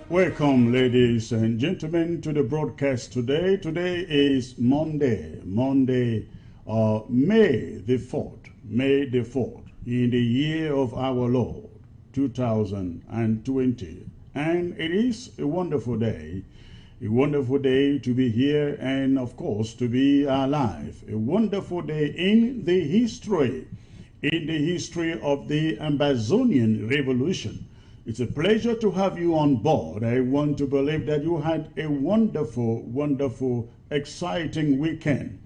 Welcome, ladies and gentlemen, to the broadcast today. Today is Monday, May the 4th, in the year of our Lord, 2020. And it is a wonderful day to be here and, of course, to be alive. A wonderful day in the history of the Amazonian Revolution. It's a pleasure to have you on board. I want to believe that you had a wonderful, exciting weekend.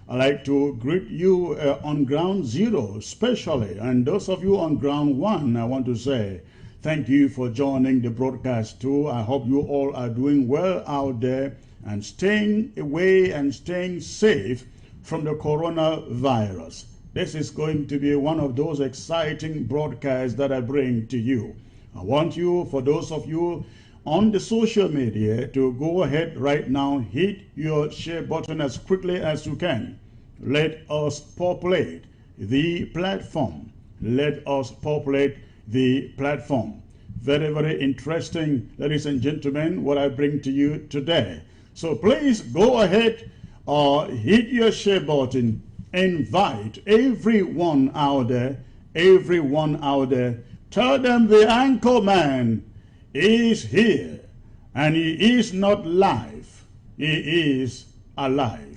I'd like to greet you on ground zero, especially, and those of you on ground one, I want to say thank you for joining the broadcast too. I hope you all are doing well out there and staying away and staying safe from the coronavirus. This is going to be one of those exciting broadcasts that I bring to you. I want you, for those of you on the social media, to go ahead right now, hit your share button as quickly as you can. Let us populate the platform. Let us populate the platform. Very interesting, ladies and gentlemen, what I bring to you today. So please go ahead, hit your share button, invite everyone out there. Tell them the anchor man is here, and he is not live, he is alive.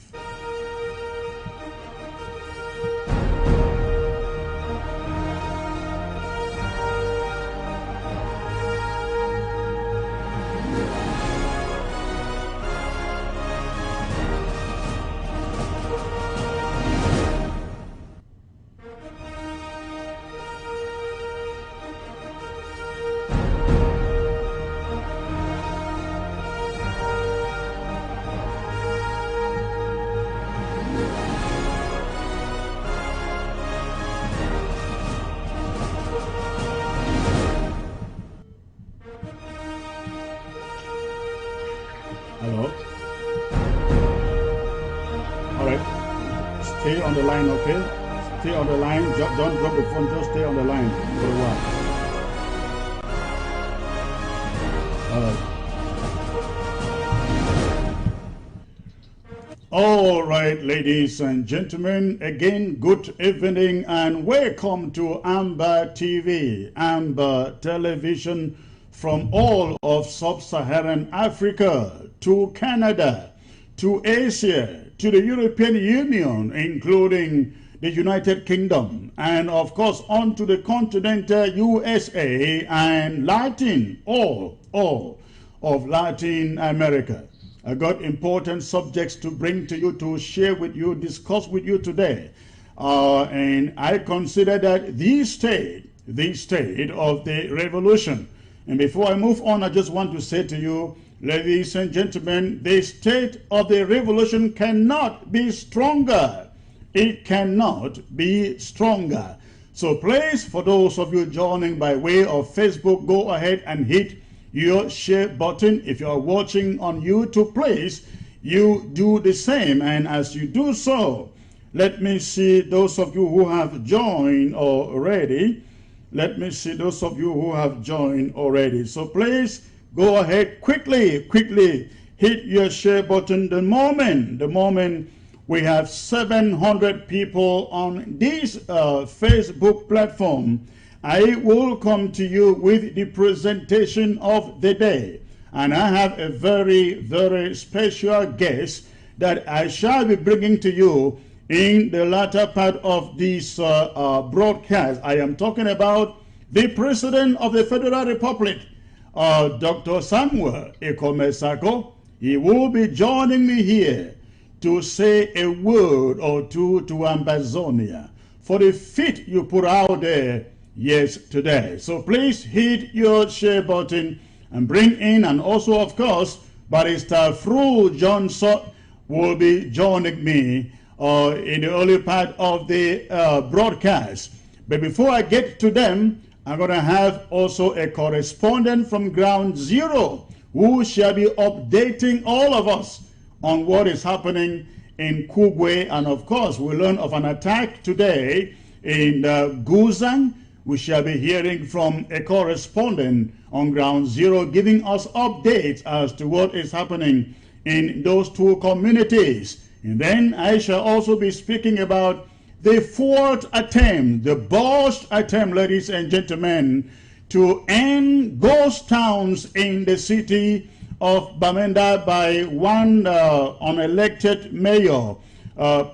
Hello? All right. Stay on the line, okay? Stay on the line. Don't drop the phone. Just stay on the line for a while. All right. All right, ladies and gentlemen. Again, good evening and welcome to Amber TV, Amber Television, from all of sub-Saharan Africa to Canada, to Asia, to the European Union, including the United Kingdom, and of course onto the continental USA and all of Latin America. I got important subjects to bring to you, to share with you, discuss with you today. And I consider that the state of the revolution. And before I move on, I just want to say to you, ladies and gentlemen, the state of the revolution cannot be stronger. It cannot be stronger. So please, for those of you joining by way of Facebook, go ahead and hit your share button. If you are watching on YouTube, please, you do the same. And as you do so, let me see those of you who have joined already. Let me see those of you who have joined already. So please go ahead, quickly hit your share button. The moment we have 700 people on this Facebook platform, I will come to you with the presentation of the day. And I have a very special guest that I shall be bringing to you in the latter part of this broadcast. I am talking about the President of the Federal Republic, Dr. Samuel Sako. He will be joining me here to say a word or two to Amazonia for the feat you put out there yesterday. So please hit your share button and bring in, and also of course Barrister Fru Johnson will be joining me in the early part of the broadcast. But before I get to them, I'm going to have also a correspondent from Ground Zero who shall be updating all of us on what is happening in Kugwe. And of course, we learn of an attack today in Guzang, we shall be hearing from a correspondent on Ground Zero giving us updates as to what is happening in those two communities. And then I shall also be speaking about the fourth attempt, the botched attempt, ladies and gentlemen, to end ghost towns in the city of Bamenda by one unelected mayor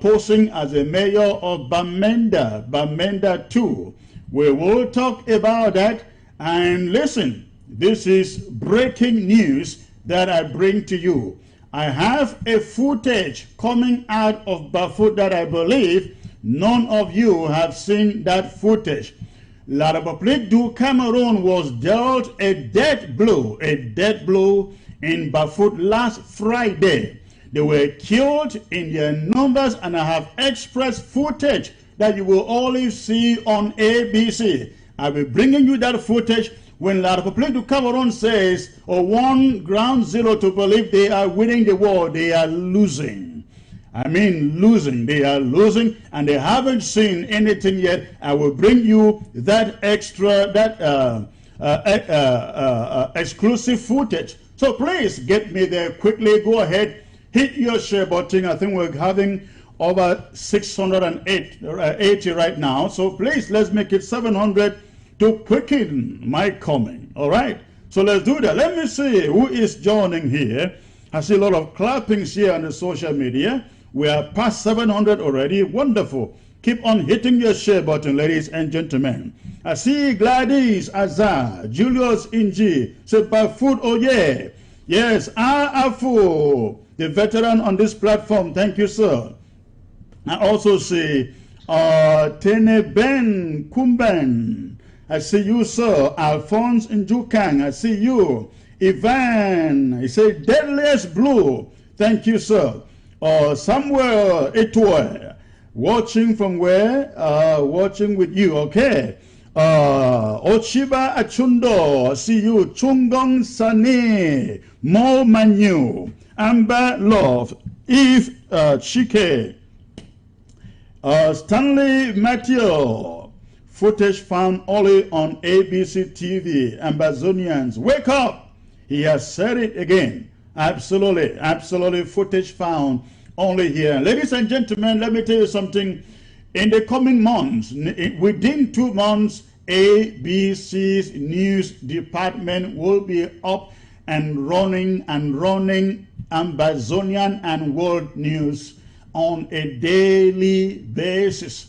posing as a mayor of Bamenda 2. We will talk about that. And listen, this is breaking news that I bring to you. I have a footage coming out of Bafut that I believe none of you have seen that footage. La République du Cameroon was dealt a death blow in Bafut last Friday. They were killed in their numbers, and I have express footage that you will only see on ABC. I'll be bringing you that footage when La République du Cameroon says, or one Ground Zero to believe they are winning the war, they are losing. I mean losing. They are losing, and they haven't seen anything yet. I will bring you that extra, exclusive footage. So please get me there quickly. Go ahead, hit your share button. I think we're having over 680 right now. So please, let's make it 700 to quicken my coming. All right. So let's do that. Let me see who is joining here. I see a lot of clappings here on the social media. We are past 700 already. Wonderful. Keep on hitting your share button, ladies and gentlemen. I see Gladys Azar, Julius Inji, Food. Oh yeah. Yes, Afu, the veteran on this platform. Thank you, sir. I also see Tene Ben Kumben. I see you, sir. Alphonse Njukang. I see you. Ivan. I say Deadliest Blue. Thank you, sir. Samuel Etoy. Watching from where? Watching with you. Okay. Ochiba Achundo. I see you. Chungong Sani. Mo Manu. Amber Love. Eve Chike. Stanley Matthew. Footage found only on ABC TV. Ambazonians, wake up! He has said it again. Absolutely, absolutely. Footage found only here. Ladies and gentlemen, let me tell you something. In the coming months, within 2 months, ABC's news department will be up and running Ambazonian and world news on a daily basis.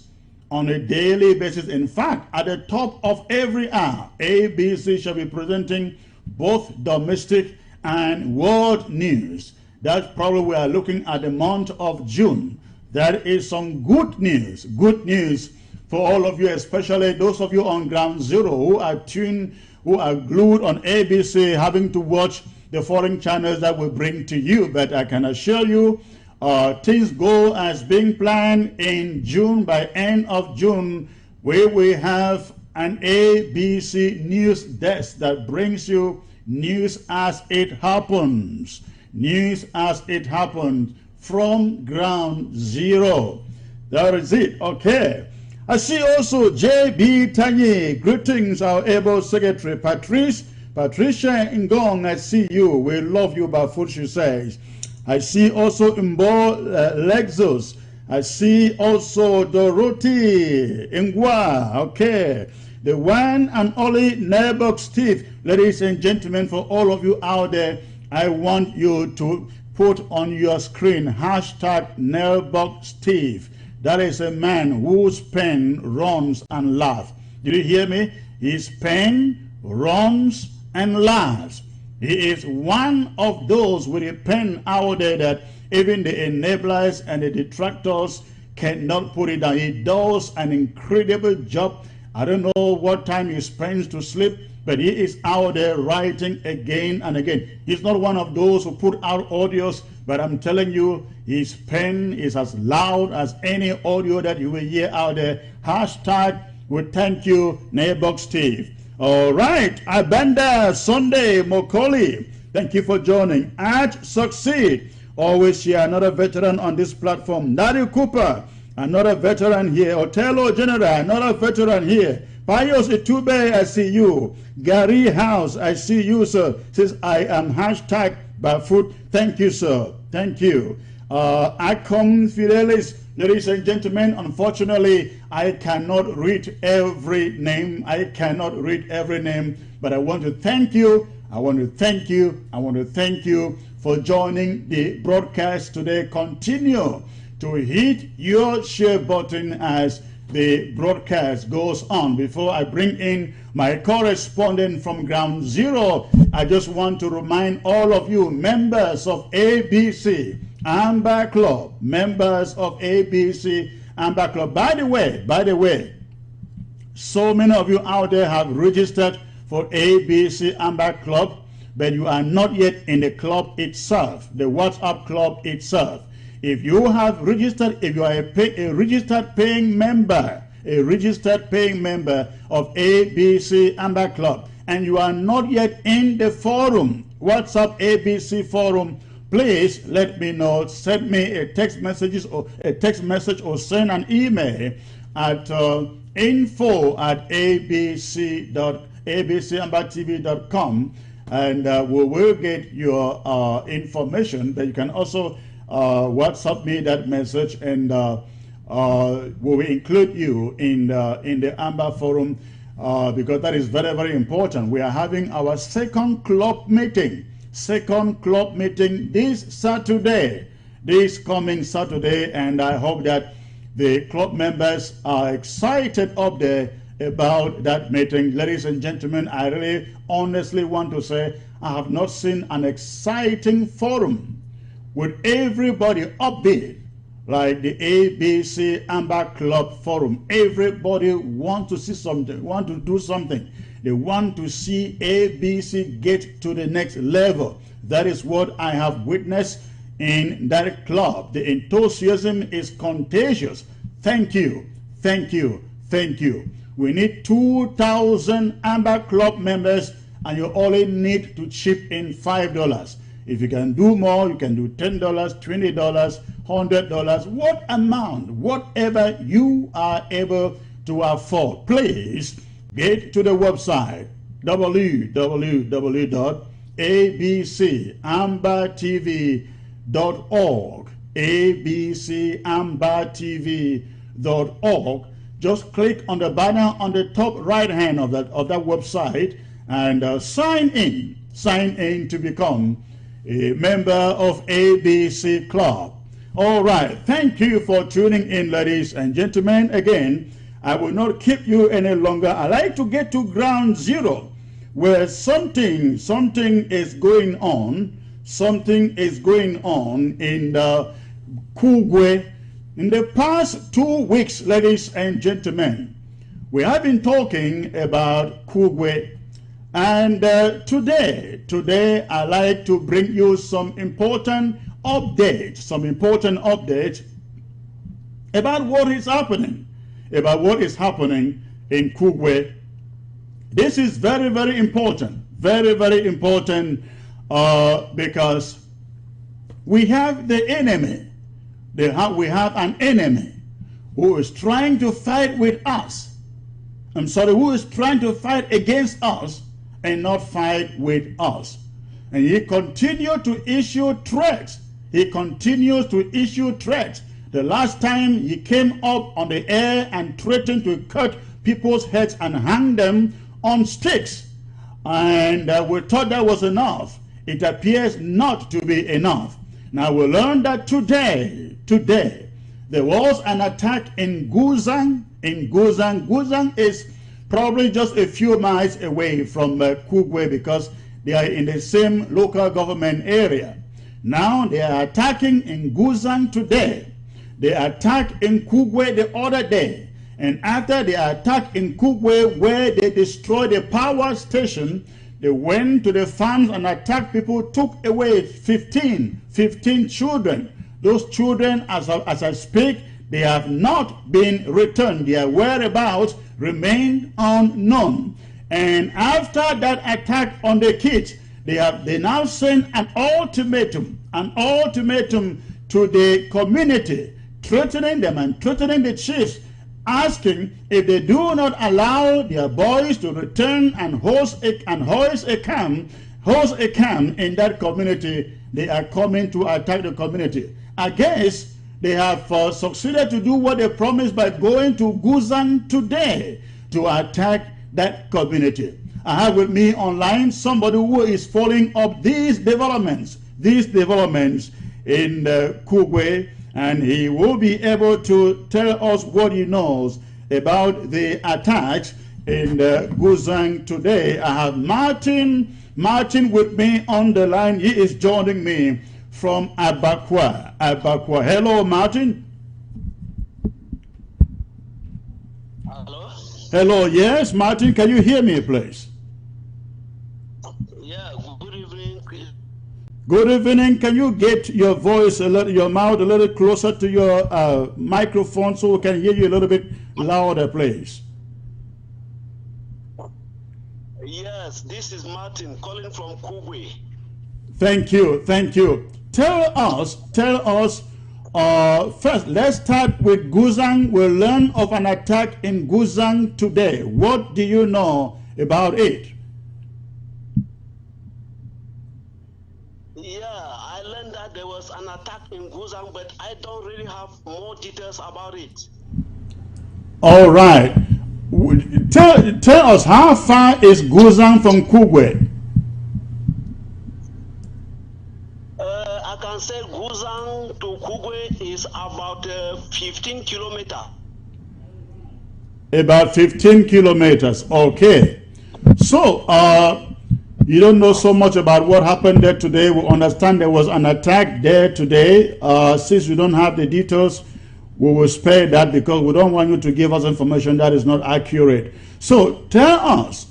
In fact, at the top of every hour, ABC shall be presenting both domestic and world news. That's probably we are looking at the month of June. That is some good news for all of you, especially those of you on Ground Zero who are glued on ABC, having to watch the foreign channels that we bring to you. But I can assure you, things go as being planned in June. By end of June, we will have an ABC news desk that brings you news as it happens. News as it happens from Ground Zero. That is it. Okay. I see also J.B. Tanyi. Greetings, our able secretary. Patricia Ngong, I see you. We love you, Bafut, she says. I see also Mbo Lexus. I see also Dorothy Ngwa. Okay. The one and only Nailbox Steve. Ladies and gentlemen, for all of you out there, I want you to put on your screen hashtag Nailbox Steve. That is a man whose pen runs and laughs. Did you hear me? His pen runs and laughs. He is one of those with a pen out there that even the enablers and the detractors cannot put it down. He does an incredible job. I don't know what time he spends to sleep, but he is out there writing again and again. He's not one of those who put out audios, but I'm telling you, his pen is as loud as any audio that you will hear out there. Hashtag, we thank you, Nailbox Steve. All right, Abanda Sunday Mokoli, thank you for joining. Arch Succeed, always here, another veteran on this platform. Nari Cooper, another veteran here. Otello General, another veteran here. Pius Itube, I see you. Gary House, I see you, sir. Says, I am hashtag barefoot. Thank you, sir. Thank you. Acom Fidelis, ladies and gentlemen, unfortunately, I cannot read every name. I cannot read every name, but I want to thank you. I want to thank you. I want to thank you for joining the broadcast today. Continue to hit your share button as the broadcast goes on. Before I bring in my correspondent from Ground Zero, I just want to remind all of you, members of ABC Amber Club, members of ABC Amber Club. By the way, so many of you out there have registered for ABC Amber Club, but you are not yet in the club itself, the WhatsApp club itself. If you have registered, if you are a registered paying member of ABC Amber Club, and you are not yet in the forum, WhatsApp ABC forum, please let me know. Send me a text message or send an email at info@abcambertv.com, and we will get your information. But you can also WhatsApp me that message, and we will include you in the Amber Forum, because that is very, very important. We are having our second club meeting this Saturday, this coming Saturday, and I hope that the club members are excited up there about that meeting. Ladies and gentlemen, I really honestly want to say I have not seen an exciting forum with everybody upbeat like the ABC Amber Club forum. Everybody wants to see something, want to do something. They want to see ABC get to the next level. That is what I have witnessed in that club. The enthusiasm is contagious. Thank you, thank you, thank you. We need 2,000 Amber Club members, and you only need to chip in $5. If you can do more, you can do $10, $20, $100, what amount, whatever you are able to afford. Please get to the website www.abcambertv.org, abcambertv.org. Just click on the banner on the top right hand of that website and sign in to become a member of ABC Club. All right, thank you for tuning in, ladies and gentlemen. Again, I will not keep you any longer. I like to get to Ground Zero, where something is going on. Something is going on in the Kugwe. In the past 2 weeks, ladies and gentlemen, we have been talking about Kugwe. And today I like to bring you some important updates about what is happening in Kugwe. This is very, very important, because we have the enemy. We have an enemy who is trying to fight with us. Who is trying to fight against us and not fight with us. And he continued to issue threats. The last time he came up on the air and threatened to cut people's heads and hang them on sticks. And we thought that was enough. It appears not to be enough. Now we learned that today, there was an attack in Guzang. Guzang is probably just a few miles away from Kugwe, because they are in the same local government area. Now they are attacking in Guzang today. They attacked in Kugwe the other day. And after the attack in Kugwe, where they destroyed the power station, they went to the farms and attacked people, took away 15 children. Those children, as I speak, they have not been returned. Their whereabouts remain unknown. And after that attack on the kids, they now send an ultimatum to the community, threatening them and threatening the chiefs asking if they do not allow their boys to return and host a camp in that community, they are coming to attack the community. I guess they have succeeded to do what they promised by going to Guzan today to attack that community. I have with me online somebody who is following up these developments in Kugwe, and he will be able to tell us what he knows about the attacks in Guzan today. I have Martin with me on the line. He is joining me from Abakwa. Hello, Martin. Hello? Hello, yes, Martin, can you hear me, please? Yeah, good evening. Good evening. Can you get your voice your mouth a little closer to your microphone so we can hear you a little bit louder, please? Yes, this is Martin calling from Kugwe. Thank you. Tell us, first, let's start with Guzan. We'll learn of an attack in Guzan today. What do you know about it? Yeah, I learned that there was an attack in Guzan, but I don't really have more details about it. All right. Tell us, how far is Guzan from Kugwe? I can say Guzan to Kugwe is about 15 kilometers. About 15 kilometers. Okay. So, you don't know so much about what happened there today. We understand there was an attack there today. Since we don't have the details, we will spare that because we don't want you to give us information that is not accurate. So tell us,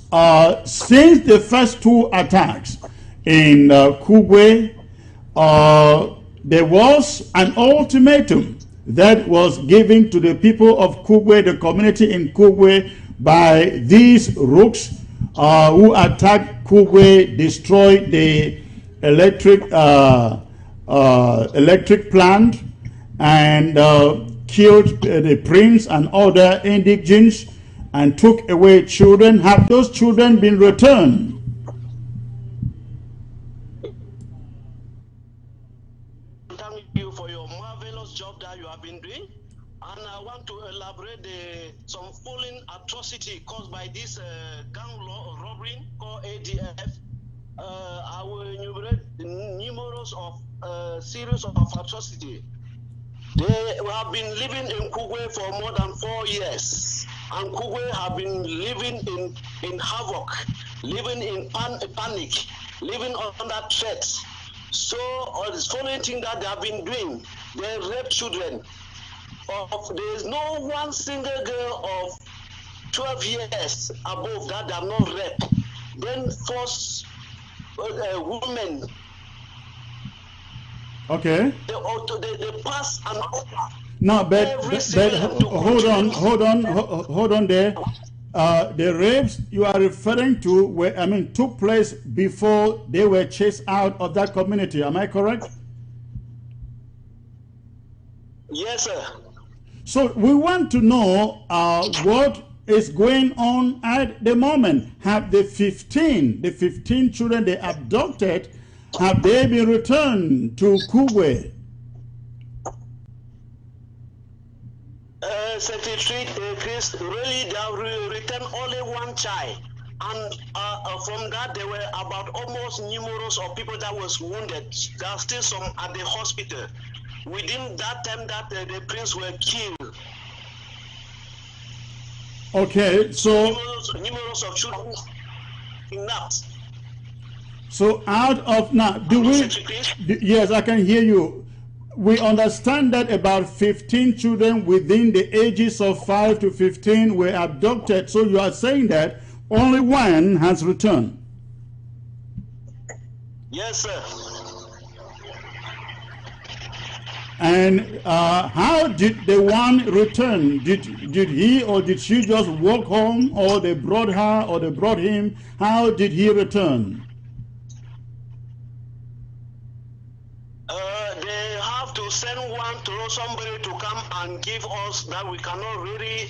since the first two attacks in Kugwe, there was an ultimatum that was given to the people of Kugwe, the community in Kugwe, by these rooks who attacked Kugwe, destroyed the electric plant, and killed the prince and other indigents and took away children. Have those children been returned? Thank you for your marvelous job that you have been doing. And I want to elaborate some falling atrocity caused by this gang robbery called ADF. I will enumerate numerous of series of atrocity. They have been living in Kugwe for more than 4 years, and Kugwe have been living in havoc, living in panic, living under threat. So, the following thing that they have been doing, they rape children. There is no one single girl of 12 years above that they have not raped. Then force women. Okay. They pass an offer. No, but hold on there. The rapes you are referring to took place before they were chased out of that community. Am I correct? Yes, sir. So we want to know what is going on at the moment. Have the 15 children they abducted, have they been returned to Kugwe? Secretary Chris, really they have returned only one child, and from that there were about almost numerous of people that was wounded. There are still some at the hospital. Within that time that the prince were killed. Okay, so numerous of children kidnapped. So out of now, yes, I can hear you. We understand that about 15 children within the ages of 5 to 15 were abducted. So you are saying that only one has returned? Yes, sir. And how did the one return? Did he or did she just walk home, or they brought her or they brought him? How did he return? They have to send one to somebody to come and give us that we cannot really,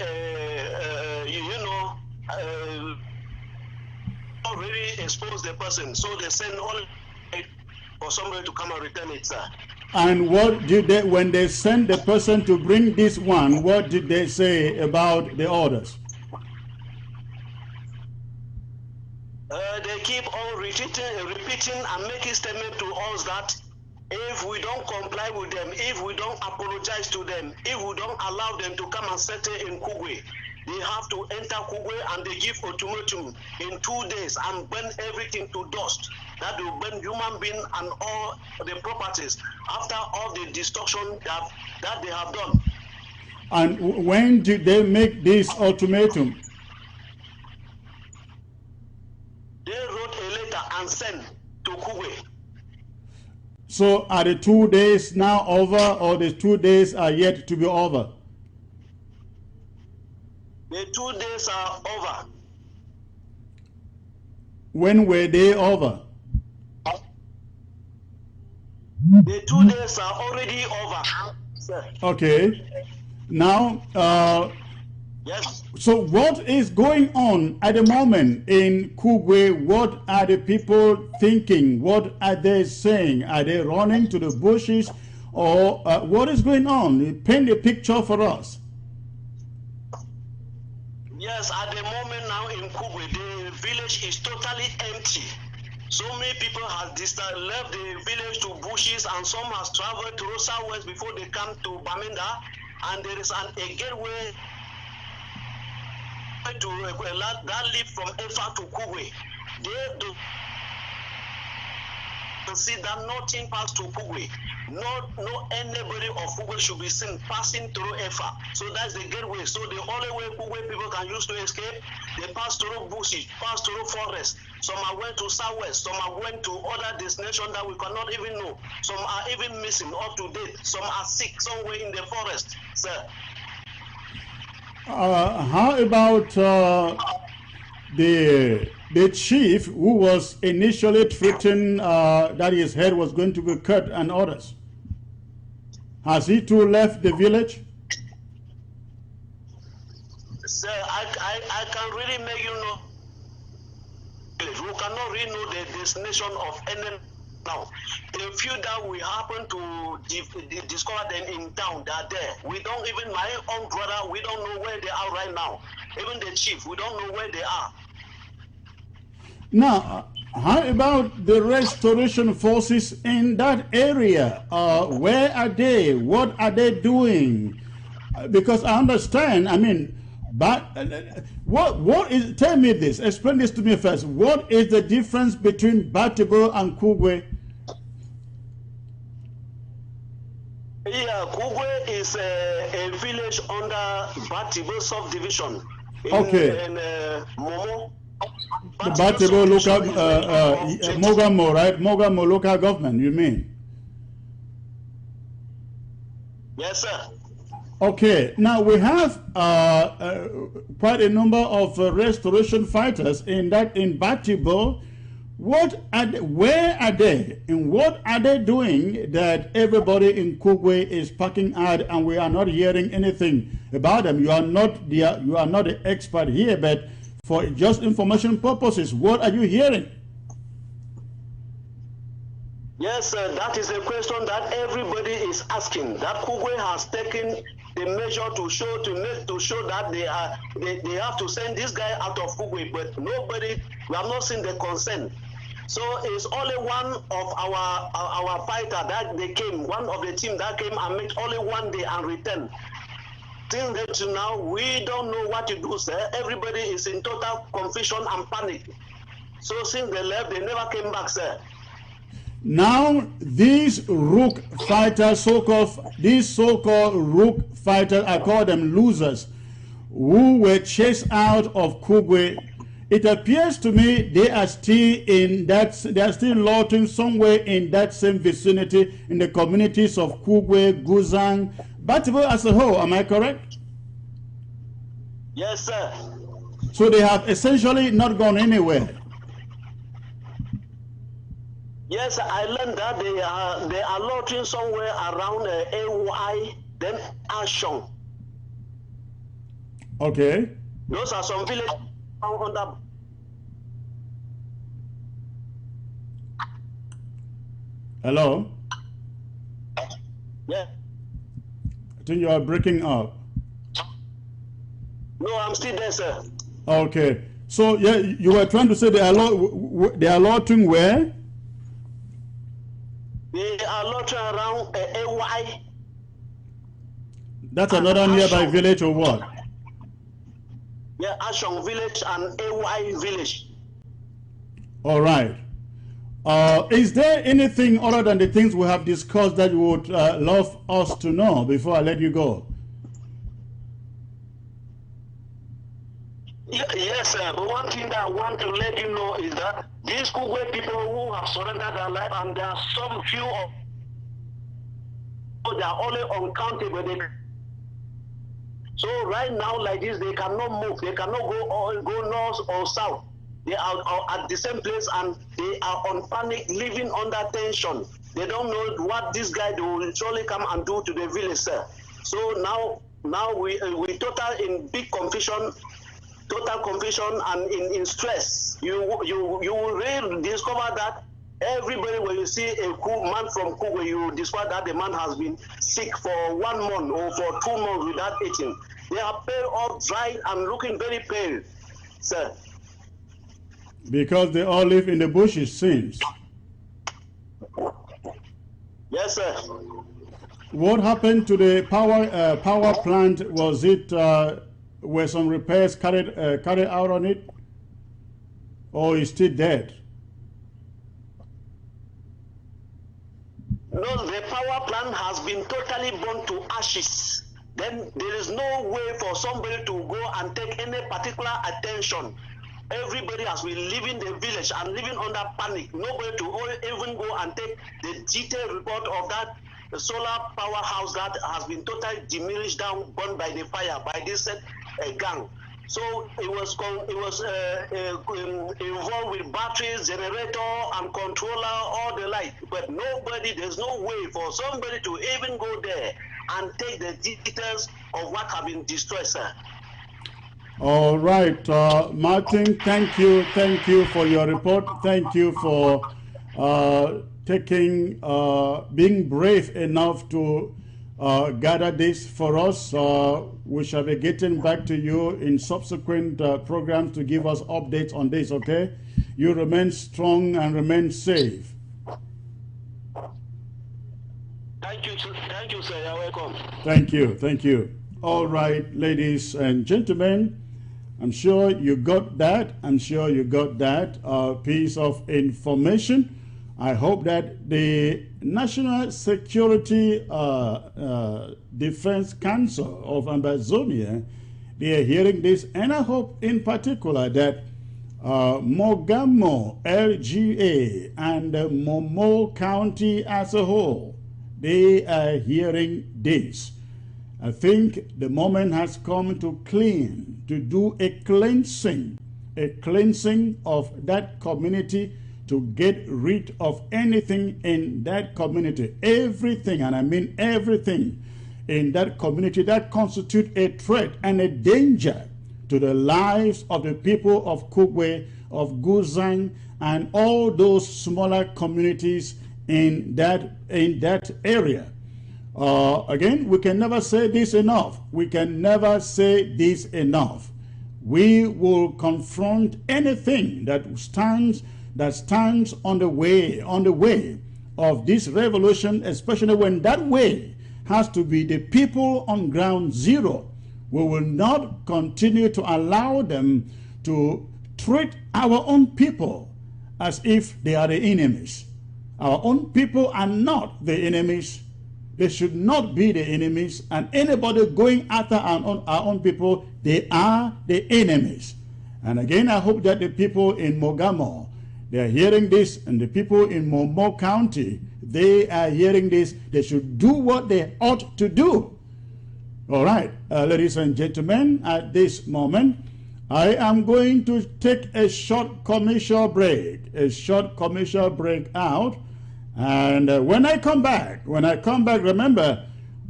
not really expose the person. So they send only for somebody to come and return it, sir. And what did they, when they sent the person to bring this one, what did they say about the orders? They keep on repeating and making statement to us that if we don't comply with them, if we don't apologize to them, if we don't allow them to come and settle in Kugwe, they have to enter Kugwe, and they give ultimatum in 2 days and burn everything to dust. That will burn human being and all the properties after all the destruction that they have done. And when did they make this ultimatum? They wrote a letter and sent to Kugwe. So are the 2 days now over, or the 2 days are yet to be over? The 2 days are over. When were they over? The 2 days are already over, sir. Okay. Now, yes. So what is going on at the moment in Kugwe? What are the people thinking? What are they saying? Are they running to the bushes? Or what is going on? Paint a picture for us. Yes, at the moment now in Kugwe, the village is totally empty. So many people have left the village to bushes, and some has traveled to southwest before they come to Bamenda, and there is a gateway to that lead from Efa to Kugwe. They do see that nothing pass to Kugwe. No anybody of Kugwe should be seen passing through Efa. So that's the gateway. So the only way Kugwe people can use to escape, they pass through bushes, pass through forest. Some are went to southwest, some are went to other destinations that we cannot even know. Some are even missing up to date. Some are sick somewhere in the forest, sir. How about the chief who was initially threatened that his head was going to be cut and others? Has he too left the village? Sir, I can really make you know. We cannot really know the destination of any now. The few that we happen to discover them in town, they are there. We don't even, my own brother, we don't know where they are right now. Even the chief, we don't know where they are. Now, how about the restoration forces in that area? Where are they? What are they doing? Because I understand, I mean, but what is, tell me this, explain this to me first. What is the difference between Batibo and Kugwe? Yeah, Kugwe is a village under Batibo subdivision. Okay. In Momo. The Batibo local, Mogamo, right? Mogamo local government, you mean? Yes, sir. Okay, now we have quite a number of restoration fighters in Batibo. Where are they, and what are they doing that everybody in Kugwe is packing out, and we are not hearing anything about them? You are not the expert here, but for just information purposes, what are you hearing? Yes, sir, that is a question that everybody is asking. That Kugwe has taken the measure to show that they have to send this guy out of Kugwe, but nobody, we have not seen the consent. So it's only one of our fighter that they came, one of the team that came and made only 1 day and returned. Till then to now, we don't know what to do, sir. Everybody is in total confusion and panic. So since they left, they never came back, sir. Now, these Rook fighters, these so-called Rook fighters, I call them losers, who were chased out of Kugwe, it appears to me they are still lurking somewhere in that same vicinity in the communities of Kugwe, Guzang, Batibo as a whole. Am I correct? Yes, sir. So they have essentially not gone anywhere. Yes, I learned that they are lotting somewhere around AY, then Ashong. Okay. Those are some villages under. Hello? Yeah. I think you are breaking up. No, I'm still there, sir. Okay. So, yeah, you were trying to say they are lotting where? They are lotting around AY. That's another nearby village or what? Yeah, Ashong village and AY village. All right. Is there anything other than the things we have discussed that you would love us to know before I let you go? Yes, sir. But one thing that I want to let you know is that these Kugwe people who have surrendered their life, and there are some few of they are only uncountable. So right now, like this, they cannot move. They cannot go north or south. They are at the same place, and they are on panic, living under tension. They don't know what this guy will surely come and do to the village, sir. So now we total in big confusion. Total confusion and in stress. You will really discover that everybody, when you see a man from Kugo, you discover that the man has been sick for 1 month or for 2 months without eating. They are pale, all dry and looking very pale, sir. Because they all live in the bushes since. Yes, sir. What happened to the power plant? Was it were some repairs carried out on it, or is still dead? No, the power plant has been totally burned to ashes. Then there is no way for somebody to go and take any particular attention. Everybody has been leaving the village and living under panic. Nobody to even go and take the detailed report of that solar powerhouse that has been totally diminished down, burned by the fire by this gang. So it was involved with batteries, generator, and controller, all the like. But there's no way for somebody to even go there and take the details of what have been destroyed, sir. All right, Martin, thank you for your report. Thank you for being brave enough to gather this for us. We shall be getting back to you in subsequent programs to give us updates on this, okay? You remain strong and remain safe. Thank you, sir. You're welcome. Thank you. All right, ladies and gentlemen, I'm sure you got that. Piece of information. I hope that the National Security Defense Council of Ambazonia, they are hearing this, and I hope in particular that Mogamo, LGA, and Momo County as a whole, they are hearing this. I think the moment has come to do a cleansing of that community, to get rid of anything in that community, everything, and I mean everything in that community that constitute a threat and a danger to the lives of the people of Kugwe, of Guzang, and all those smaller communities in that area. Again, we can never say this enough. We will confront anything that stands on the way of this revolution, especially when that way has to be the people on ground zero. We will not continue to allow them to treat our own people as if they are the enemies. Our own people are not the enemies. They should not be the enemies, and anybody going after our own people, they are the enemies. And again, I hope that the people in Mogamo, they are hearing this, and the people in Momo County, they are hearing this. They should do what they ought to do. All right, ladies and gentlemen, at this moment, I am going to take a short commercial break, out. And when I come back, remember,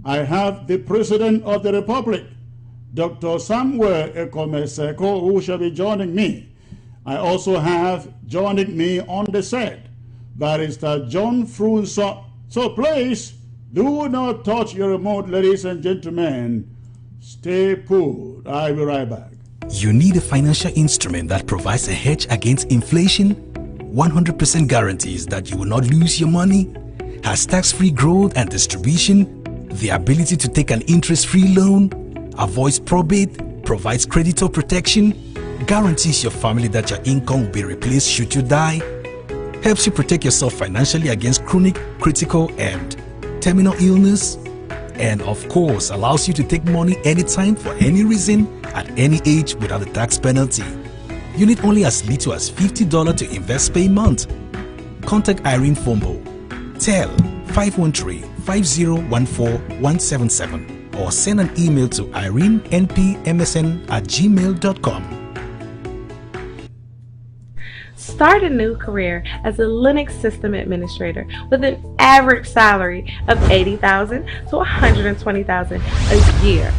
I have the President of the Republic, Dr. Samuel Ekome Sako, who shall be joining me. I also have joining me on the set, Barrister John Nsoh. So please, do not touch your remote, ladies and gentlemen. Stay put. I'll be right back. You need a financial instrument that provides a hedge against inflation, 100% guarantees that you will not lose your money, has tax-free growth and distribution, the ability to take an interest-free loan, avoids probate, provides creditor protection, guarantees your family that your income will be replaced should you die, helps you protect yourself financially against chronic, critical, and terminal illness, and of course allows you to take money anytime for any reason at any age without a tax penalty. You need only as little as $50 to invest per month. Contact Irene Fombo, tel 513-5014-177 or send an email to irenenpmsn@gmail.com. Start a new career as a Linux system administrator with an average salary of $80,000 to $120,000 a year.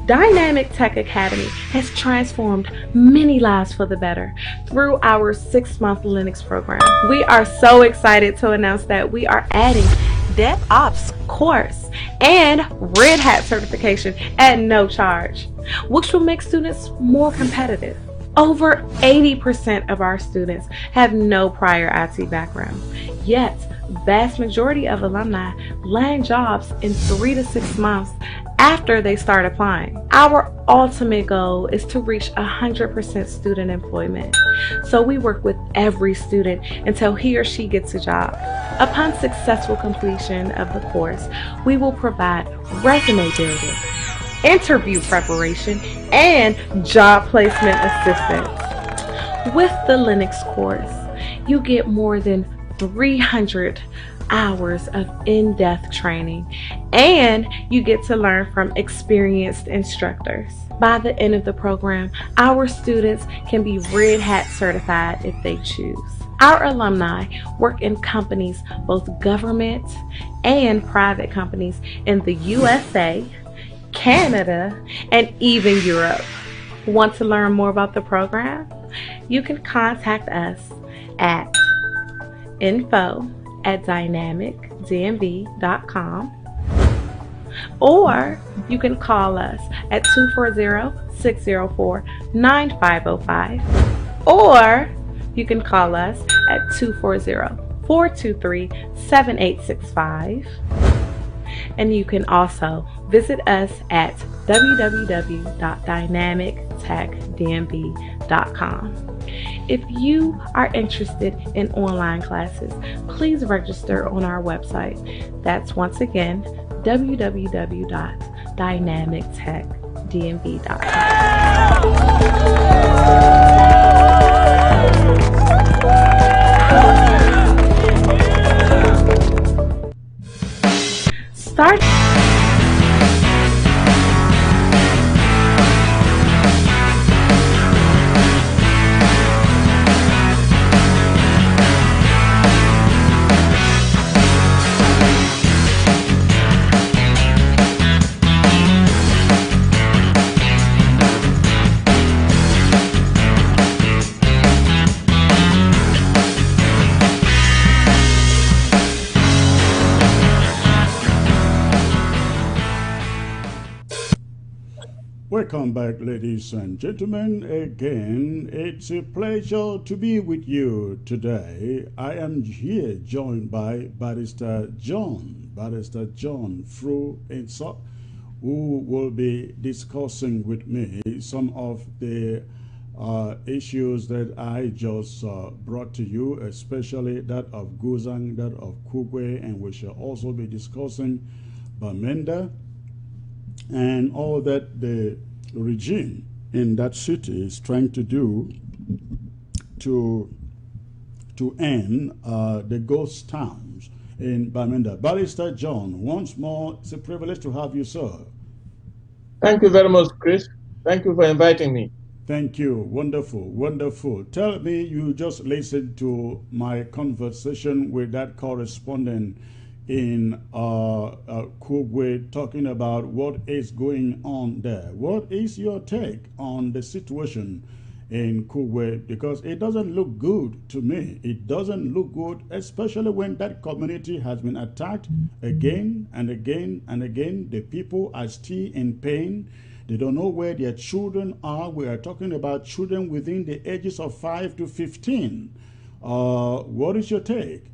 Dynamic Tech Academy has transformed many lives for the better through our 6-month Linux program. We are so excited to announce that we are adding DevOps course and Red Hat certification at no charge, which will make students more competitive. Over 80% of our students have no prior IT background, yet vast majority of alumni land jobs in 3 to 6 months after they start applying. Our ultimate goal is to reach 100% student employment, so we work with every student until he or she gets a job. Upon successful completion of the course, we will provide resume building, interview preparation, and job placement assistance. With the Linux course, you get more than 300 hours of in-depth training, and you get to learn from experienced instructors. By the end of the program, our students can be Red Hat certified if they choose. Our alumni work in companies, both government and private companies in the USA, Canada, and even Europe. Want to learn more about the program? You can contact us at info@dynamicdmv.com, or you can call us at 240-604-9505, or you can call us at 240-423-7865. And you can also visit us at www.dynamictechdmv.com. If you are interested in online classes, please register on our website. That's once again www.dynamictechdmv.com. Start. Welcome back, ladies and gentlemen. Again, it's a pleasure to be with you today. I am here joined by Barrister John through Nsoh, who will be discussing with me some of the issues that I just brought to you, especially that of Guzang, that of Kugwe, and we shall also be discussing Bamenda and all that the regime in that city is trying to do to end the ghost towns in Bamenda. Barrister John, once more, it's a privilege to have you, sir. Thank you very much, Chris. Thank you for inviting me. Thank you. Wonderful, wonderful. Tell me, you just listened to my conversation with that correspondent in Kugwe talking about what is going on there. What is your take on the situation in Kugwe? Because it doesn't look good to me. It doesn't look good, especially when that community has been attacked again and again and again. The people are still in pain. They don't know where their children are. We are talking about children within the ages of 5 to 15. What is your take?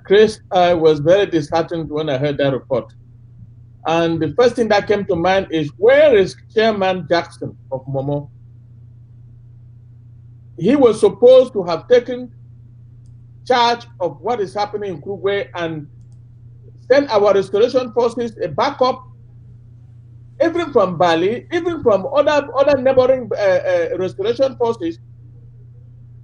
Chris, I was very disheartened when I heard that report. And the first thing that came to mind is, where is Chairman Jackson of Momo? He was supposed to have taken charge of what is happening in Kugwe and send our restoration forces a backup, even from Bali, even from other neighboring restoration forces,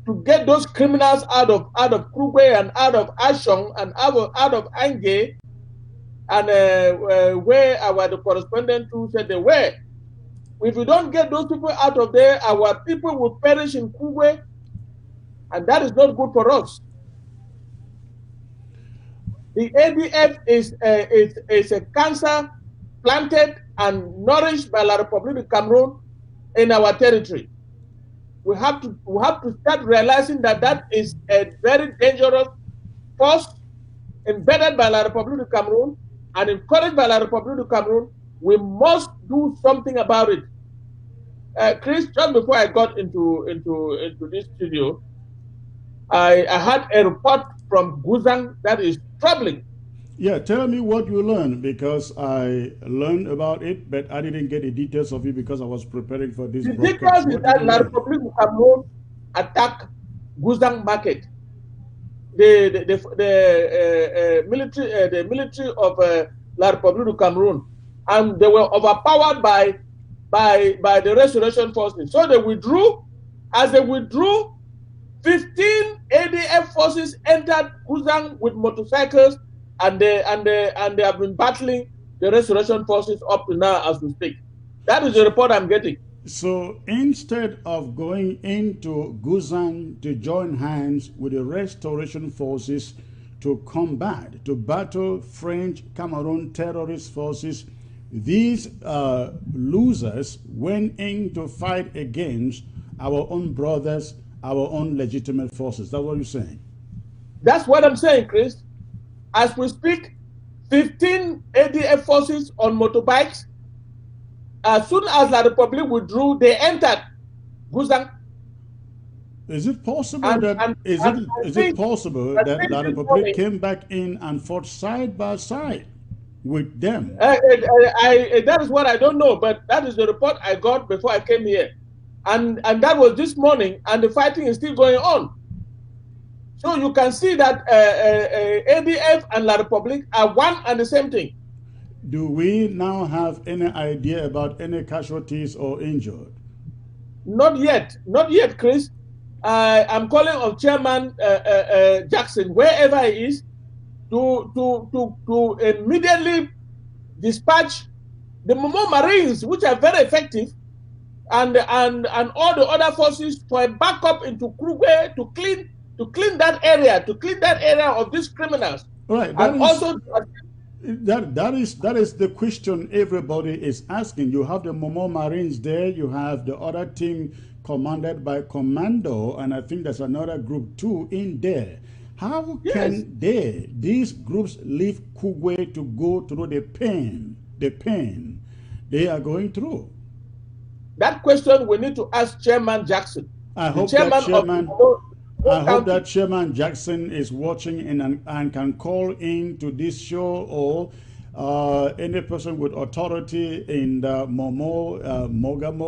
to get those criminals out of Kugwe and out of Ashong and out of Ange, and where the correspondent who said they were. If we don't get those people out of there, our people will perish in Kugwe, and that is not good for us. The ADF is a cancer planted and nourished by La Republic of Cameroon in our territory. We have to start realizing that that is a very dangerous force embedded by La Republic of Cameroon and encouraged by La Republic of Cameroon. We must do something about it. Chris, just before I got into this studio, I had a report from Guzang that is troubling. Yeah, tell me what you learned, because I learned about it, but I didn't get the details of it because I was preparing for this broadcast. The details is that La Republic of Cameroon attacked Guzang market. The military of La Republic of Cameroon, and they were overpowered by the restoration forces. So they withdrew. As they withdrew, 15 ADF forces entered Guzang with motorcycles, and they have been battling the restoration forces up to now as we speak. That is the report I'm getting. So instead of going into Guzang to join hands with the restoration forces to combat, to battle French Cameroon terrorist forces, these losers went in to fight against our own brothers, our own legitimate forces. That's what you're saying? That's what I'm saying, Chris. As we speak, 15 ADF forces on motorbikes. As soon as La Republic withdrew, they entered Guzang. Is it possible is it possible that La Republic came back in and fought side by side with them? That is what I don't know, but that is the report I got before I came here. And that was this morning, and the fighting is still going on. So you can see that ADF and La Republic are one and the same thing. Do we now have any idea about any casualties or injured? Not yet, Chris. I'm calling on Chairman Jackson, wherever he is, to immediately dispatch the Momo Marines, which are very effective, and all the other forces for a backup into Kugwe to clean that area of these criminals. Right. That is the question everybody is asking. You have the Momo Marines there. You have the other team commanded by Commando, and I think there's another group too in there. How can these groups leave Kugwe to go through the pain they are going through? That question we need to ask Chairman Jackson. I hope that Chairman Jackson is watching and can call in to this show, or any person with authority in the Mogamo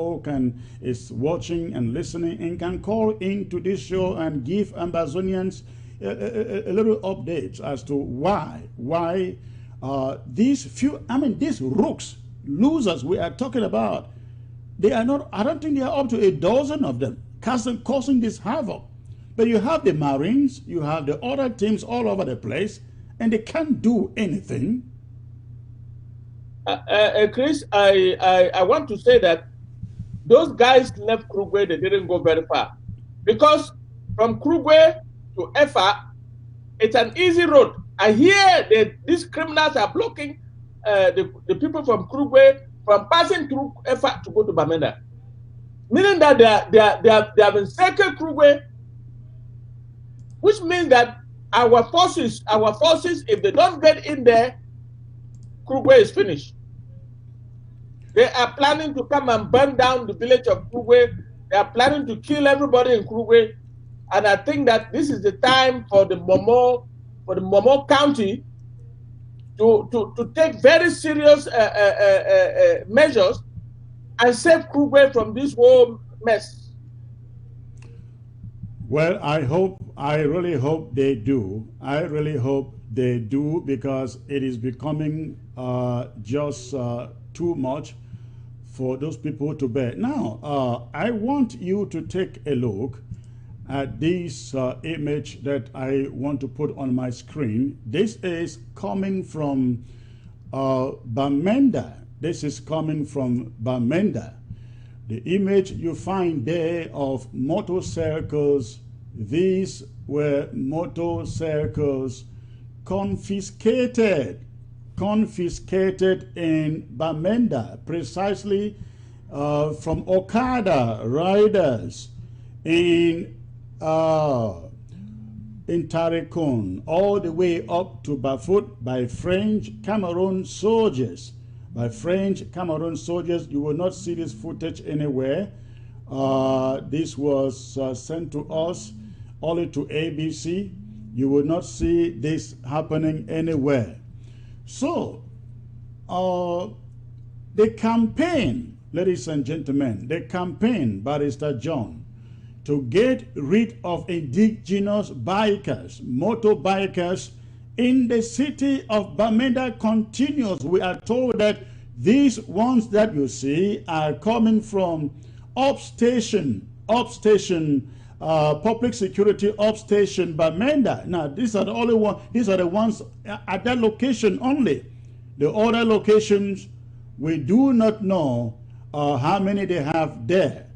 is watching and listening and can call in to this show and give Ambazonians a little updates as to why these rooks, losers we are talking about, they are not, I don't think they are up to a dozen of them causing this havoc. But you have the Marines, you have the other teams all over the place, and they can't do anything. Chris, I want to say that those guys left Krugwe, they didn't go very far. Because from Krugwe to Efa, it's an easy road. I hear that these criminals are blocking the people from Krugwe from passing through Efa to go to Bamenda. Meaning that they have encircled Krugwe, which means that our forces, if they don't get in there, Krugwe is finished. They are planning to come and burn down the village of Krugwe. They are planning to kill everybody in Krugwe. And I think that this is the time for the Momo County to take very serious measures and save Krugwe from this whole mess. Well, I really hope they do. I really hope they do, because it is becoming just too much for those people to bear. Now, I want you to take a look at this image that I want to put on my screen. This is coming from Bamenda. This is coming from Bamenda. The image you find there of motorcycles, these were motorcycles confiscated in Bamenda, precisely from Okada riders in Tarikon, all the way up to Bafut by French Cameroon soldiers. By French Cameroon soldiers. You will not see this footage anywhere. This was sent to us only to ABC. You will not see this happening anywhere. So, the campaign, ladies and gentlemen, the campaign, Barrister John, to get rid of indigenous bikers, motorbikers in the city of Bamenda continues. We are told that these ones that you see are coming from upstation, public security upstation Bamenda. Now, these are the only ones. These are the ones at that location only. The other locations, we do not know how many they have there.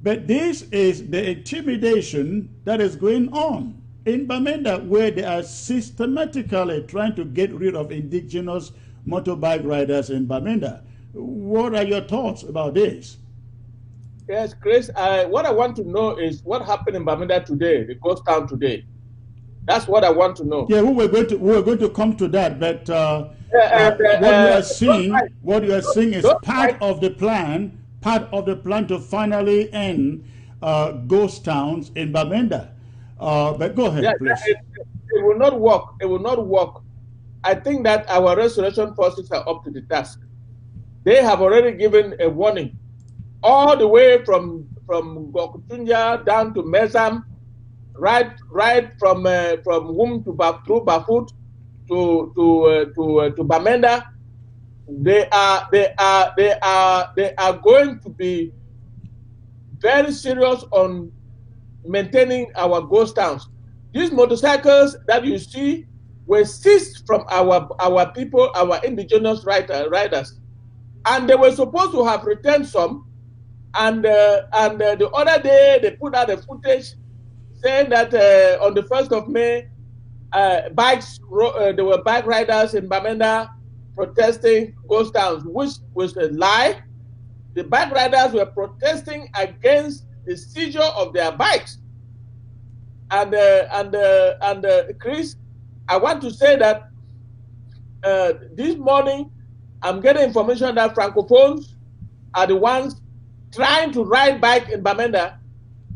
But this is the intimidation that is going on in Bamenda, where they are systematically trying to get rid of indigenous motorbike riders in Bamenda. What are your thoughts about this? Yes, Chris, what I want to know is what happened in Bamenda today, the ghost town today. That's what I want to know. Yeah, we were going to come to that, but what you are seeing is part of the plan to finally end ghost towns in Bamenda. But go ahead, please. It will not work. It will not work. I think that our restoration forces are up to the task. They have already given a warning, all the way from Gokutunja down to Mezam, right from Wum to through Bafut to Bamenda. They are going to be very serious on maintaining our ghost towns. These motorcycles that you see were seized from our people, our indigenous riders, and they were supposed to have returned some. And the other day they put out a footage saying that on the 1st of May, there were bike riders in Bamenda protesting ghost towns, which was a lie. The bike riders were protesting against the seizure of their bikes. And Chris, I want to say that this morning I'm getting information that Francophones are the ones trying to ride bike in Bamenda,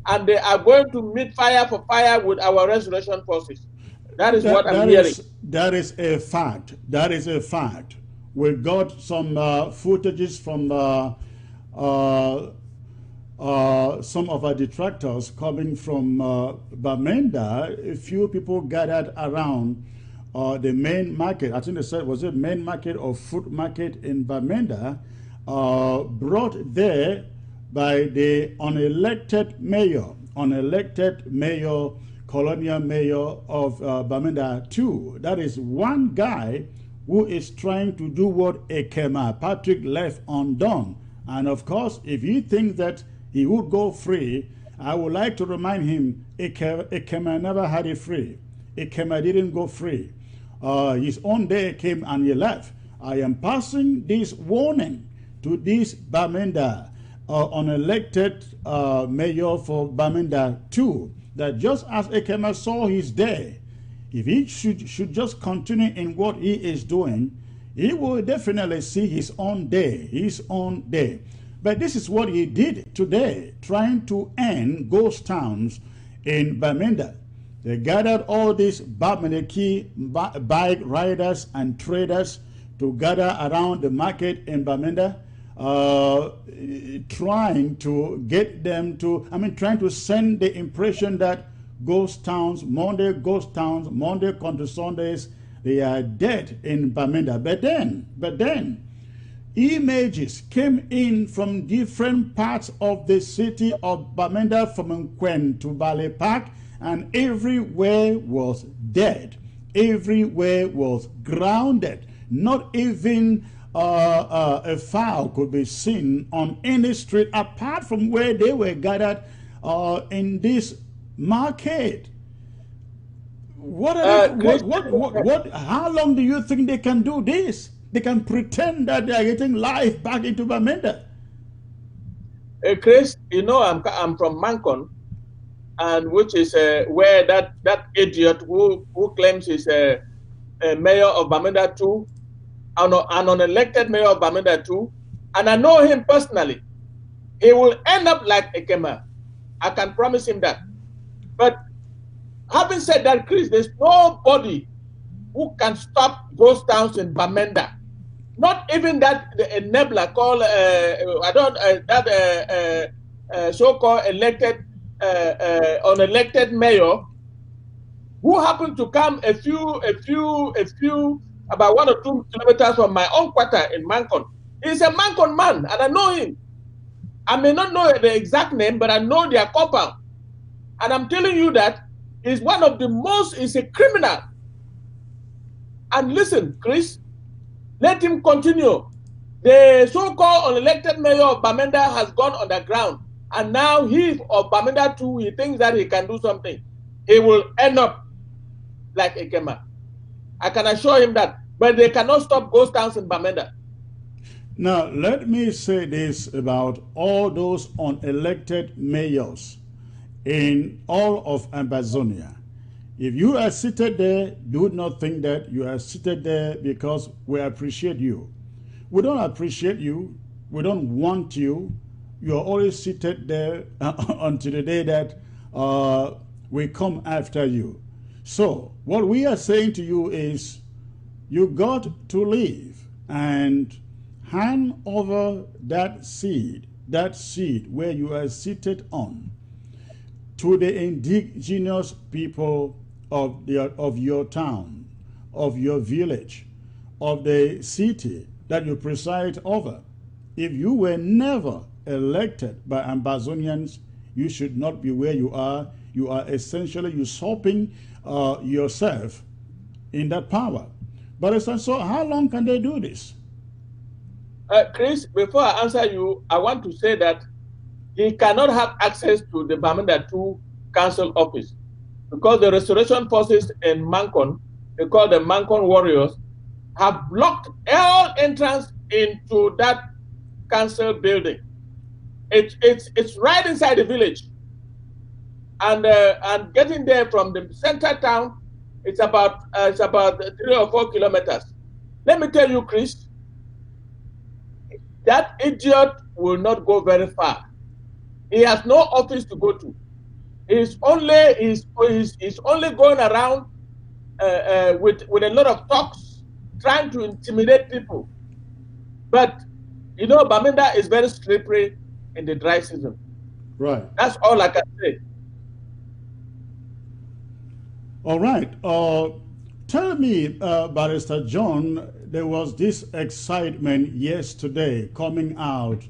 and they are going to meet fire for fire with our restoration forces. That is what I'm hearing. That is a fact. That is a fact. We got some footages from some of our detractors coming from Bamenda. A few people gathered around the main market. I think they said, was it main market or food market in Bamenda, brought there by the unelected mayor, colonial mayor of Bamenda 2. That is one guy who is trying to do what Ekema Patrick left undone. And of course, if he thinks that he would go free, I would like to remind him, Ekema never had it free. Ekema didn't go free. His own day came and he left. I am passing this warning to this Bamenda, unelected mayor for Bamenda 2, that just as Ekema saw his day, if he should just continue in what he is doing, he will definitely see his own day, But this is what he did today, trying to end ghost towns in Bamenda. They gathered all these Bameneki bike riders and traders to gather around the market in Bamenda, trying to get them to, trying to send the impression that ghost towns, Monday country Sundays, they are dead in Bamenda. But then, images came in from different parts of the city of Bamenda, from Nkwen to Bale Park, and everywhere was dead. Everywhere was grounded. Not even a fowl could be seen on any street apart from where they were gathered in this market. How long do you think they can do this? They can pretend that they are getting life back into Bamenda. Chris, you know I'm from Mancon, and which is where that idiot who claims he's a mayor of Bamenda 2, an unelected mayor of Bamenda 2, and I know him personally. He will end up like Ekema. I can promise him that. But having said that, Chris, there's nobody who can stop ghost towns in Bamenda. Not even that enabler called so-called elected unelected mayor, who happened to come a few about 1 or 2 kilometers from my own quarter in Mancon. He's a Mancon man, and I know him. I may not know the exact name, but I know their compound. And I'm telling you that he's he's a criminal. And listen, Chris, let him continue. The so-called unelected mayor of Bamenda has gone underground. And now he of Bamenda 2, he thinks that he can do something. He will end up like Ekema. I can assure him that. But they cannot stop ghost towns in Bamenda. Now, let me say this about all those unelected mayors in all of Amazonia. If you are seated there, do not think that you are seated there because we appreciate you. We don't appreciate you. We don't want you. You are always seated there until the day that we come after you. So what we are saying to you is, you got to leave and hand over that seed where you are seated on, to the indigenous people of your town, of your village, of the city that you preside over. If you were never elected by Ambazonians, you should not be where you are. You are essentially usurping yourself in that power. But so how long can they do this? Chris, before I answer you, I want to say that he cannot have access to the Bamenda 2 council office, because the restoration forces in Mancon, they call the Mancon warriors, have blocked all entrance into that council building. It's right inside the village, and getting there from the center town, it's about 3 or 4 kilometers. Let me tell you, Chris, that idiot will not go very far. He has no office to go to. He's only going around with a lot of talks, trying to intimidate people. But you know, Bamenda is very slippery in the dry season. Right. That's all I can say. All right. Tell me, Barrister John, there was this excitement yesterday coming out.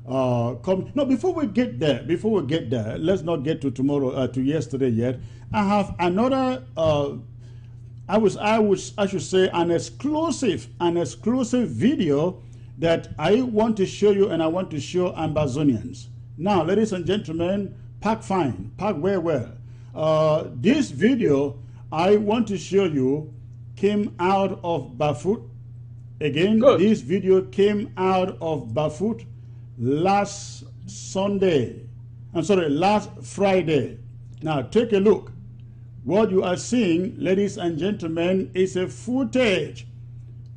No, before we get there, let's not get to tomorrow, to yesterday yet. I have another, I should say, an exclusive video that I want to show you and I want to show Ambazonians. Now, ladies and gentlemen, park fine, park very well. This video I want to show you came out of Bafut. Again, Good. This video came out of Bafut last Friday. Now, take a look. What you are seeing, ladies and gentlemen, is a footage.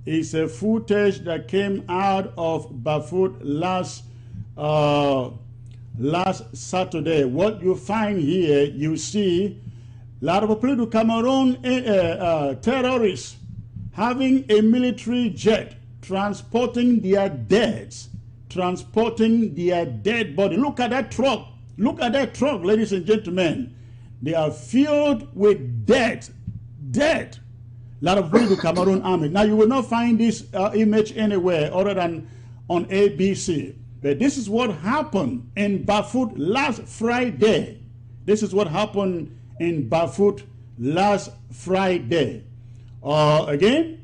It's a footage that came out of Bafut last Saturday. What you find here, you see a lot of political Cameroon terrorists having a military jet transporting their deads, transporting their dead body. Look at that truck. Look at that truck, ladies and gentlemen. They are filled with dead. A lot of people Cameroon army. Now you will not find this image anywhere other than on ABC. But this is what happened in Bafut last Friday. This is what happened in Bafut last Friday. Again,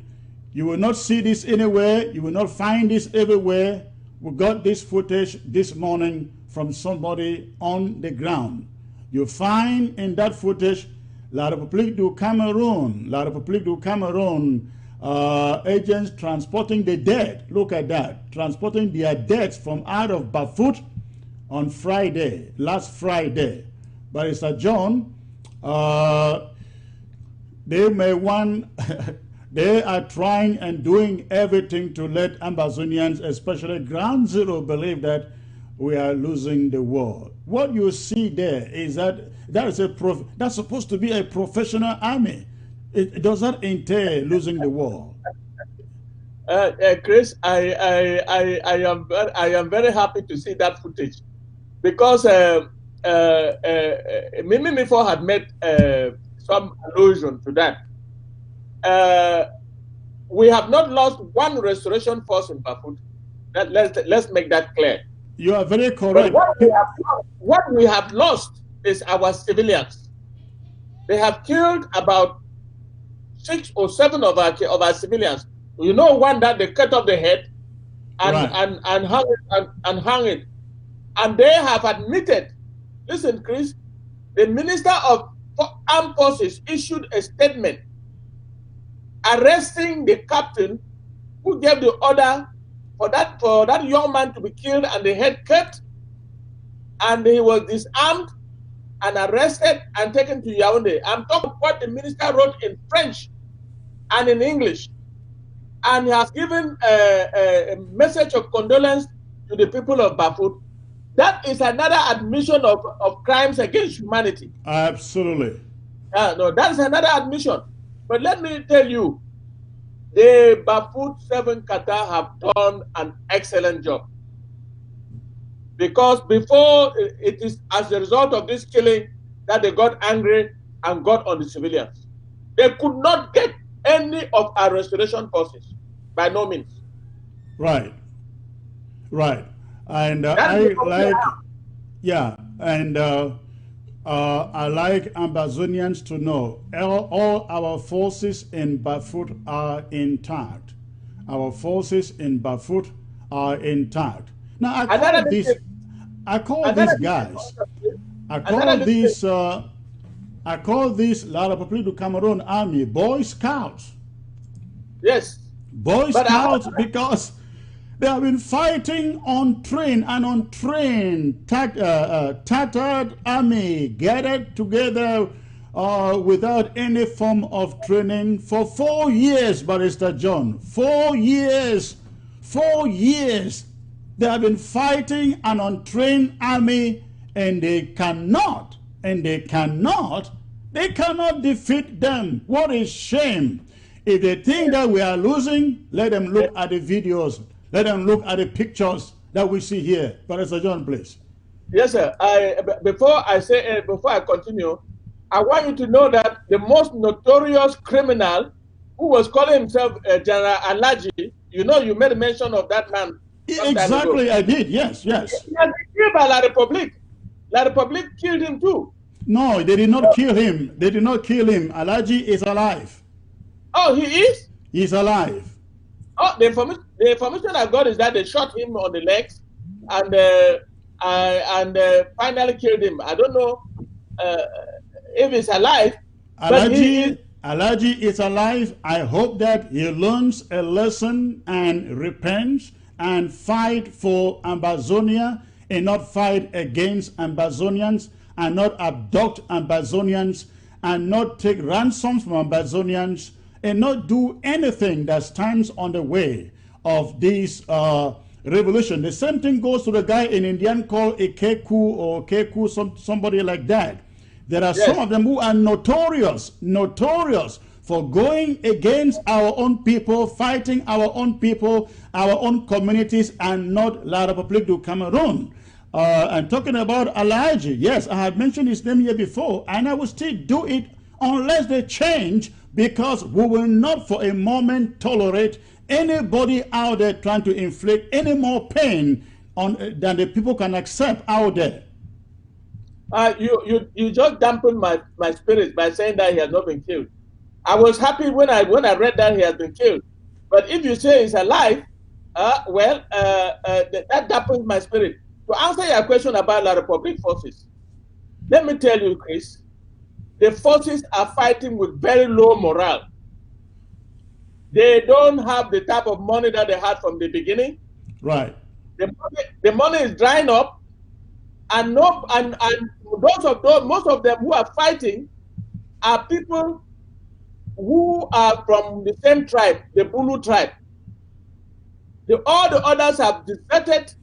you will not see this anywhere. You will not find this everywhere. We got this footage this morning from somebody on the ground. You find in that footage La République du Cameroon, agents transporting the dead. Look at that, transporting their deaths from out of Bafut on Friday, last Friday. Barrister John, they are trying and doing everything to let Ambazonians, especially Ground Zero, believe that we are losing the war. What you see there is that's supposed to be a professional army. It does not entail losing the war. Chris, I am very happy to see that footage because Mimi before had made some allusion to that. We have not lost one restoration force in Bafut. Let's make that clear. You are very correct. But what we have lost is our civilians. They have killed about 6 or 7 of our civilians. You know, one that they cut off the head and hung it. And they have admitted, listen, Chris, the Minister of Armed Forces issued a statement arresting the captain who gave the order for that young man to be killed and the head cut, and he was disarmed and arrested and taken to Yaoundé. I'm talking about what the minister wrote in French and in English, and he has given a message of condolence to the people of Bafut. That is another admission of crimes against humanity. Absolutely. No, that's another admission. But let me tell you, the Bafut 7 Qatar have done an excellent job. Because before, it is as a result of this killing that they got angry and got on the civilians. They could not get any of our restoration forces, by no means. Right. And I like Ambazonians to know all our forces in Bafut are intact. Our forces in Bafut are intact. Now I call these La République du Cameroon army Boy Scouts. Yes. Boy Scouts, because they have been fighting on train and untrained, tattered army gathered together without any form of training for 4 years, Barrister John. 4 years. 4 years. They have been fighting an untrained army, and they cannot defeat them. What a shame. If they think that we are losing, let them look at the videos. Let them look at the pictures that we see here. Barrister John, please. Yes, sir. Before I continue, I want you to know that the most notorious criminal who was calling himself General Alaji, you know, you made mention of that man. Exactly, I did. Yes. He has been killed by La République. La République killed him too. No, they did not kill him. They did not kill him. Alaji is alive. Oh, he is? He's alive. Oh, the information I got is that they shot him on the legs and finally killed him. I don't know uh, if he's alive, but he Alaji is alive. I hope that he learns a lesson and repents and fight for Ambazonia and not fight against Ambazonians and not abduct Ambazonians and not take ransoms from Ambazonians and not do anything that stands on the way of this revolution. The same thing goes to the guy in Indian called Ikeku or Keku, somebody like that. There are some of them who are notorious for going against our own people, fighting our own people, our own communities, and not La République du Cameroon. And talking about Alaji, yes, I have mentioned his name here before, and I will still do it unless they change, because we will not for a moment tolerate anybody out there trying to inflict any more pain than the people can accept out there. You just dampened my spirit by saying that he has not been killed. I was happy when I read that he has been killed. But if you say he's alive, that dampens my spirit. To answer your question about La République forces, let me tell you, Chris, the forces are fighting with very low morale. They don't have the type of money that they had from the beginning. Right. The money is drying up, and most of them who are fighting are people who are from the same tribe, the Bulu tribe. All the others have deserted.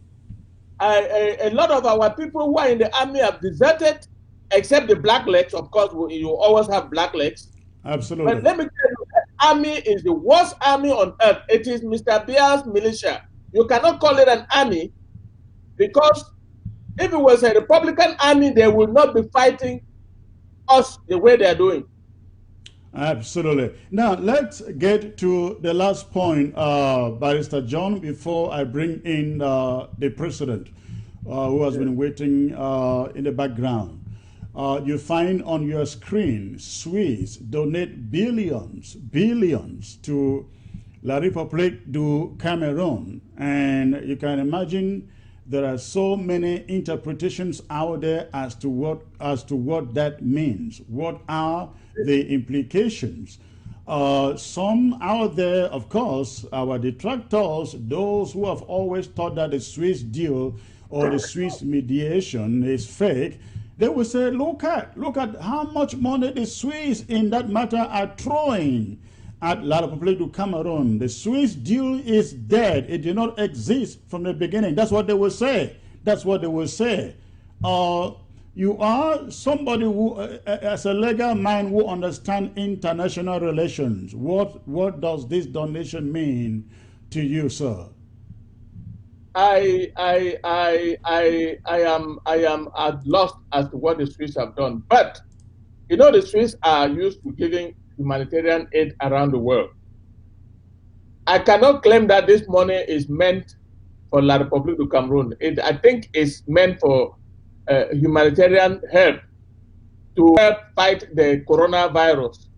A lot of our people who are in the army have deserted, except the blacklegs. Of course, you always have blacklegs. Absolutely. But let me tell you, the army is the worst army on earth. It is Mr. Bia's militia. You cannot call it an army, because if it was a Republican army, they would not be fighting us the way they are doing. Absolutely. Now, let's get to the last point, Barrister John, before I bring in the president, who has been waiting in the background. You find on your screen, Swiss donate billions to La République du Cameroon. And you can imagine there are so many interpretations out there as to what that means. What are the implications? Some out there, of course, our detractors, those who have always thought that the Swiss deal or the Swiss mediation is fake, they will say, look at how much money the Swiss in that matter are throwing at La République du Cameroon. The Swiss deal is dead. It did not exist from the beginning. That's what they will say. That's what they will say. You are somebody who, as a legal man, who understands international relations. What does this donation mean to you, sir? I am at loss as to what the Swiss have done. But you know, the Swiss are used to giving humanitarian aid around the world. I cannot claim that this money is meant for La République du Cameroon. I think it's meant for humanitarian help to help fight the coronavirus.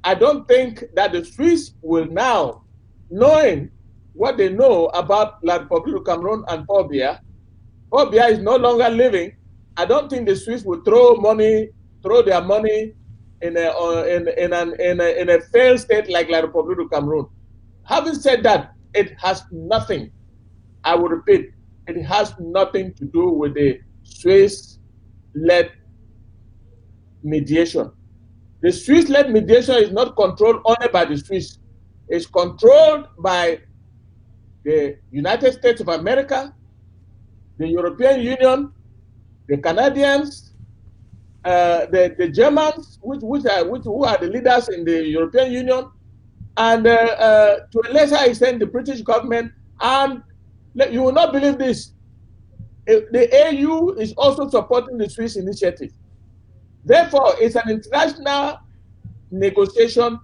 I don't think that the Swiss will now, knowing what they know about La République du Cameroon and Paul Biya is no longer living. I don't think the Swiss will throw their money in a failed state like La République du Cameroon. Having said that, it has nothing, I will repeat, it has nothing to do with the Swiss-led mediation. The Swiss-led mediation is not controlled only by the Swiss. It's controlled by the United States of America, the European Union, the Canadians, the Germans, who are the leaders in the European Union, and to a lesser extent the British government. And you will not believe this, the AU is also supporting the Swiss initiative. Therefore, it's an international negotiation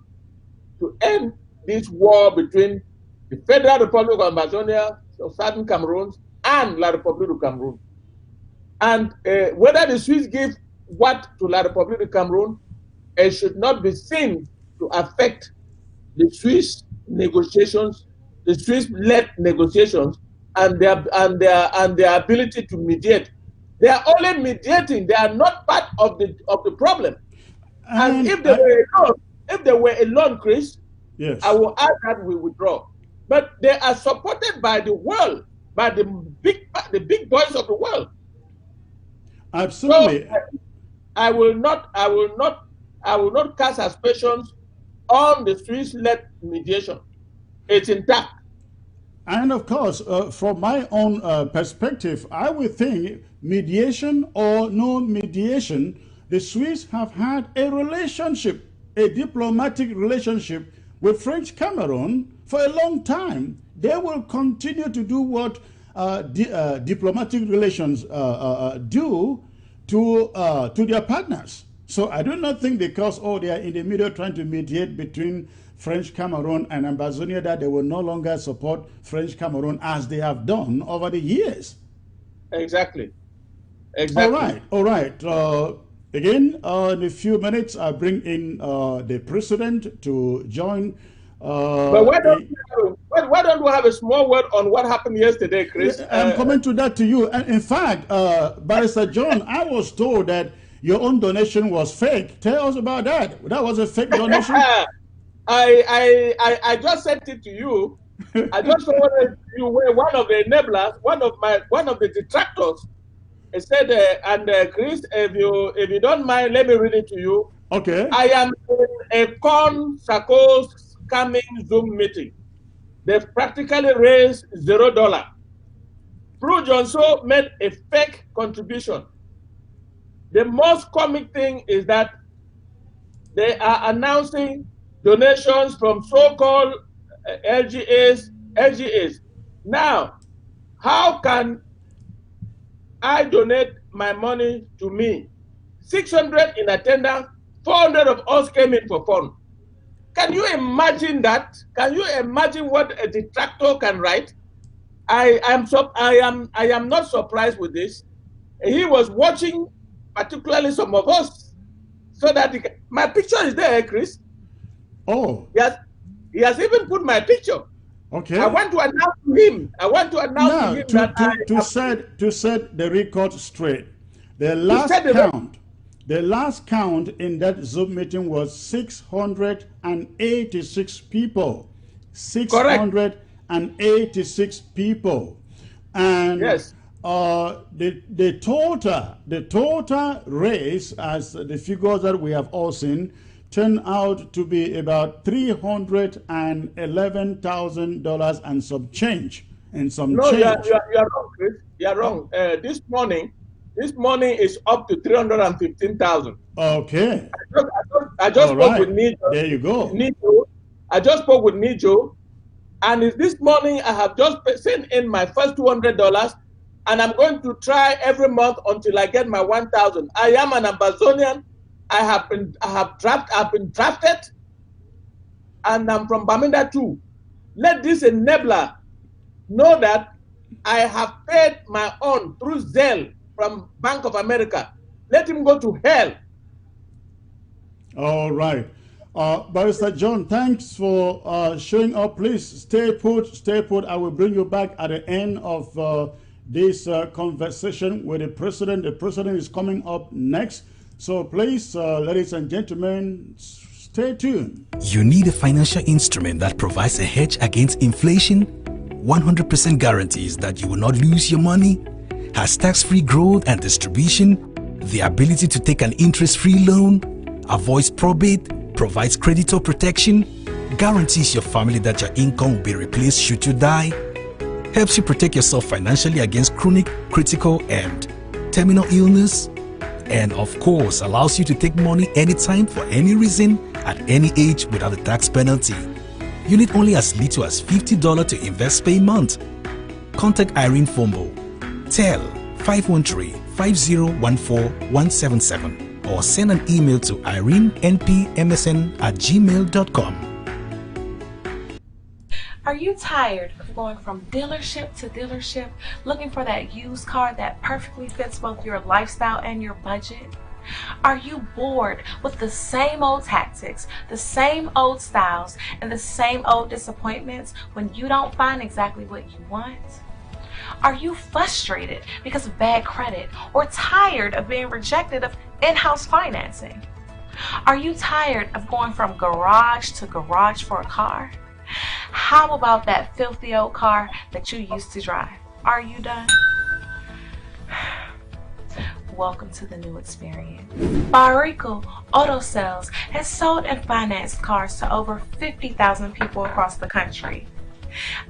to end this war between the Federal Republic of Amazonia, of Southern Cameroon, and La République du Cameroon. And whether the Swiss give what to La République du Cameroon, it should not be seen to affect the Swiss negotiations, the the Swiss-led negotiations and their ability to mediate. They are only mediating. They are not part of the problem. And if they were alone, Chris, yes, I will add that we withdraw. But they are supported by the world, by the big boys of the world. Absolutely. So I will not cast aspersions on the Swiss-led mediation. It's intact. And of course, from my own perspective, I would think mediation or no mediation, the Swiss have had a relationship, a diplomatic relationship with French Cameroon for a long time. They will continue to do what diplomatic relations do to their partners. So I do not think because, they are in the middle trying to mediate between French Cameroon and Ambazonia that they will no longer support French Cameroon as they have done over the years. Exactly. All right. Again, in a few minutes, I'll bring in the president to join. But why don't we have a small word on what happened yesterday, Chris? I'm coming to that to you. And in fact, Barrister John, I was told that your own donation was fake. Tell us about that. That was a fake donation? I just sent it to you. I just wanted you were one of the enablers, one of the detractors. It said, Chris, if you don't mind, let me read it to you. Okay. I am in a Sako scamming Zoom meeting. They've practically raised $0. Nsoh made a fake contribution. The most comic thing is that they are announcing donations from so-called LGAs. Now, how can I donate my money to me? 600 in attendance, 400 of us came in for fun. Can you imagine that? Can you imagine what a detractor can write? I am not surprised with this. He was watching, particularly some of us, so that my picture is there, Chris. Oh. Yes, he has even put my picture. Okay. I want to announce to him. To set the record straight. The last count in that Zoom meeting was 686 people. 686 people. And yes. The total raise, as the figures that we have all seen, turned out to be about $311,000 and some change. You are wrong, Chris. You are wrong. This morning is up to 315,000. Okay. I just spoke with Nijo. There you go. I just spoke with Nijo, and this morning I have just sent in my first $200, and I'm going to try every month until I get my 1,000. I am an Ambazonian. I have been drafted, and I'm from Bamenda too. Let this enabler know that I have paid my own through Zelle from Bank of America. Let him go to hell. All right. Barrister John, thanks for showing up. Please stay put. I will bring you back at the end of this conversation with the president. The president is coming up next. So please, ladies and gentlemen, stay tuned. You need a financial instrument that provides a hedge against inflation, 100% guarantees that you will not lose your money, has tax-free growth and distribution, the ability to take an interest-free loan, avoids probate, provides creditor protection, guarantees your family that your income will be replaced should you die, helps you protect yourself financially against chronic, critical, and terminal illness, and of course allows you to take money anytime for any reason at any age without a tax penalty. You need only as little as $50 to invest per month. Contact Irene Fombo, tel 513-5014-177 or send an email to irenenpmsn@gmail.com. Are you tired of going from dealership to dealership looking for that used car that perfectly fits both your lifestyle and your budget? Are you bored with the same old tactics, the same old styles, and the same old disappointments when you don't find exactly what you want? Are you frustrated because of bad credit or tired of being rejected of in-house financing? Are you tired of going from garage to garage for a car? How about that filthy old car that you used to drive? Are you done? Welcome to the new experience. Barico Auto Sales has sold and financed cars to over 50,000 people across the country.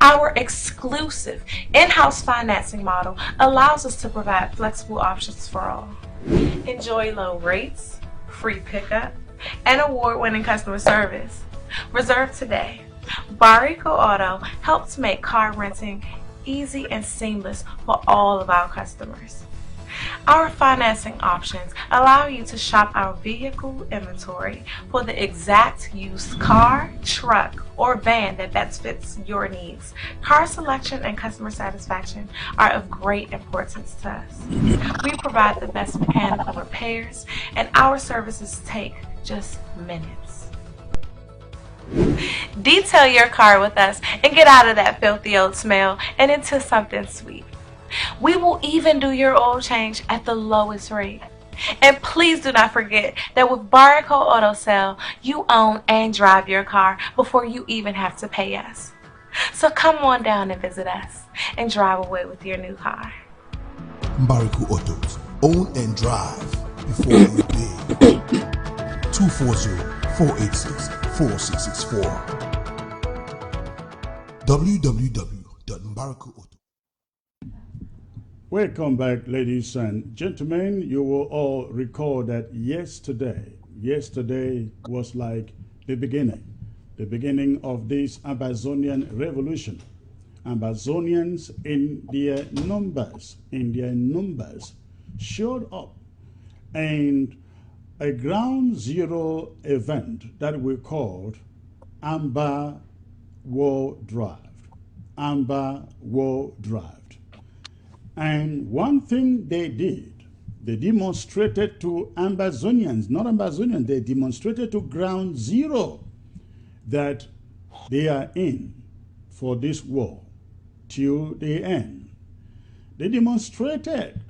Our exclusive in-house financing model allows us to provide flexible options for all. Enjoy low rates, free pickup, and award-winning customer service. Reserve today. Barico Auto helps make car renting easy and seamless for all of our customers. Our financing options allow you to shop our vehicle inventory for the exact used car, truck, or van that best fits your needs. Car selection and customer satisfaction are of great importance to us. We provide the best mechanical repairs, and our services take just minutes. Detail your car with us and get out of that filthy old smell and into something sweet. We will even do your oil change at the lowest rate. And please do not forget that with Barico Auto Sale, you own and drive your car before you even have to pay us. So come on down and visit us and drive away with your new car. Barico Autos, own and drive before you pay. 240-486-4664. www.baricoauto. Welcome back, ladies and gentlemen. You will all recall that yesterday was like the beginning of this Amazonian revolution. Amazonians in their numbers showed up, and a ground zero event that we called Amber War Drive. And one thing they did, they demonstrated to Ambazonians, they demonstrated to ground zero that they are in for this war till the end. They demonstrated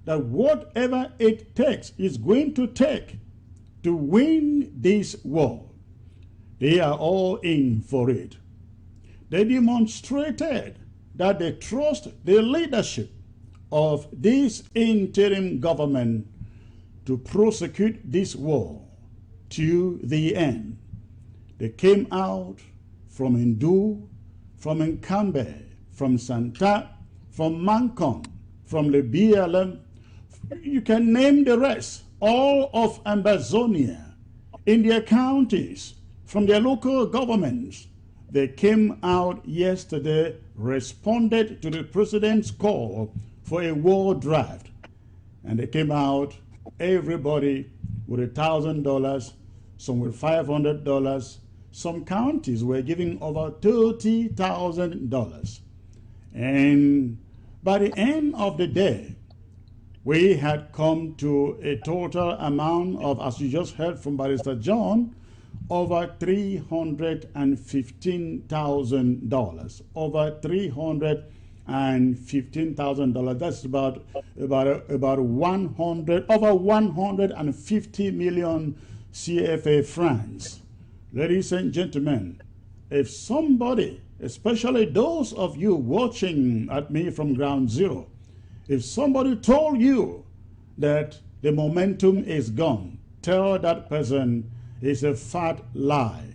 that whatever it takes is going to take to win this war. They are all in for it. They demonstrated that they trust the leadership of this interim government to prosecute this war to the end. They came out from Ndu, from Nkambe, from Santa, from Mancon, from the BLM. You can name the rest, all of Ambazonia, in their counties, from their local governments. They came out yesterday, responded to the president's call for a war draft, and they came out, everybody with $1,000, some with $500. Some counties were giving over $30,000. And by the end of the day, we had come to a total amount of, as you just heard from Barrister John, over $315,000. Over $315,000. That's about over 150 million CFA francs. Ladies and gentlemen, if somebody, especially those of you watching at me from ground zero, if somebody told you that the momentum is gone, tell that person it's a fat lie.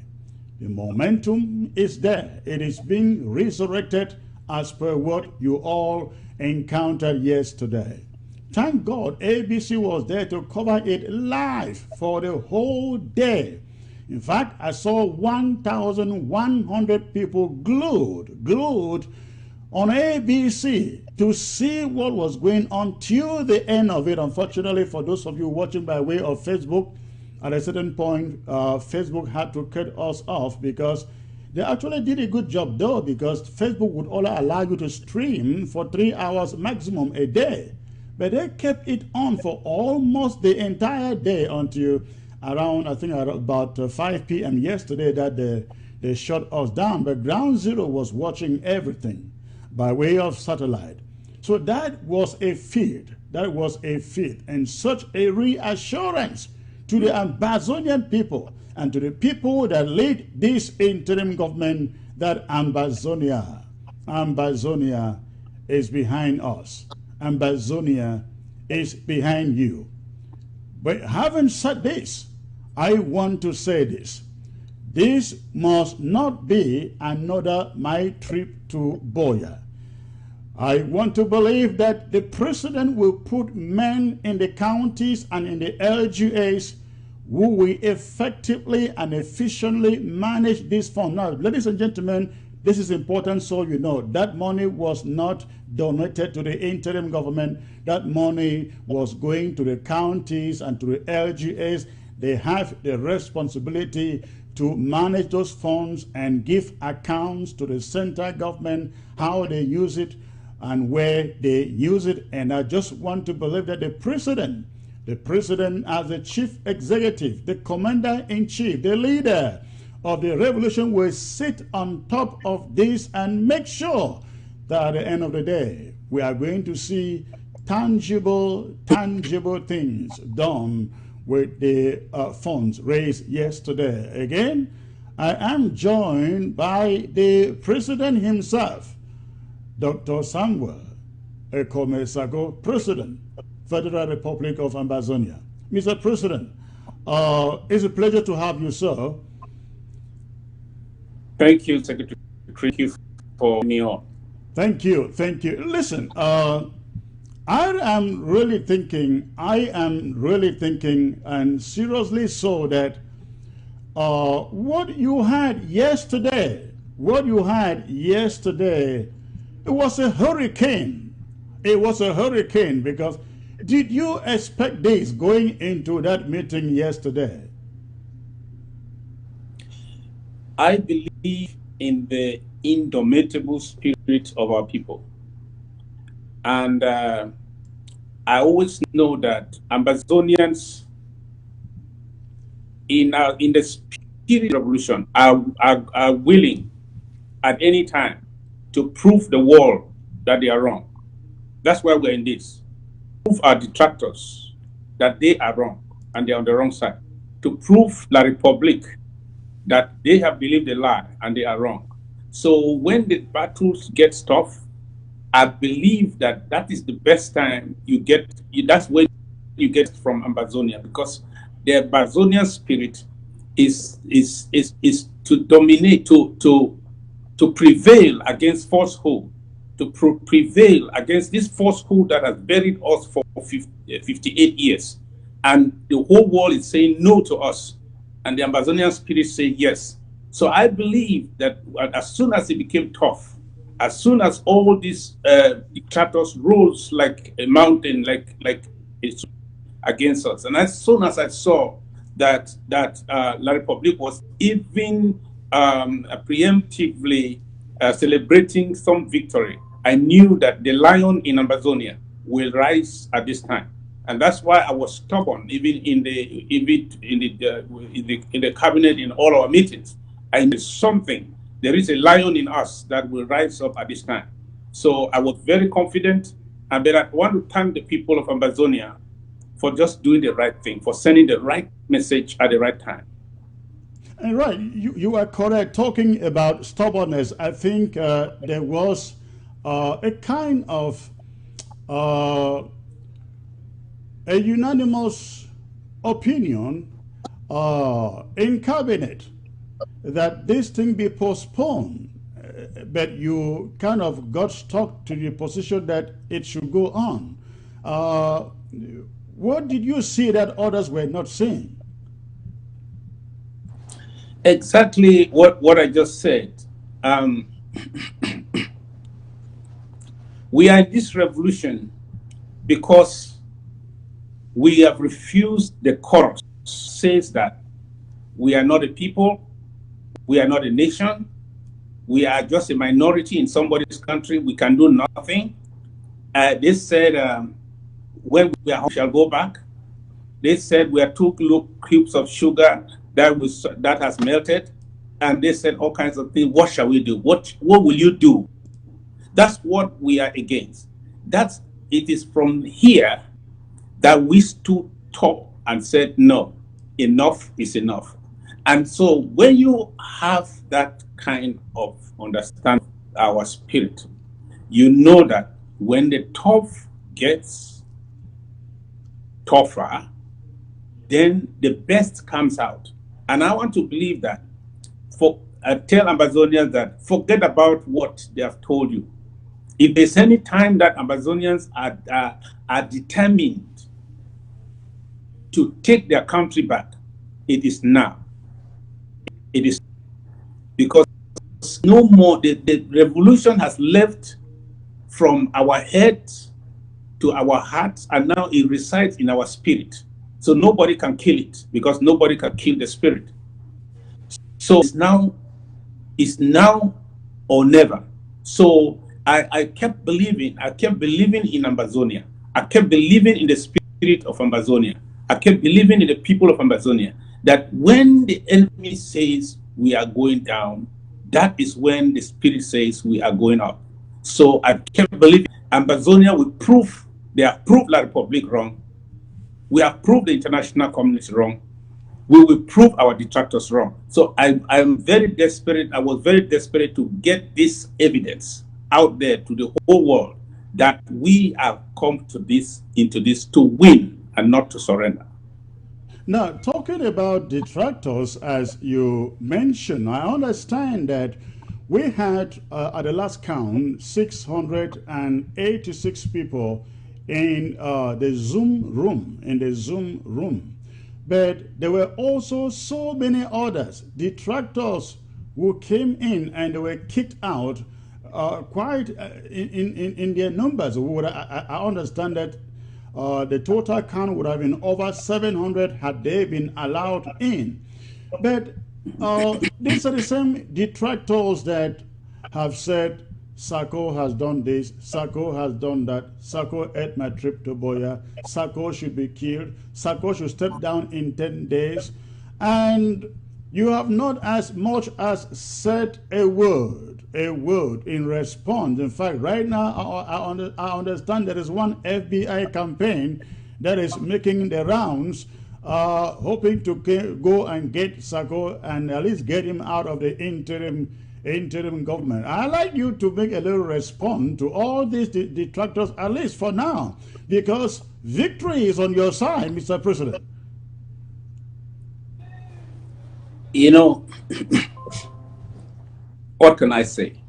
The momentum is there. It is being resurrected as per what you all encountered yesterday. Thank God ABC was there to cover it live for the whole day. In fact, I saw 1,100 people glued on ABC to see what was going on till the end of it. Unfortunately, for those of you watching by way of Facebook, at a certain point, Facebook had to cut us off because they actually did a good job though, because Facebook would only allow you to stream for 3 hours maximum a day. But they kept it on for almost the entire day until around, I think, about 5 p.m. yesterday that they shut us down. But Ground Zero was watching everything by way of satellite. So that was a feat. That was a feat and such a reassurance to the Ambazonian people and to the people that lead this interim government that Ambazonia is behind us. Ambazonia is behind you. But having said this, I want to say this. This must not be another my trip to Boya. I want to believe that the president will put men in the counties and in the LGAs who will effectively and efficiently manage this fund. Now, ladies and gentlemen, this is important so you know. That money was not donated to the interim government. That money was going to the counties and to the LGAs. They have the responsibility to manage those funds and give accounts to the central government, how they use it and where they use it. And I just want to believe that the president as the chief executive, the commander-in-chief, the leader of the revolution will sit on top of this and make sure that at the end of the day, we are going to see tangible things done with the funds raised yesterday. Again, I am joined by the president himself, Dr. Samuel Ekome Sako, President, Federal Republic of Ambazonia. Mr. President, it's a pleasure to have you, sir. Thank you, Secretary. Thank you for me on. Thank you. Listen, I am really thinking, and seriously so, that what you had yesterday, it was a hurricane. It was a hurricane because did you expect this going into that meeting yesterday? I believe in the indomitable spirit of our people. And I always know that Ambazonians in the spirit of revolution are willing at any time to prove the world that they are wrong. That's why we're in this. Prove our detractors that they are wrong and they're on the wrong side. To prove La Republique that they have believed a lie and they are wrong. So when the battles get tough, I believe that that is the best time you get. That's when you get from Ambazonia, because the Ambazonian spirit is to dominate, to prevail against falsehood, to prevail against this falsehood that has buried us for 58 years, and the whole world is saying no to us, and the Ambazonian spirit say yes. So I believe that as soon as it became tough, as soon as all these dictators rose like a mountain, like it's against us, and as soon as I saw that La Republique was even preemptively celebrating some victory, I knew that the lion in Ambazonia will rise at this time. And that's why I was stubborn, even in the cabinet, in all our meetings. I knew something. There is a lion in us that will rise up at this time. So I was very confident. And then I want to thank the people of Ambazonia for just doing the right thing, for sending the right message at the right time. And right, you are correct. Talking about stubbornness, I think there was a kind of a unanimous opinion in cabinet that this thing be postponed, but you kind of got stuck to the position that it should go on. What did you see that others were not seeing? Exactly what I just said. We are in this revolution because we have refused the chorus says that we are not a people, we are not a nation, we are just a minority in somebody's country, we can do nothing. They said when we are home, shall go back. They said we are 2 cubes of sugar that has melted, and they said all kinds of things. What shall we do? What will you do? That's what we are against. It is from here that we stood tall and said, no, enough is enough. And so when you have that kind of understanding of our spirit, you know that when the tough gets tougher, then the best comes out. And I want to believe that. I tell Ambazonians that forget about what they have told you. If there's any time that Ambazonians are determined to take their country back, it is now. It is because no more, the revolution has left from our heads to our hearts, and now it resides in our spirit. So nobody can kill it, because nobody can kill the spirit. So it's now or never. So I kept believing in Ambazonia. I kept believing in the spirit of Ambazonia. I kept believing in the people of Ambazonia, that when the enemy says we are going down, that is when the spirit says we are going up. So I kept believing Ambazonia will prove, they have proved La Republic wrong. We have proved the international community wrong. We will prove our detractors wrong. So I'm very desperate. I was very desperate to get this evidence out there to the whole world that we have come into this to win and not to surrender. Now, talking about detractors, as you mentioned, I understand that we had, at the last count, 686 people in the Zoom room. But there were also so many others, detractors, who came in and they were kicked out quite in their numbers. I understand that the total count would have been over 700 had they been allowed in. But these are the same detractors that have said, Sako has done this, Sako has done that, Sako ate my trip to Boya, Sako should be killed, Sako should step down in 10 days. And you have not as much as said a word in response. In fact, right now, I understand there is one FBI campaign that is making the rounds, hoping to go and get Sako and at least get him out of the interim government. I'd like you to make a little response to all these detractors, at least for now, because victory is on your side, Mr. President. You know, what can I say?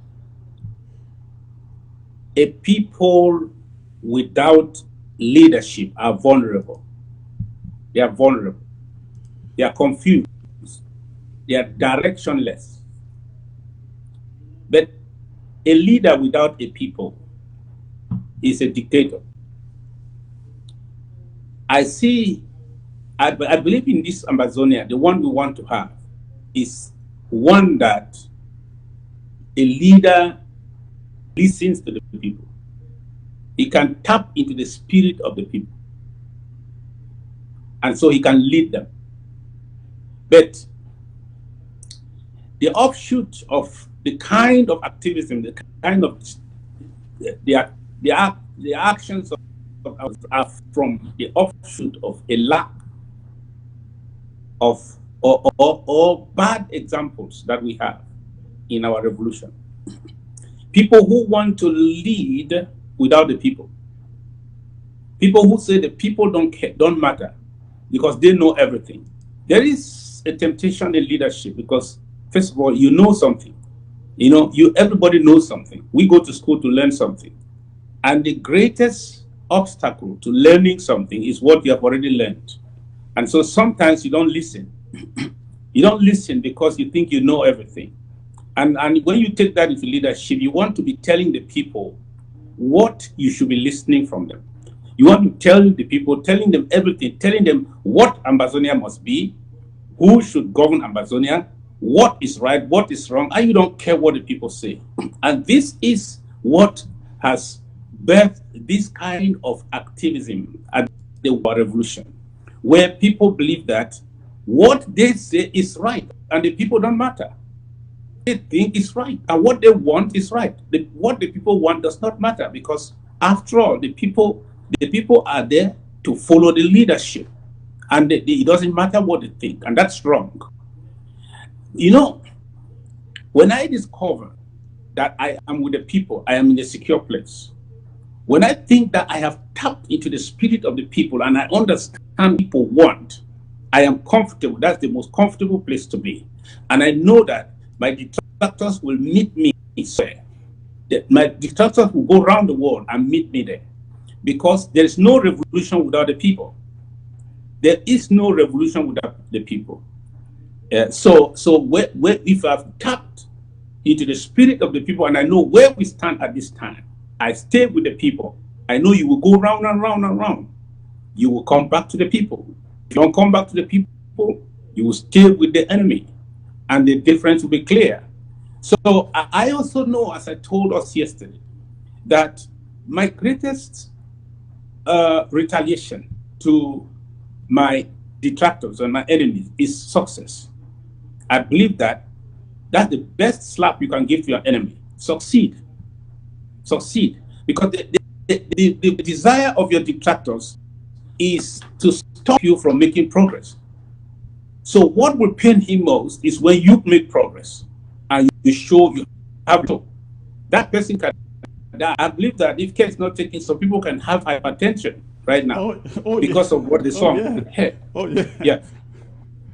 A people without leadership are vulnerable. They are vulnerable. They are confused. They are directionless. But a leader without a people is a dictator. I believe in this Ambazonia, the one we want to have is one that a leader listens to the people. He can tap into the spirit of the people. And so he can lead them. But the offshoot of the kind of activism, the kind of the actions of are from the offshoot of a lack of or bad examples that we have in our revolution. People who want to lead without the people. People who say the people don't matter because they know everything. There is a temptation in leadership because, first of all, you know something. You know, everybody knows something. We go to school to learn something. And the greatest obstacle to learning something is what you have already learned. And so sometimes you don't listen. You don't listen because you think you know everything. And when you take that into leadership, you want to be telling the people what you should be listening from them. You want to tell the people, telling them everything, telling them what Ambazonia must be, who should govern Ambazonia, what is right, what is wrong, and you don't care what the people say. And this is what has birthed this kind of activism at the war revolution, where people believe that what they say is right and the people don't matter. They think is right and what they want is right. What the people want does not matter, because after all, the people are there to follow the leadership, and it doesn't matter what they think, and that's wrong. You know, when I discover that I am with the people, I am in a secure place. When I think that I have tapped into the spirit of the people and I understand people want, I am comfortable. That's the most comfortable place to be. And I know that my detractors will meet me somewhere. That my detractors will go around the world and meet me there. Because there is no revolution without the people. There is no revolution without the people. So if I've tapped into the spirit of the people and I know where we stand at this time, I stay with the people. I know you will go round and round and round. You will come back to the people. If you don't come back to the people, you will stay with the enemy, and the difference will be clear. So I also know, as I told us yesterday, that my greatest retaliation to my detractors and my enemies is success. I believe that that's the best slap you can give to your enemy. Succeed. Succeed. Because the desire of your detractors is to stop you from making progress. So what will pain him most is when you make progress and you show you have to. That person can die. I believe that if care is not taken, some people can have hypertension right now because of what they saw. Yeah.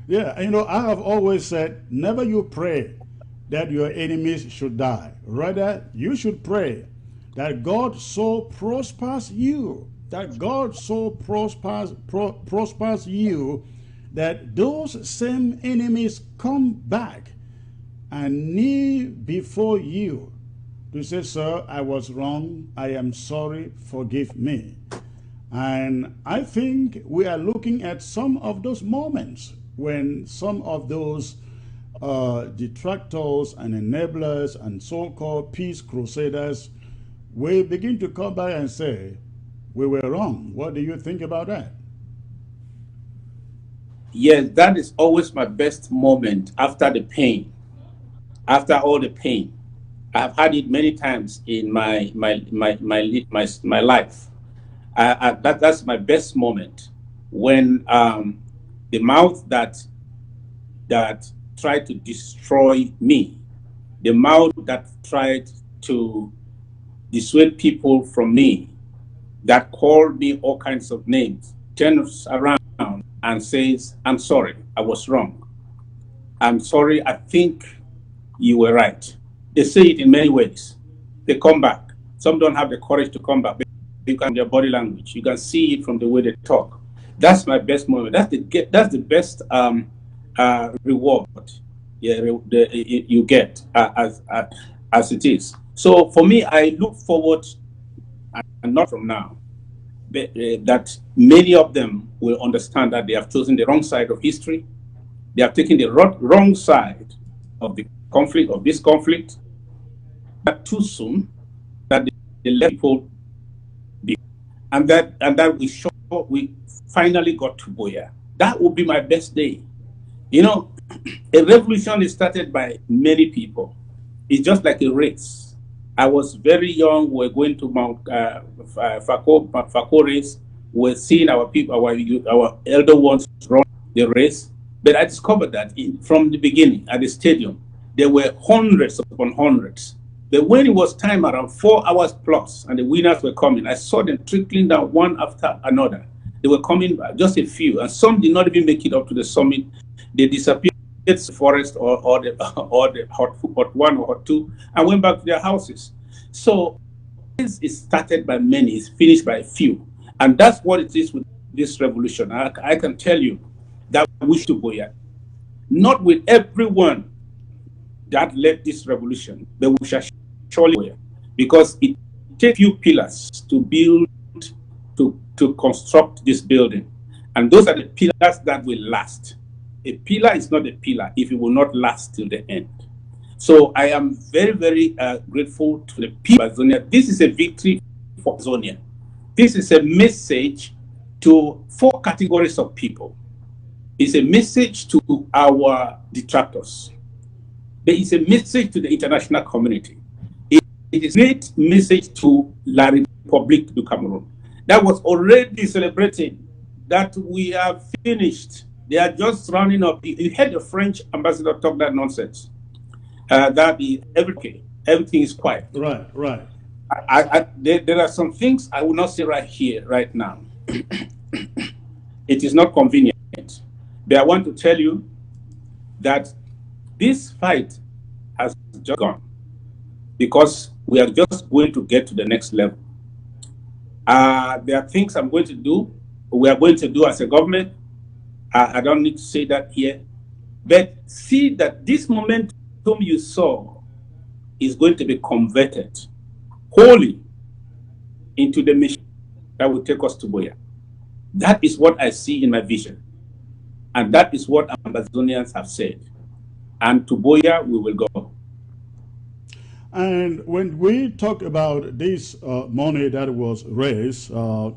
Yeah, you know, I have always said, never you pray that your enemies should die. Rather, you should pray that God so prospers you, that God so prospers you, that those same enemies come back and kneel before you to say, sir, I was wrong, I am sorry, forgive me. And I think we are looking at some of those moments when some of those detractors and enablers and so-called peace crusaders will begin to come back and say, we were wrong. What do you think about that? Yes, that is always my best moment after the pain, after all the pain. I've had it many times in my life. That's my best moment, when the mouth that tried to destroy me, the mouth that tried to dissuade people from me, that called me all kinds of names, turns around and says, I'm sorry, I was wrong. I'm sorry, I think you were right. They say it in many ways. They come back. Some don't have the courage to come back. You can their body language. You can see it from the way they talk. That's my best moment. That's the best reward. Yeah, you get as it is. So for me, I look forward, and not from now, that many of them will understand that they have chosen the wrong side of history. They have taken the wrong side of the conflict, of this conflict, but too soon, that they let people be, and that we finally got to Boya. That would be my best day. You know, a revolution is started by many people. It's just like a race. I was very young. We're going to Mount Sako race. We're seeing our people, our elder ones run the race. But I discovered that from the beginning at the stadium, there were hundreds upon hundreds. But when it was time, around 4 hours plus, and the winners were coming, I saw them trickling down one after another. They were coming, just a few, and some did not even make it up to the summit. They disappeared in the forest or the hot one or hot two, and went back to their houses. So this is started by many, it's finished by a few. And that's what it is with this revolution. I can tell you that we should go yet. Not with everyone that led this revolution, but we shall surely go, because it takes few pillars to build, to construct this building. And those are the pillars that will last. A pillar is not a pillar if it will not last till the end. So I am very, very grateful to the people of Azonia. This is a victory for Amazonia. This is a message to 4 categories of people. It's a message to our detractors. There is a message to the international community. It is a great message to La République du Cameroon that was already celebrating that we have finished. They are just running up. You heard the French ambassador talk that nonsense. Everything is quiet. Right. There are some things I will not say right here, right now. It is not convenient. But I want to tell you that this fight has just gone because we are just going to get to the next level. There are things I'm going to do, we are going to do as a government. I don't need to say that here. But see that this momentum you saw is going to be converted wholly into the mission that will take us to Buea. That is what I see in my vision. And that is what Amazonians have said. And to Buea, we will go. And when we talk about this money that was raised, our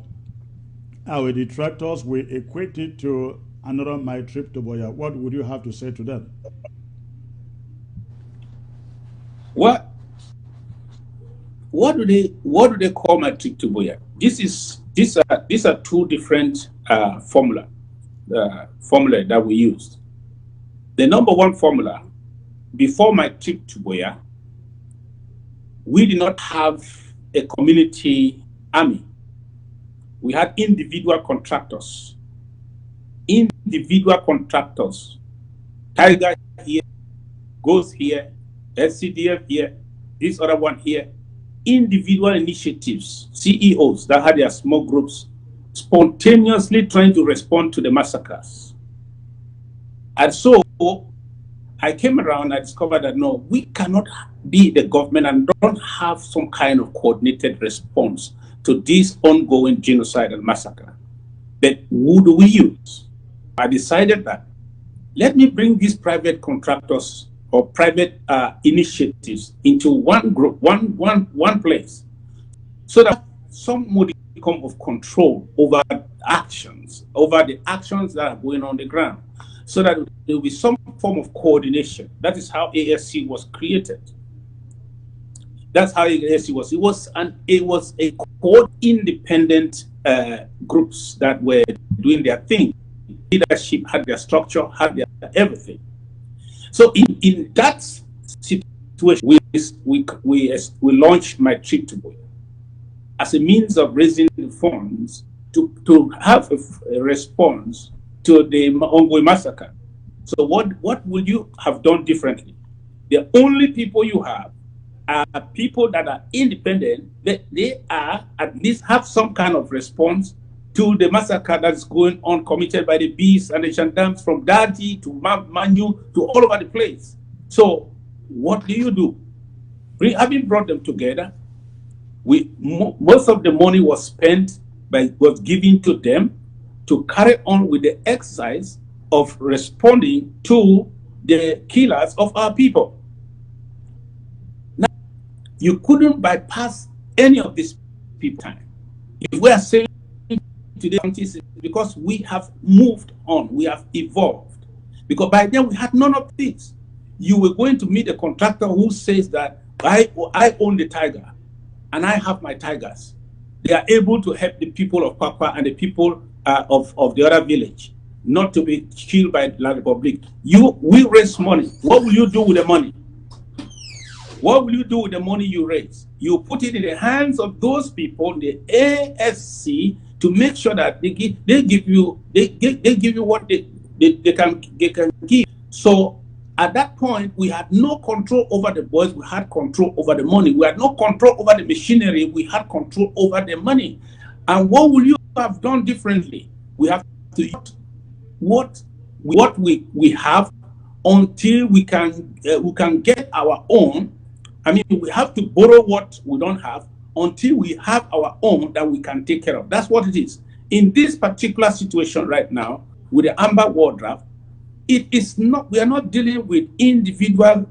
detractors, we equate it to another my trip to Buea. What would you have to say to them? What do they call my trip to Buea? These are 2 different formula that we used. The number 1 formula, before my trip to Buea, we did not have a community army. We had individual contractors. Tiger here, Ghost here, SCDF here, this other one here. Individual initiatives, CEOs that had their small groups spontaneously trying to respond to the massacres. And so I came around, I discovered that no, we cannot be the government and don't have some kind of coordinated response to this ongoing genocide and massacre. But who do we use? I decided that let me bring these private contractors or private initiatives into one group, one place, so that some modicum of control over the actions that are going on the ground, so that there will be some form of coordination. That is how ASC was created. That's how ASC was. It was a independent groups that were doing their thing. Leadership had their structure, had their everything. So in that situation, we launched my trip to Buea as a means of raising funds to have a response to the ongoing massacre. So what would you have done differently? The only people you have are people that are independent, that they are at least have some kind of response to the massacre that's going on committed by the beasts and the gendarmes from Dadi to Manu to all over the place. So what do? Having brought them together, most of the money was given to them to carry on with the exercise of responding to the killers of our people. Now, you couldn't bypass any of these people time. If we are saying today, because we have moved on, we have evolved. Because by then we had none of this. You were going to meet a contractor who says that I own the tiger and I have my tigers. They are able to help the people of Papa and the people of the other village not to be killed by La République. We raise money. What will you do with the money? What will you do with the money you raise? You put it in the hands of those people, the ASC, to make sure that they give you what they can give. So at that point, we had no control over the boys. We had control over the money. We had no control over the machinery. We had control over the money. And what will you have done differently? We have to use what we have until we can get our own. I mean, we have to borrow what we don't have until we have our own that we can take care of. That's what it is. In this particular situation right now, with the Amber War Draft, it is not. We are not dealing with individual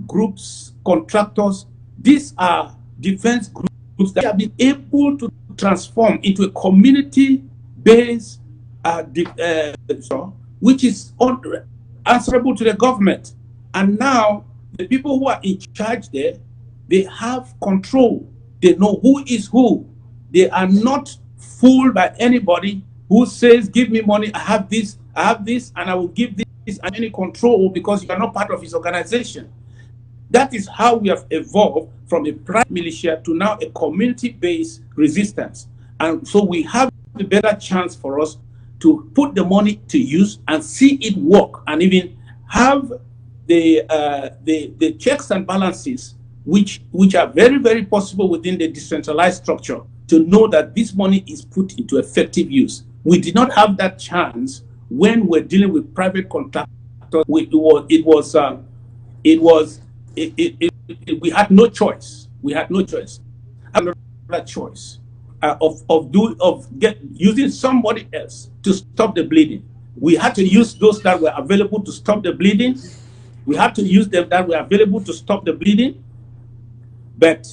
groups, contractors. These are defense groups that have been able to transform into a community-based which is answerable to the government. And now the people who are in charge there, they have control. They know who is who. They are not fooled by anybody who says, give me money, I have this, and I will give this, and any control because you are not part of his organization. That is how we have evolved from a private militia to now a community-based resistance. And so we have a better chance for us to put the money to use and see it work, and even have the checks and balances which are very, very possible within the decentralized structure to know that this money is put into effective use. We did not have that chance when we're dealing with private contractors. We had no choice. We had no choice. Another choice using somebody else to stop the bleeding. We had to use those that were available to stop the bleeding. We had to use them that were available to stop the bleeding. But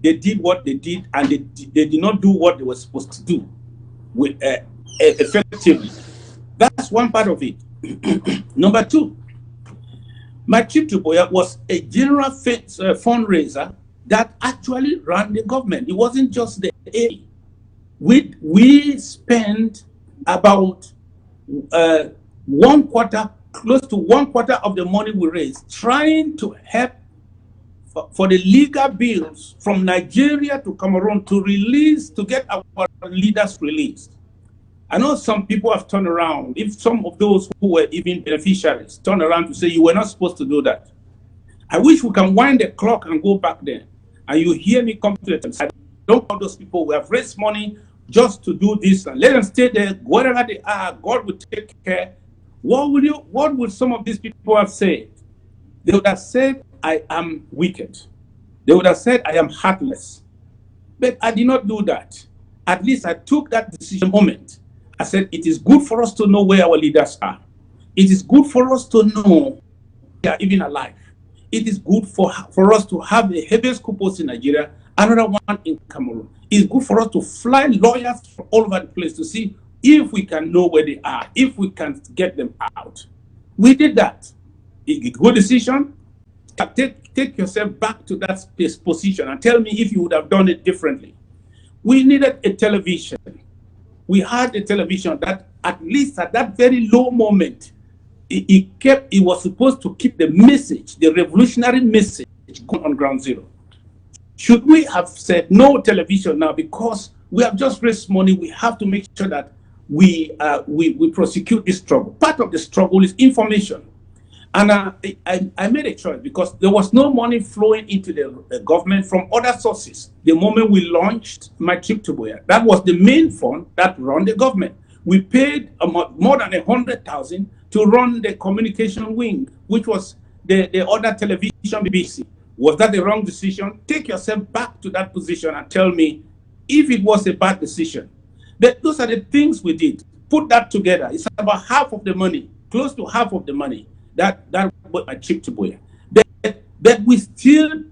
they did what they did, and they did not do what they were supposed to do effectively. That's one part of it. Number two, my trip to Boya was a general fundraiser that actually ran the government. It wasn't just the aid. We spent about close to one quarter of the money we raised trying to help for the legal bills from Nigeria to Cameroon to get our leaders released. I know some people have turned around, if some of those who were even beneficiaries turned around to say you were not supposed to do that. I wish we can wind the clock and go back there. And you hear me come to the side. Don't call those people who have raised money just to do this and let them stay there, wherever they are, God will take care. What would some of these people have said? They would have said, I am wicked. They would have said, I am heartless. But I did not do that. At least I took that decision moment. I said, it is good for us to know where our leaders are. It is good for us to know they are even alive. It is good for us to have a habeas corpus in Nigeria, another one in Cameroon. It's good for us to fly lawyers from all over the place to see if we can know where they are, if we can get them out. We did that. A good decision. Take yourself back to that position and tell me if you would have done it differently. We needed a television. We had a television that, at least at that very low moment, it was supposed to keep the message, the revolutionary message, going on ground zero. Should we have said no television now because we have just raised money? We have to make sure that we prosecute this struggle. Part of the struggle is information. And I made a choice because there was no money flowing into the government from other sources. The moment we launched my trip to Boya, that was the main fund that ran the government. We paid more than 100,000 to run the communication wing, which was the other television BBC. Was that the wrong decision? Take yourself back to that position and tell me if it was a bad decision. Those are the things we did. Put that together. It's about half of the money, close to half of the money that was my trip to Boya. But we still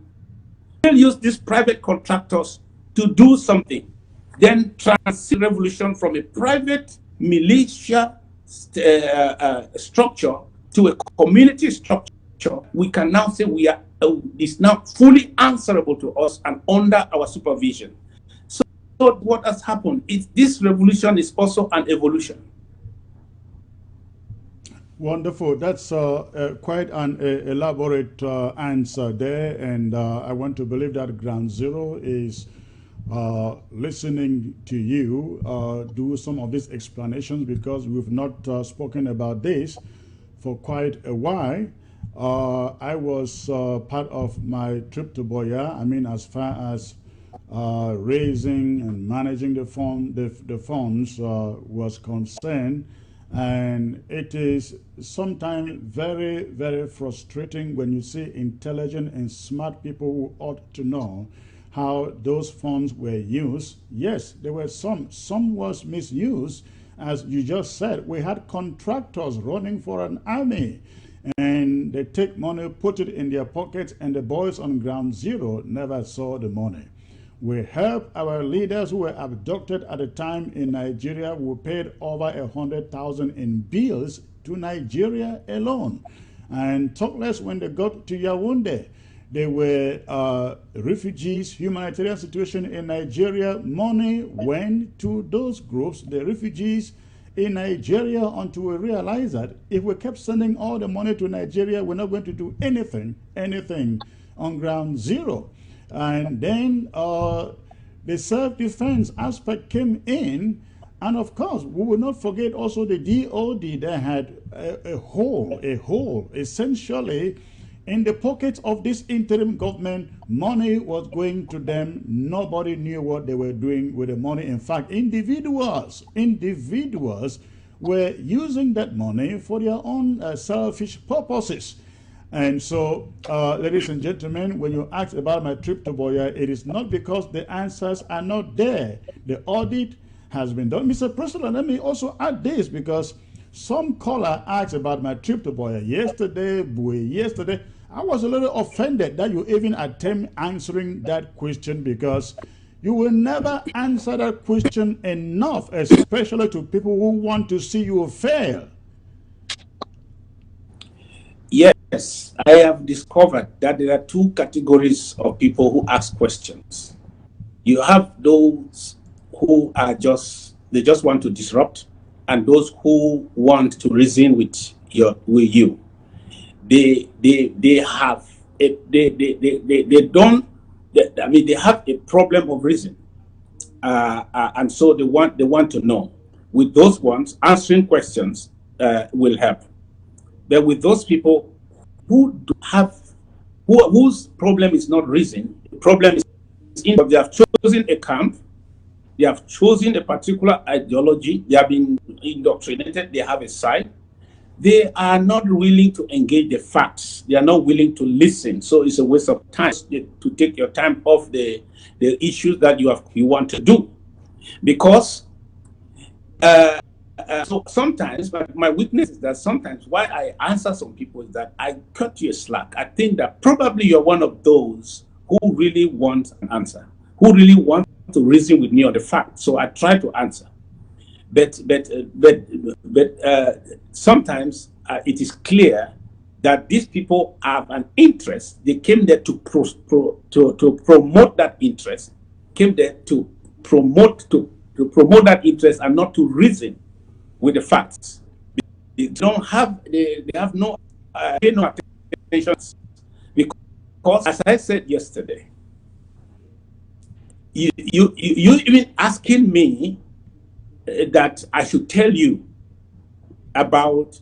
use these private contractors to do something. Then transition revolution from a private militia structure to a community structure. We can now say we are is now fully answerable to us and under our supervision. So what has happened is this revolution is also an evolution. Wonderful. That's quite an elaborate answer there, and I want to believe that Ground Zero is listening to you do some of these explanations, because we've not spoken about this for quite a while. I was part of my trip to Boya. I mean, as far as raising and managing the funds was concerned. And it is sometimes very, very frustrating when you see intelligent and smart people who ought to know how those funds were used. Yes, there were some was misused. As you just said, we had contractors running for an army, and they take money, put it in their pockets, and the boys on Ground Zero never saw the money. We helped our leaders who were abducted at the time in Nigeria. We paid over 100,000 in bills to Nigeria alone. And talk less when they got to Yaoundé. They were refugees, humanitarian situation in Nigeria. Money went to those groups, the refugees in Nigeria, until we realized that if we kept sending all the money to Nigeria, we're not going to do anything on ground zero. And then the self-defense aspect came in. And of course, we will not forget also the DOD. They had a hole, essentially, in the pockets of this interim government. Money was going to them. Nobody knew what they were doing with the money. In fact, individuals were using that money for their own selfish purposes. And so, ladies and gentlemen, when you ask about my trip to Boya, it is not because the answers are not there. The audit has been done. Mr. President, let me also add this, because some caller asked about my trip to Boya yesterday. I was a little offended that you even attempt answering that question, because you will never answer that question enough, especially to people who want to see you fail. Yes, I have discovered that there are two categories of people who ask questions. You have those who are they just want to disrupt, and those who want to reason with you. They have they have a problem of reason, and so they want to know. With those ones, answering questions will help. But with those people whose problem is not reason, the problem is they have chosen a camp, they have chosen a particular ideology, they have been indoctrinated, they have a side. They are not willing to engage the facts. They are not willing to listen. So it's a waste of time to take your time off the issues that you want to do. Because so sometimes, my weakness is that sometimes why I answer some people is that I cut you a slack. I think that probably you're one of those who really want an answer, who really want to reason with me on the facts. So I try to answer. But sometimes it is clear that these people have an interest. They came there to promote that interest. Came there to promote that interest and not to reason with the facts. They have no attention, because as I said yesterday, you even asking me that I should tell you about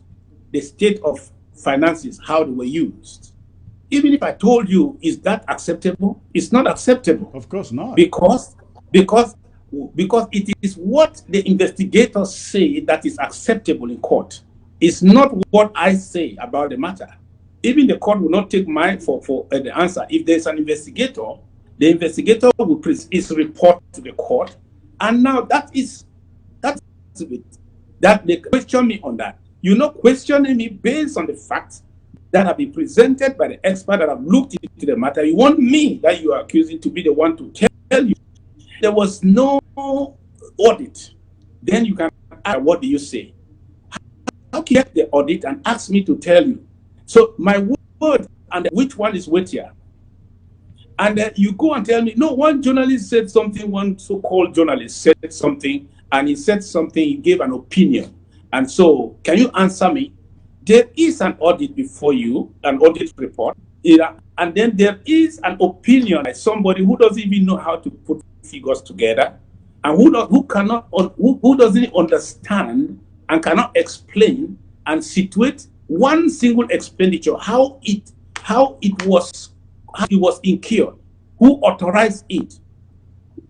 the state of finances, how they were used. Even if I told you, is that acceptable? It's not acceptable. Of course not. Because it is what the investigators say that is acceptable in court. It's not what I say about the matter. Even the court will not take mine for the answer. If there's an investigator, the investigator will present his report to the court, and now that's it. That they question me on that. You're not questioning me based on the facts that have been presented by the expert that have looked into the matter. You want me, that you are accusing, to be the one to tell you there was no audit. Then you can ask, what do you say? How can you get the audit and ask me to tell you? So my word, and which one is weightier? And you go and tell me, no, one journalist said something, one so-called journalist said something, and he said something, he gave an opinion. And so, can you answer me? There is an audit before you, an audit report, and then there is an opinion by somebody who doesn't even know how to put figures together, and who doesn't understand and cannot explain and situate one single expenditure, how it was incurred, who authorized it,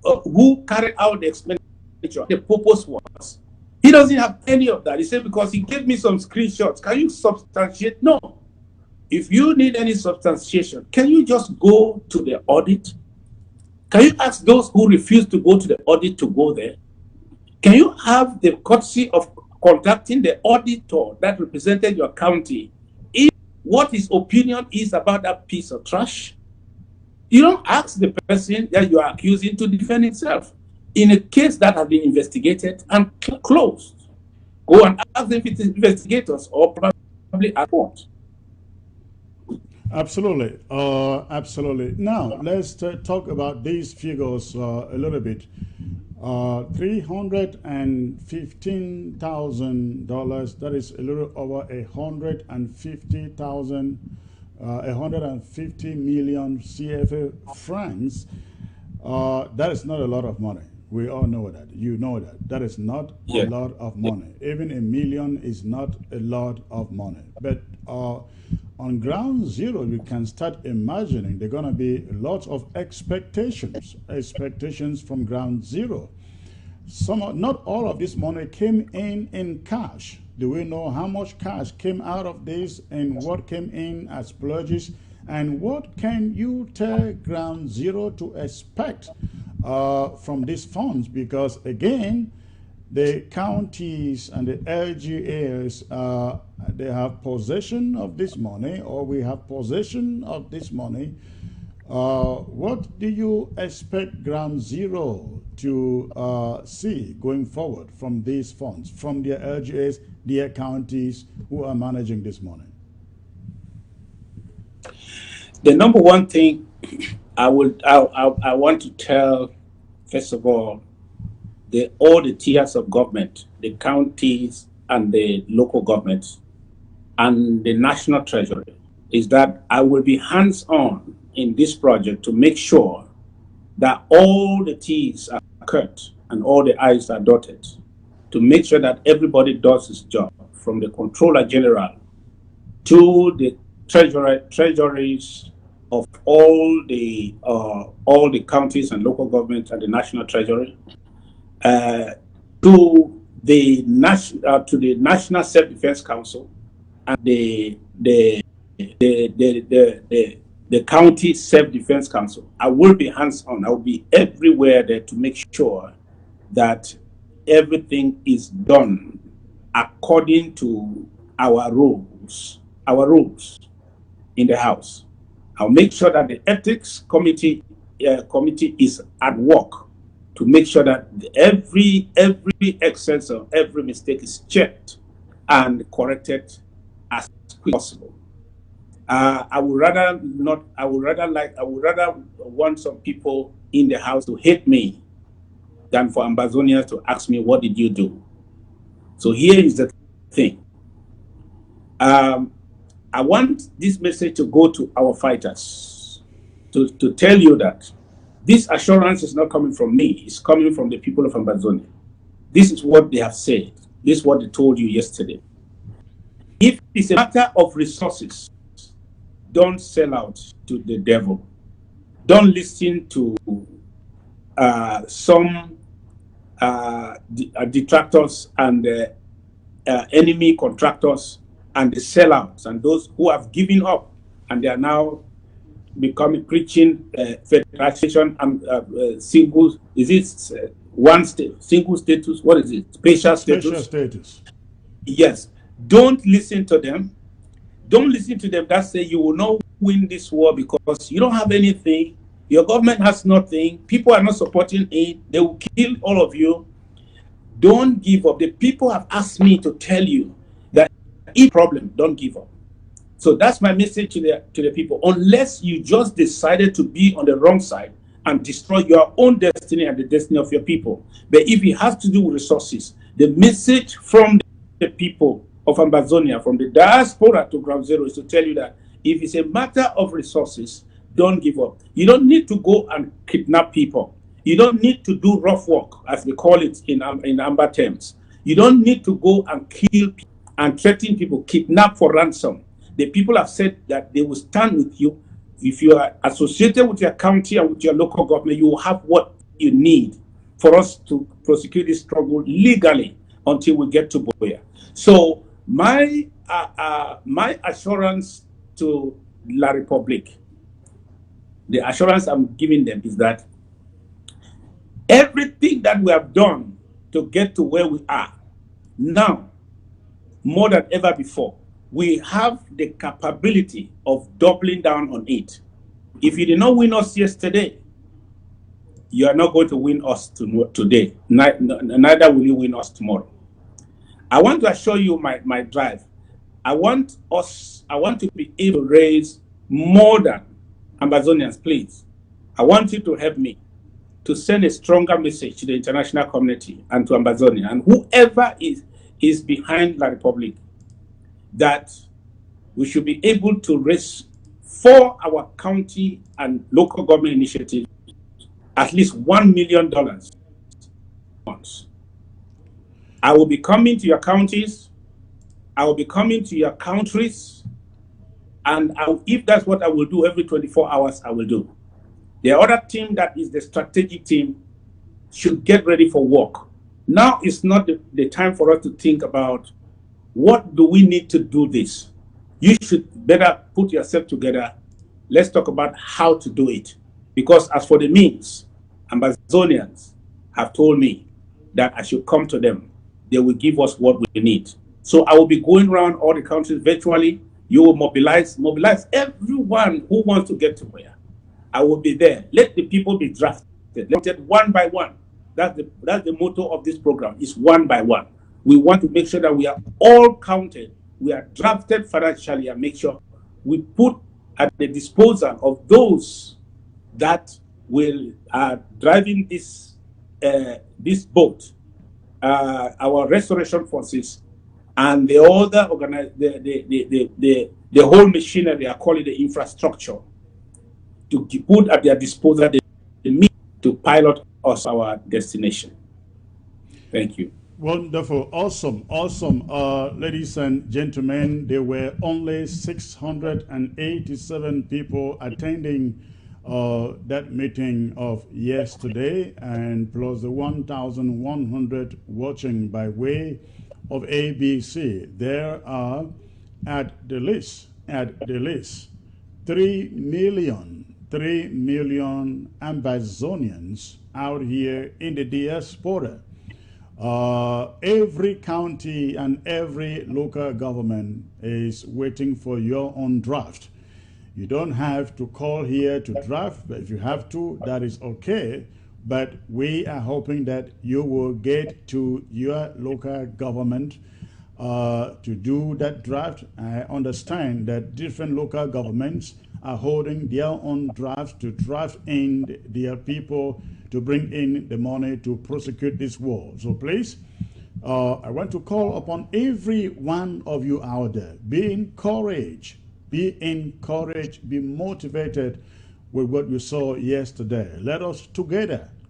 who carried out the expenditure, the purpose was. He doesn't have any of that. He said, because he gave me some screenshots. Can you substantiate? No. If you need any substantiation, can you just go to the audit? Can you ask those who refuse to go to the audit to go there? Can you have the courtesy of contacting the auditor that represented your county if what his opinion is about that piece of trash? You don't ask the person that you are accusing to defend himself. In a case that has been investigated and closed, go and ask the investigators or probably at court. Absolutely. Absolutely. Now, let's talk about these figures a little bit. $315,000, that is a little over 150,000, 150 million CFA francs. That is not a lot of money. We all know that. You know that. That is not a lot of money. Even a million is not a lot of money. But on ground zero, you can start imagining there are going to be lots of expectations from ground zero. Not all of this money came in cash. Do we know how much cash came out of this and what came in as pledges? And what can you tell ground zero to expect from these funds? Because again, the counties and the LGAs, they have possession of this money, or we have possession of this money. What do you expect ground zero to see going forward from these funds, from their LGAs, their counties who are managing this money? The number one thing I want to tell, first of all the tiers of government, the counties and the local governments and the national treasury, is that I will be hands-on in this project to make sure that all the T's are crossed and all the I's are dotted, to make sure that everybody does his job, from the Controller General to the treasuries of all the counties and local governments and the national treasury, to the National Self-Defense Council and the county self-defense council. I will be hands-on. I will be everywhere there to make sure that everything is done according to our rules in the House. I'll make sure that the ethics committee is at work to make sure that every excess of every mistake is checked and corrected as quick as possible. I would rather want some people in the House to hate me than for Ambazonians to ask me, what did you do? So here is the thing. I want this message to go to our fighters, to tell you that this assurance is not coming from me, it's coming from the people of Ambazonia. This is what they have said. This is what they told you yesterday. If it's a matter of resources, don't sell out to the devil. Don't listen to some detractors and enemy contractors and the sellouts and those who have given up and they are now preaching federation and single. Is it one state, single status? What is it? Special status. Special status. Yes. Don't listen to them. Don't listen to them that say you will not win this war because you don't have anything. Your government has nothing. People are not supporting it. They will kill all of you. Don't give up. The people have asked me to tell you that if problem, don't give up. So that's my message to the people. Unless you just decided to be on the wrong side and destroy your own destiny and the destiny of your people. But if it has to do with resources, the message from the people of Ambazonia, from the diaspora to ground zero, is to tell you that if it's a matter of resources, don't give up. You don't need to go and kidnap people. You don't need to do rough work, as we call it in Amber terms. You don't need to go and kill people and threaten people, kidnap for ransom. The people have said that they will stand with you. If you are associated with your county and with your local government, you will have what you need for us to prosecute this struggle legally until we get to Boya. So my assurance to La Republique, the assurance I'm giving them is that everything that we have done to get to where we are now, more than ever before, we have the capability of doubling down on it. If you did not win us yesterday, you are not going to win us today. Neither will you win us tomorrow. I want to assure you my drive. I want to be able to raise more than Ambazonians, please. I want you to help me to send a stronger message to the international community and to Ambazonia and whoever is behind La Republic, that we should be able to raise for our county and local government initiatives at least $1 million. I will be coming to your counties, I will be coming to your countries, and if that's what I will do every 24 hours, I will do. The other team, that is the strategic team, should get ready for work. Now is not the time for us to think about what do we need to do this. You should better put yourself together. Let's talk about how to do it. Because as for the means, Ambazonians have told me that I should come to them. They will give us what we need. So I will be going around all the countries virtually. You will mobilize everyone who wants to get to where. I will be there. Let the people be drafted. Let one by one. That's the motto of this program, is one by one. We want to make sure that we are all counted. We are drafted financially and make sure we put at the disposal of those that will driving this boat, our restoration forces, and the other the whole machinery, I call it the infrastructure, to put at their disposal the means to pilot us our destination. Thank you. Wonderful. Awesome. Ladies and gentlemen, there were only 687 people attending that meeting of yesterday, and plus the 1,100 watching by way of ABC. There are at the least 3 million Ambazonians out here in the diaspora. Every county and every local government is waiting for your own draft. You don't have to call here to draft, but if you have to, that is okay. But we are hoping that you will get to your local government to do that draft. I understand that different local governments are holding their own drafts to draft in their people to bring in the money to prosecute this war. So please, I want to call upon every one of you out there. Be encouraged, be motivated with what you saw yesterday. Let us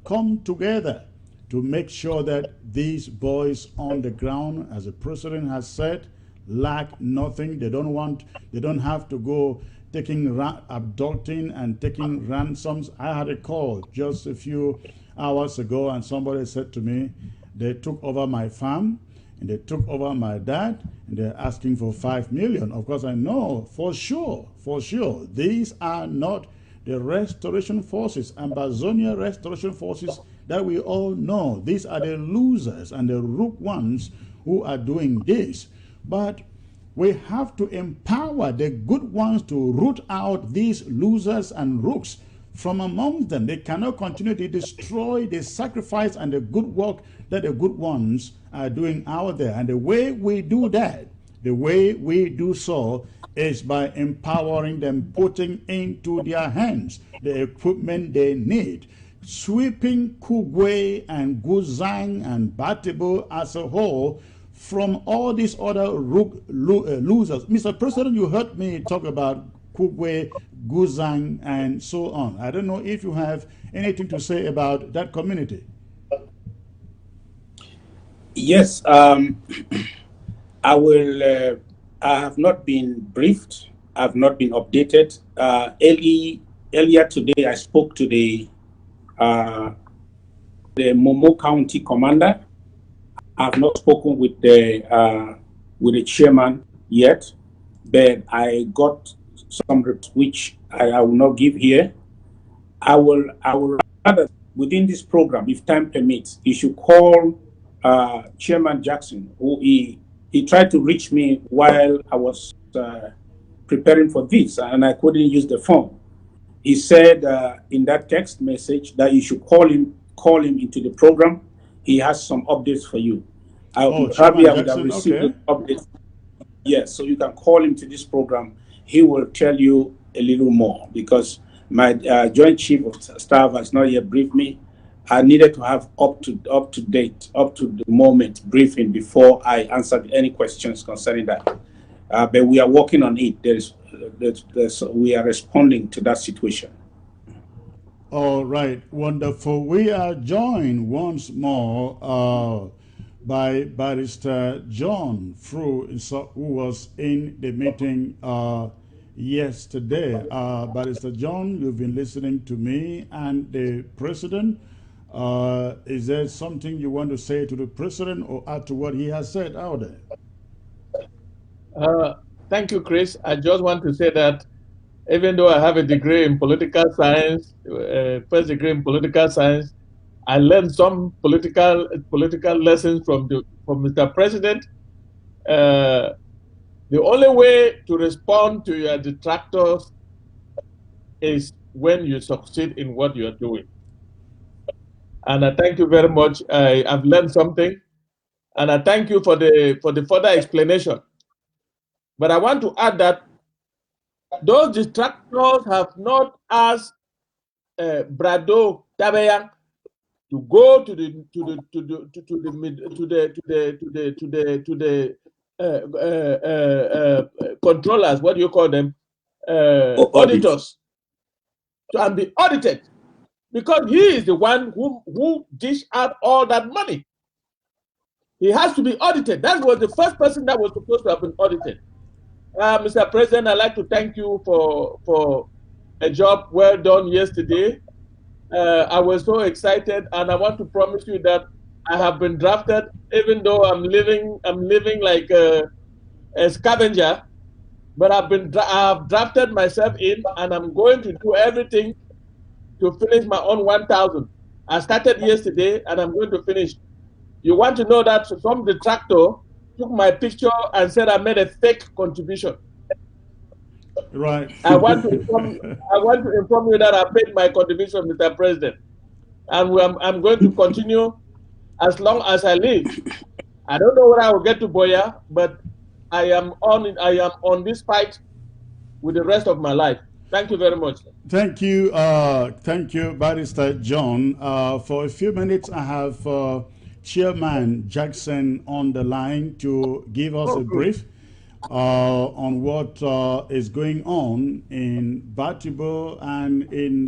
come together to make sure that these boys on the ground, as the president has said, lack nothing. They don't have to go abducting and taking ransoms. I had a call just a few hours ago, and somebody said to me, they took over my farm and they took over my dad, and they're asking for 5 million. Of course, I know for sure, these are not the restoration forces, Ambazonia restoration forces that we all know. These are the losers and the rook ones who are doing this. But we have to empower the good ones to root out these losers and rooks from among them. They cannot continue to destroy the sacrifice and the good work that the good ones are doing out there. And the way we do that, the way we do so, is by empowering them, putting into their hands the equipment they need. Sweeping Kugwe and Guzang and Batibo as a whole from all these other losers. Mr. President, you heard me talk about Kugwe, Guzang, and so on. I don't know if you have anything to say about that community. Yes, I will. I have not been briefed. I have not been updated. Earlier today, I spoke to the Momo County commander. I have not spoken with the chairman yet, but I got some which I will not give here. I will rather, within this program, if time permits, you should call Chairman Jackson, who he tried to reach me while I was preparing for this, and I couldn't use the phone. He said in that text message that you should call him into the program. He has some updates for you. Probably I would have received the updates. Yes, so you can call him to this program. He will tell you a little more because my Joint Chief of Staff has not yet briefed me. I needed to have up to the moment briefing before I answered any questions concerning that. But we are working on it. We are responding to that situation. All right, wonderful. We are joined once more by Barrister John Fru, who was in the meeting yesterday. Barrister John, you've been listening to me and the president. Is there something you want to say to the president or add to what he has said out there? Thank you, Chris. I just want to say that even though I have a degree in political science, first degree in political science, I learned some political lessons from Mr. President. The only way to respond to your detractors is when you succeed in what you are doing. And I thank you very much. I've learned something, and I thank you for the further explanation. But I want to add that those detractors have not asked Brado Tabeyan to go to the controllers. What do you call them? Auditors, and be audited, because he is the one who dished out all that money. He has to be audited. That was the first person that was supposed to have been audited. Mr. President, I'd like to thank you for a job well done yesterday. I was so excited, and I want to promise you that I have been drafted, even though I'm living like a scavenger, but I've drafted myself in, and I'm going to do everything to finish my own 1,000. I started yesterday, and I'm going to finish. You want to know that some detractor took my picture and said I made a fake contribution. Right. I want to inform you that I paid my contribution, Mr. President, and I'm going to continue as long as I live. I don't know when I will get to Boya, but I am on this fight with the rest of my life. Thank you very much. Thank you, Barrister John. For a few minutes, I have Chairman Jackson on the line to give us a brief on what is going on in Batibo and in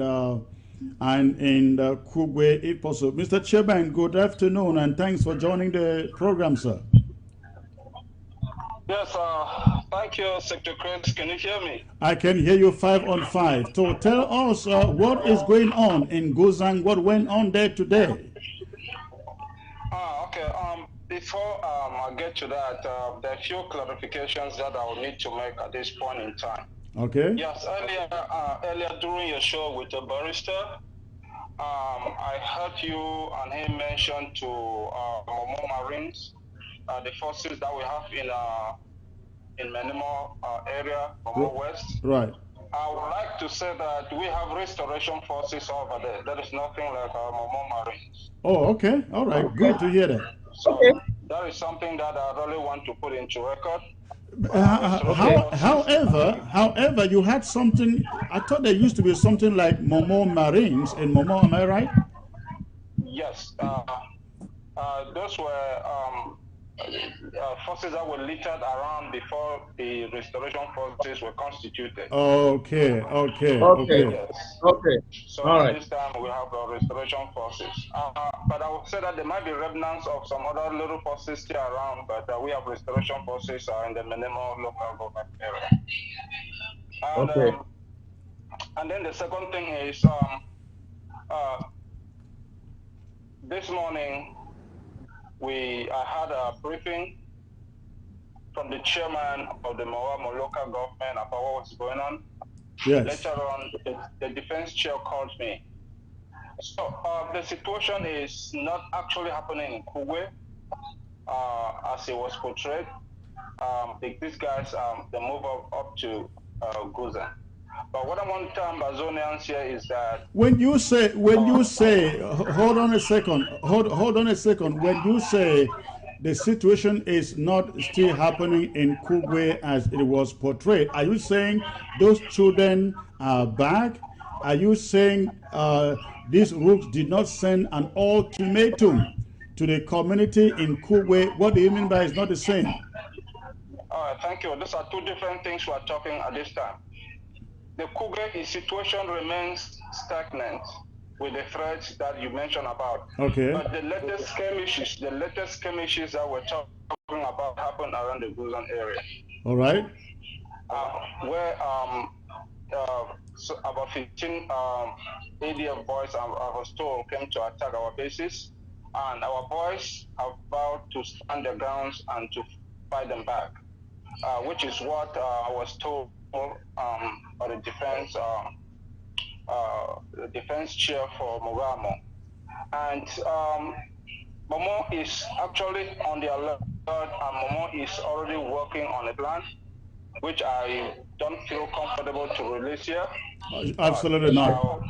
Kugwe, if possible. Mr. Chairman, good afternoon, and thanks for joining the program, sir. Yes, thank you, Secretary Chris. Can you hear me? I can hear you 5 on 5. So tell us what is going on in Guzang, what went on there today? Okay. Before I get to that, there are a few clarifications that I will need to make at this point in time. Okay. Yes, earlier during your show with the barrister, I heard you and him mention to Momo Marines, the forces that we have in Menimo area, Momo West. Right. I would like to say that we have restoration forces over there. There is nothing like Momo Marines. Oh, okay. All right. Good to hear that. So that is something that I really want to put into record. However, you had something. I thought there used to be something like Momo Marines in Momo. Am I right? Yes. Those were forces that were littered around before the restoration forces were constituted. Okay. Yes. Okay. So all right. This time we have the restoration forces. But I would say that there might be remnants of some other little forces still around, but we have restoration forces in the Menemo local government area. And, and then the second thing is this morning I had a briefing from the chairman of the Moamo local government about what was going on. Yes. Later on, the defense chair called me. So the situation is not actually happening in Kugwe as it was portrayed. These guys, they move up to Guzan. But what I want to tell Ambazonians here is that when you say, hold on a second, hold on a second. When you say the situation is not still happening in Kugwe as it was portrayed, are you saying those children are back? Are you saying these groups did not send an ultimatum to the community in Kugwe? What do you mean by it's not the same? all right, thank you. These are two different things we are talking at this time. The Kugwe situation remains stagnant with the threats that you mentioned about. Okay. But the latest skirmishes that we're talking about happened around the Guzan area. All right. Where so about 15 ADF boys, I was told, came to attack our bases, and our boys are about to stand their grounds and to fight them back, which is what I was told by the defense chair for Mogamo. And Momo is actually on the alert, and Momo is already working on a plan, which I don't feel comfortable to release here. Absolutely not.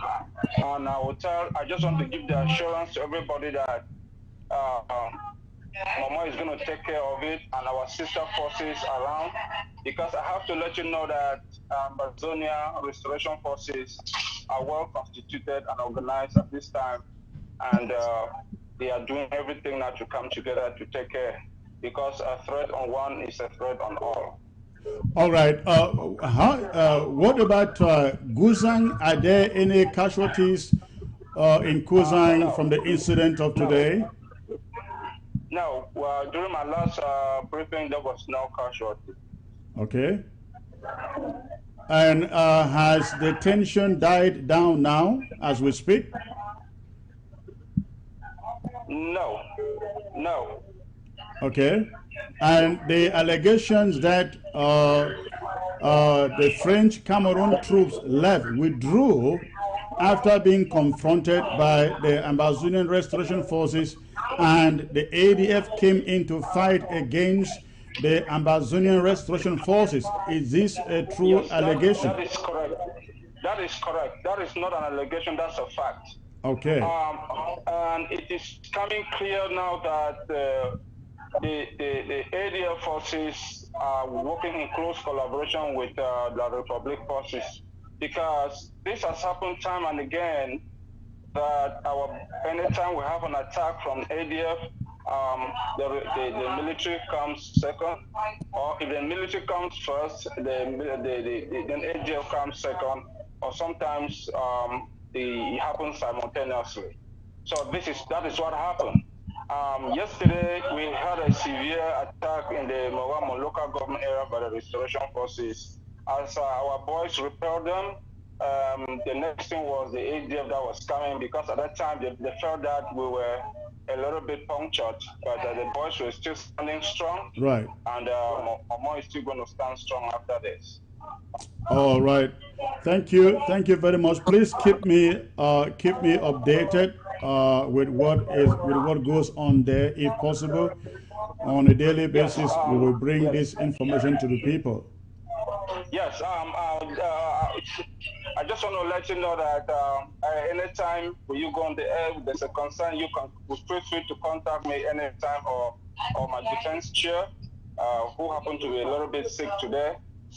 And I just want to give the assurance to everybody that Momo is going to take care of it and our sister forces around, because I have to let you know that Amazonia Restoration Forces are well constituted and organized at this time, and they are doing everything now to come together to take care, because a threat on one is a threat on all. All right. What about Guzang? Are there any casualties in Guzang from the incident of today? No. Well, during my last briefing, there was no casualty. Okay. And has the tension died down now as we speak? No. No. Okay. And the allegations that the French Cameroon troops withdrew after being confronted by the Ambazonian Restoration Forces, and the ADF came in to fight against the Ambazonian Restoration Forces. Is this a true allegation? That is correct. That is correct. That is not an allegation, that's a fact. Okay. And it is coming clear now that the ADF forces are working in close collaboration with the Republic forces, because this has happened time and again, that anytime we have an attack from ADF, the military comes second, or if the military comes first, then ADF comes second, or sometimes it happens simultaneously. So that is what happened. Yesterday, we had a severe attack in the Mogamo local government area by the Restoration Forces. As our boys repelled them, the next thing was the ADF that was coming, because at that time they felt that we were a little bit punctured, but the boys were still standing strong. Right. And Momo is still going to stand strong after this. All right. Thank you. Thank you very much. Please keep me updated with what goes on there, if possible. On a daily basis, we will bring this information to the people. Yes. I just want to let you know that anytime when you go on the air, there's a concern, you can feel free to contact me anytime, or my defense chair, who happened to be a little bit sick today.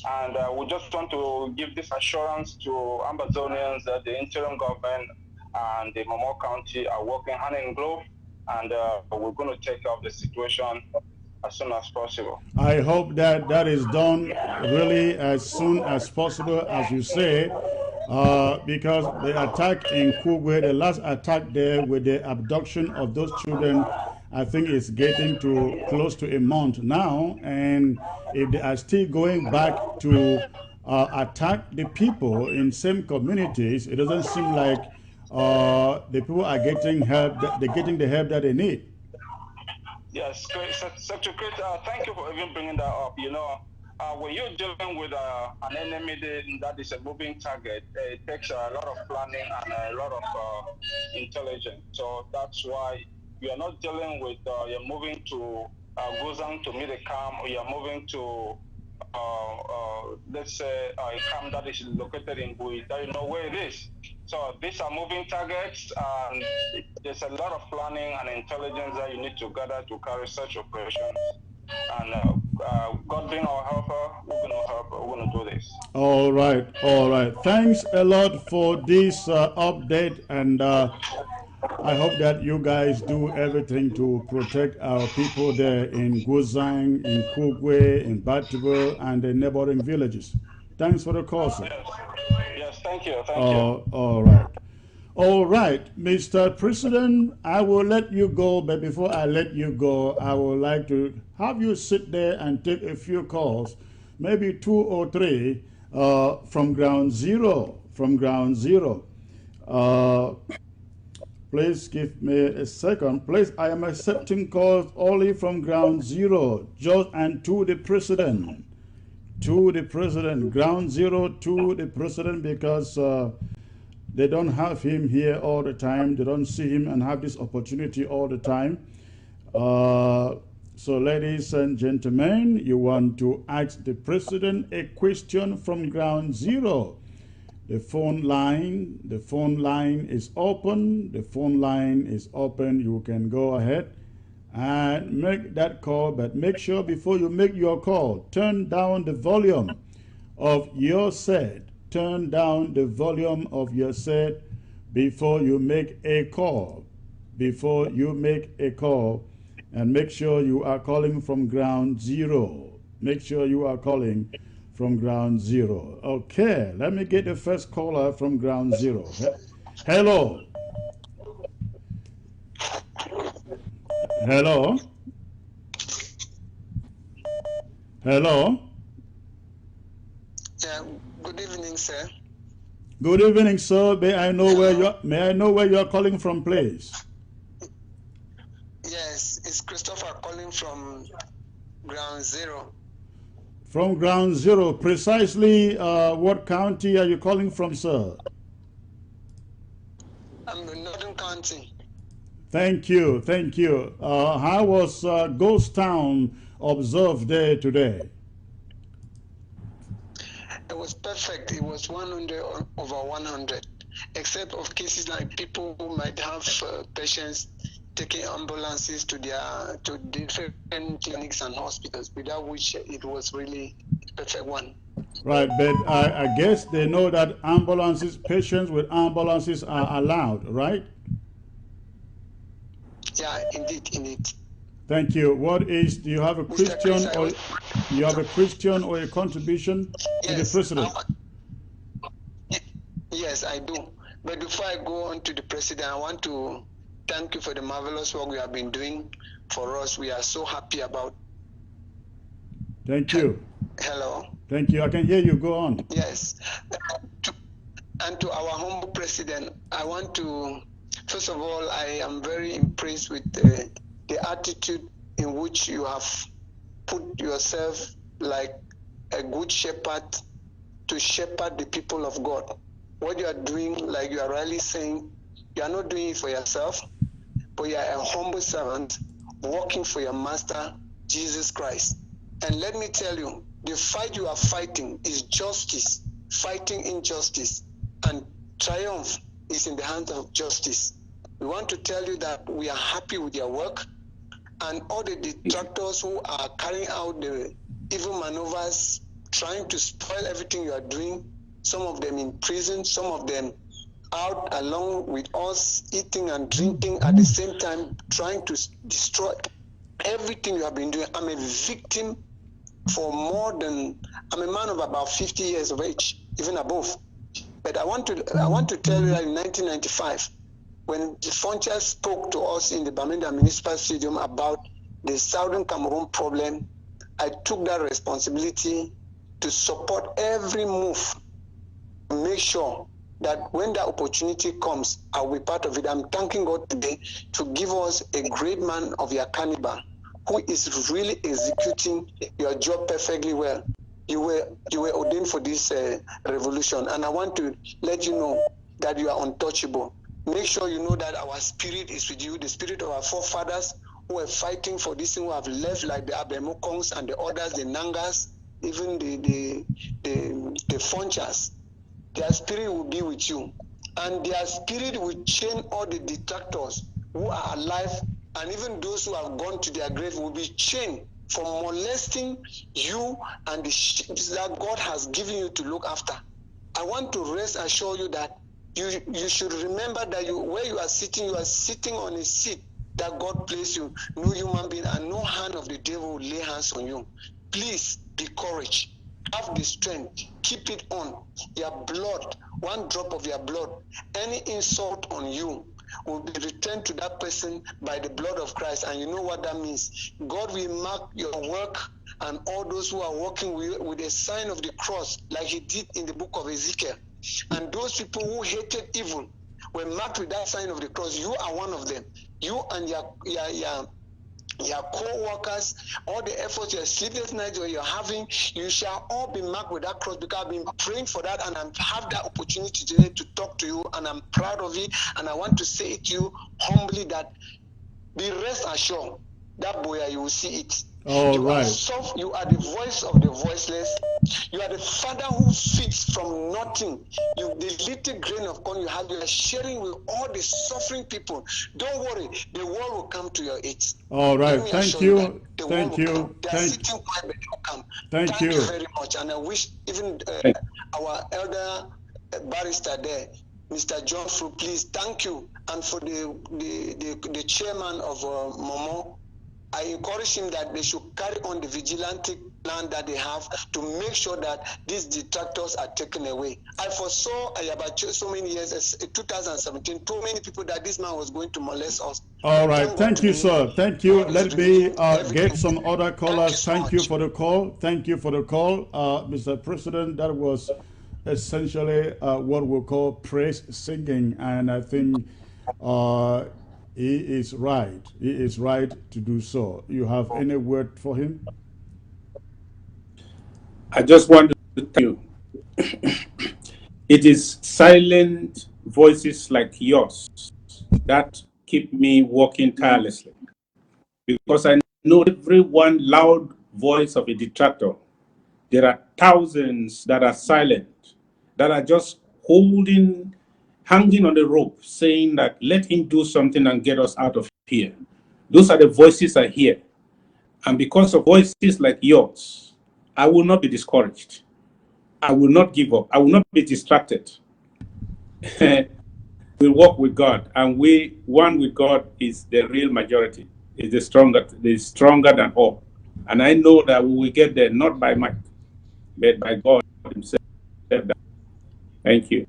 And we just want to give this assurance to Ambazonians that the interim government and the Momo County are working hand in glove, and we're going to take care of the situation as soon as possible. I hope that is done really as soon as possible, as you say, because the attack in Kugwe, the last attack there with the abduction of those children, I think it's getting to close to a month now, and if they are still going back to attack the people in same communities, it doesn't seem like the people are getting help. They're getting the help that they need. Yes, Secretary, thank you for even bringing that up. You know, when you're dealing with an enemy that is a moving target, it takes a lot of planning and a lot of intelligence. So that's why you are not dealing with you're moving to Guzang to meet a camp, or you're moving to let's say, a camp that is located in Bui, that you know where it is. So these are moving targets, and there's a lot of planning and intelligence that you need to gather to carry such operations. And God being our helper, we're going to help. We're going to do this. All right, all right. Thanks a lot for this update, and I hope that you guys do everything to protect our people there in Guzang, in Kugwe, in Batibo, and the neighboring villages. Thanks for the call, sir. Yes, thank you. Thank you. All right. All right, Mr. President, I will let you go, but before I let you go, I would like to have you sit there and take a few calls, maybe 2 or 3 from ground zero. From ground zero. Please give me a second. Please, I am accepting calls only from ground zero, just and to the president. To the president, ground zero to the president, because they don't have him here all the time. They don't see him and have this opportunity all the time. So, ladies and gentlemen, you want to ask the president a question from ground zero. The phone line is open. The phone line is open. You can go ahead and make that call, but make sure before you make your call, turn down the volume of your set. Turn down the volume of your set before you make a call. Before you make a call, and make sure you are calling from ground zero. Make sure you are calling from ground zero. Okay, let me get the first caller from ground zero. Hello. Hello. Hello. Yeah, good evening, sir. Good evening, sir. May I know where you are calling from, please? Yes, it's Christopher calling from ground zero. From ground zero, precisely what county are you calling from, sir? I'm in Northern County. Thank you, thank you. How was Ghost Town observed there today? It was perfect. It was 100 over 100, except of cases like people who might have patients taking ambulances to different clinics and hospitals, without which it was really a perfect one. Right, but I guess they know that patients with ambulances are allowed, right? Yeah, indeed. Thank you. Do you have a question or a contribution to the president? Yes, I do. But before I go on to the president, I want to thank you for the marvelous work you have been doing for us. We are so happy about. Thank you. Hello. Thank you. I can hear you. Go on. Yes. And to our humble president, I want to, first of all, I am very impressed with the attitude in which you have put yourself like a good shepherd to shepherd the people of God. What you are doing, like you are really saying, you are not doing it for yourself, but you are a humble servant working for your master, Jesus Christ. And let me tell you, the fight you are fighting is justice, fighting injustice, and triumph is in the hands of justice. We want to tell you that we are happy with your work, and all the detractors who are carrying out the evil maneuvers, trying to spoil everything you are doing, some of them in prison, some of them out along with us, eating and drinking at the same time, trying to destroy everything you have been doing. I'm a victim for I'm a man of about 50 years of age, even above. But I want to tell you that in 1995, when the Frontier spoke to us in the Bamenda Municipal Stadium about the Southern Cameroon problem, I took that responsibility to support every move to make sure that when that opportunity comes, I'll be part of it. I'm thanking God today to give us a great man of your caliber who is really executing your job perfectly well. You were ordained for this revolution, and I want to let you know that you are untouchable. Make sure you know that our spirit is with you, the spirit of our forefathers who were fighting for this thing, who have left, like the Abemokongs and the others, the Nangas, even the funchers, their spirit will be with you. And their spirit will chain all the detractors who are alive, and even those who have gone to their grave will be chained from molesting you and the sheep that God has given you to look after. I want to rest assure you that you should remember that where you are sitting on a seat that God placed you. No human being and no hand of the devil will lay hands on you. Please be courage. Have the strength. Keep it on. Your blood, one drop of your blood, any insult on you will be returned to that person by the blood of Christ. And you know what that means. God will mark your work and all those who are working with a sign of the cross, like he did in the book of Ezekiel. And those people who hated evil were marked with that sign of the cross. You are one of them. You and your co-workers, all the efforts, your sleepless nights you're having, you shall all be marked with that cross, because I've been praying for that and I have that opportunity today to talk to you, and I'm proud of it. And I want to say it to you humbly that be rest assured that boy, you will see it. All You are right. soft, you are the voice of the voiceless. You are the father who feeds from nothing. You, the little grain of corn you have, you are sharing with all the suffering people. Don't worry, the world will come to your aid. All right. Let me Thank assure you you. that the Thank world will you. come. They are sitting quiet, but they will come. Thank you you. very much. And I wish even our elder barrister there, Mr. John Fu, please thank you. And for the chairman of Momo, I encourage him that they should carry on the vigilante plan that they have to make sure that these detractors are taken away. I foresaw about so many years, 2017, too many people that this man was going to molest us. All right. Thank you, sir. Thank you. Let me get some other callers. Thank you for the call. Thank you for the call. Mr. President, that was essentially what we call praise singing. And I think he is right. He is right to do so. You have any word for him? I just want to tell you, it is silent voices like yours that keep me working tirelessly. Because I know every one loud voice of a detractor, there are thousands that are silent, that are just hanging on the rope, saying that let him do something and get us out of here. Those are the voices I hear. And because of voices like yours, I will not be discouraged. I will not give up. I will not be distracted. We walk with God, and one with God is the real majority. Is the stronger than all. And I know that we will get there not by might, but by God himself. Thank you.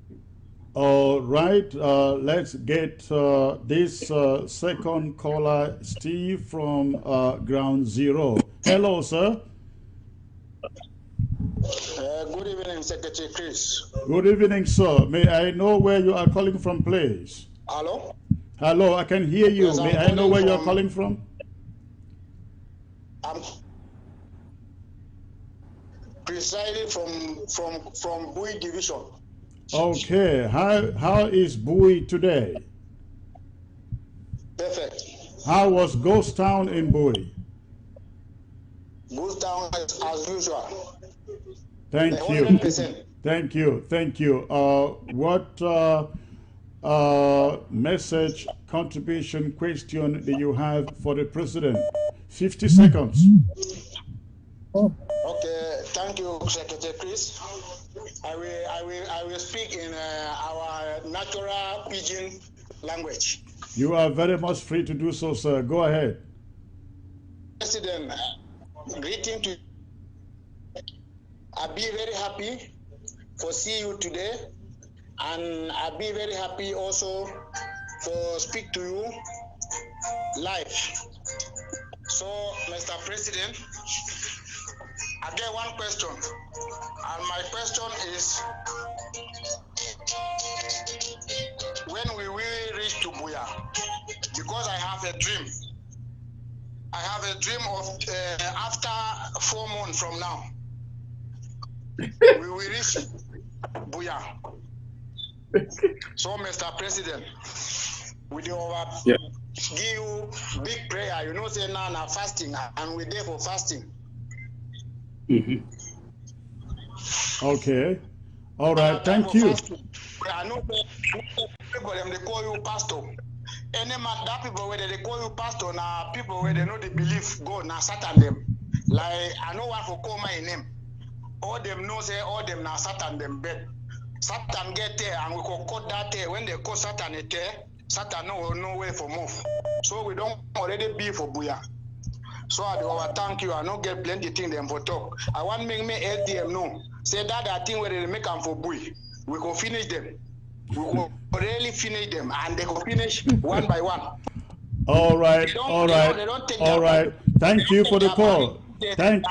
All right, let's get this second caller, Steve from Ground Zero. Hello, sir. Good evening, Secretary Chris. Good evening, sir. May I know where you are calling from, please? Hello? Hello, I can hear you. Yes, May I know where you're calling from? I'm presiding from Bui Division. Okay, how is Bui today? Perfect. How was Ghost Town in Bui? Ghost Town as usual. Thank 100%. you. Thank you. Thank you. What message, contribution, question do you have for the president? 50 seconds. Okay, thank you, Secretary Chris. I will speak in our natural pidgin language. You are very much free to do so, sir. Go ahead. President, greeting to you. I'll be very happy for see you today, and I'll be very happy also for speak to you live. So, Mr. President, I get one question, and my question is, when we will reach to Buya? Because I have a dream. I have a dream of after 4 months from now, we will reach Buya. So, Mr. President, with your give you big prayer, you know, say now fasting, and we're there for fasting. Okay. All right. Thank you. I know people them they call you pastor. Any man that people where they call you pastor now people where they know they believe God now Satan them. Like I know one for call my name. All them know say all them now Satan them bed. Satan get there and we could cut that there. When they call Satan it there, Satan no way for move. So we don't already be for Buya. So I do thank you. I don't get plenty things them for talk. I want make me LDM know. Say that thing where they make them for Buy. We go finish them. We will really finish them and they go finish one by one. All right. All right. All right. Thank you for the call. Thank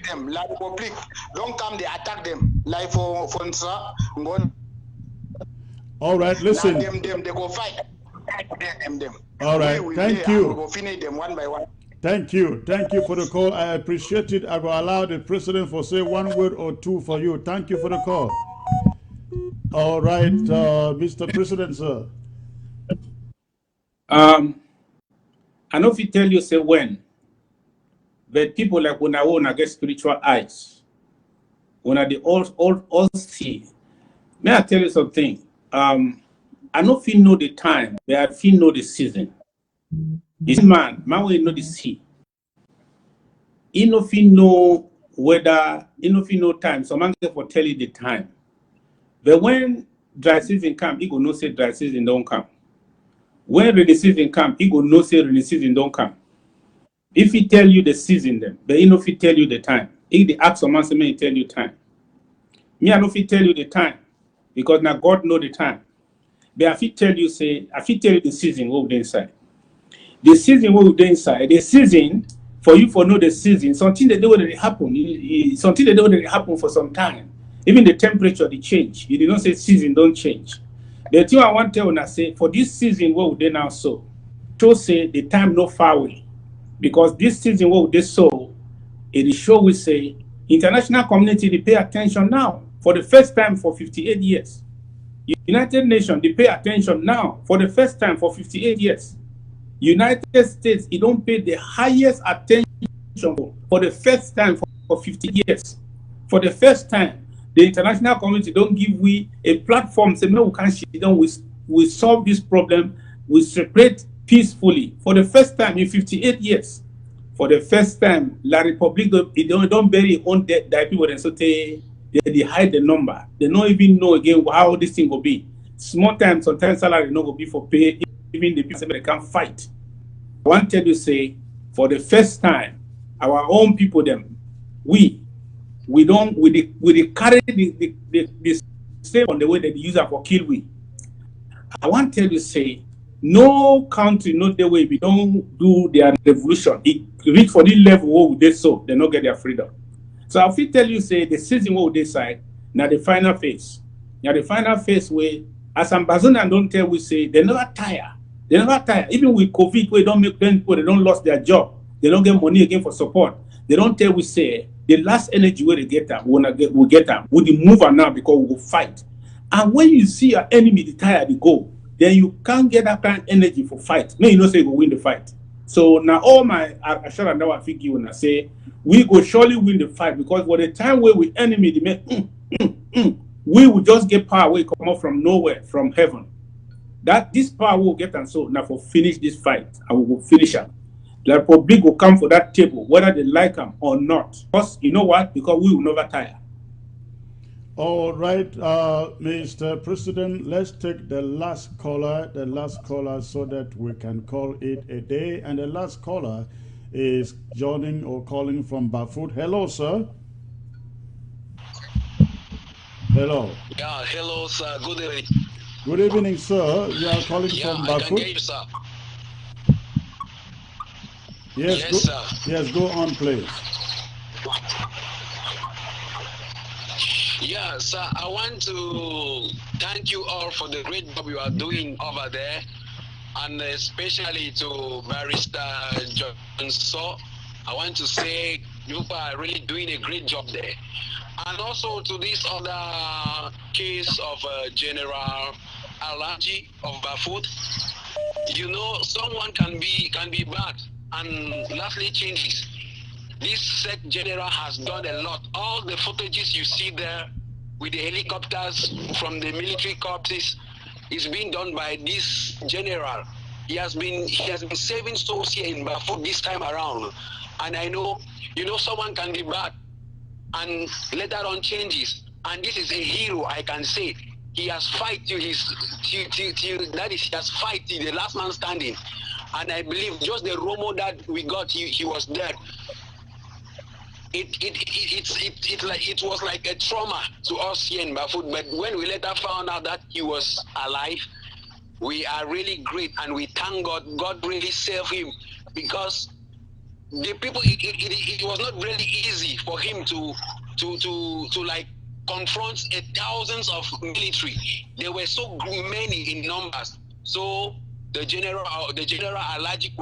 them like public. Don't come they attack them like for Nsoh. All right, listen. Them they go fight. Them. All right, thank you. We go finish them one by one. Thank you for the call. I appreciate it. I will allow the president for say one word or two for you. Thank you for the call. All right, Mr. President, sir. I know if you tell you say when, but people like when I get spiritual eyes, when I the all see. May I tell you something? I know if you know the time, but I feel know the season. This man will know the sea. He know if you know whether, he know if you know time. So man can for tell you the time. But when dry season come, he go no say dry season don't come. When rainy season come, he go no say rainy season don't come. If he tell you the season then, but he know if he tell you the time. If the ask someone say me tell you time. Me I know if he tell you the time because now God know the time. But if he tell you the season what would inside. The season what would inside. The season for you for know the season. Something that already happen. Something that already happen for some time. Even the temperature they change. You did not say season don't change. The thing I want to tell you say for this season what would they now sow? To say the time no far away. Because this season what would they sow? It is sure we say international community they pay attention now for the first time for 58 years. United Nations they pay attention now for the first time for 58 years. United States it don't pay the highest attention for the first time for 50 years. For the first time, the international community don't give we a platform say no we can sit down we solve this problem, we separate peacefully for the first time in 58 years. For the first time, La Republic don't bury own dead people and so they hide the number. They don't even know again how this thing will be. Small time, sometimes salary no go be for pay, even the people they can't fight. I want to tell you say, for the first time, our own people them, we carry the same on the way that they use it for kill we. I want to tell you say, no country, not the way we don't do their revolution. It reach for the level where they so they not get their freedom. So if you tell you say the season where they decide now the final phase. Now the final phase where as ambassadors don't tell we say they never tire. They never tire. Even with COVID, we don't make them people they don't lost their job. They don't get money again for support. They don't tell we say the last energy where they get them, we'll get them. We'll move on now because we will fight. And when you see your enemy the tire they go, then you can't get that kind of energy for fight. No, you know say you will win the fight. So now all my assurance now I think you wanna say we go surely win the fight because for the time where we enemy the make we will just get power where come up from nowhere, from heaven. That this power will get and so now for finish this fight and we will finish it. The Republic will come for that table, whether they like them or not. Because you know what? Because we will never tire. All right, Mr. President, let's take the last caller, so that we can call it a day. And the last caller is joining or calling from Bafut. Hello, sir. Hello. Yeah, hello, sir. Good evening. Good evening, sir. You are calling from Bafut? I can hear you, sir. Yes, sir. Yes, go on, please. Yeah, sir, I want to thank you all for the great job you are doing over there, and especially to Barrister Nsoh. I want to say you are really doing a great job there. And also to this other case of General Alaji of Bafut. You know, someone can be bad and lastly changes. This said general has done a lot. All the footages you see there with the helicopters from the military corpses is being done by this general. He has been saving souls here in Bafut this time around. And I know, someone can be bad and later on changes. And this is a hero, I can say. He has fight till he has fight till the last man standing. And I believe just the Romo that we got, he was dead. It was like a trauma to us here in Bafut. But when we later found out that he was alive, we are really great and we thank God. God really saved him, because the people, it was not really easy for him to like confront thousands of military. They were so many in numbers. So the general Alaji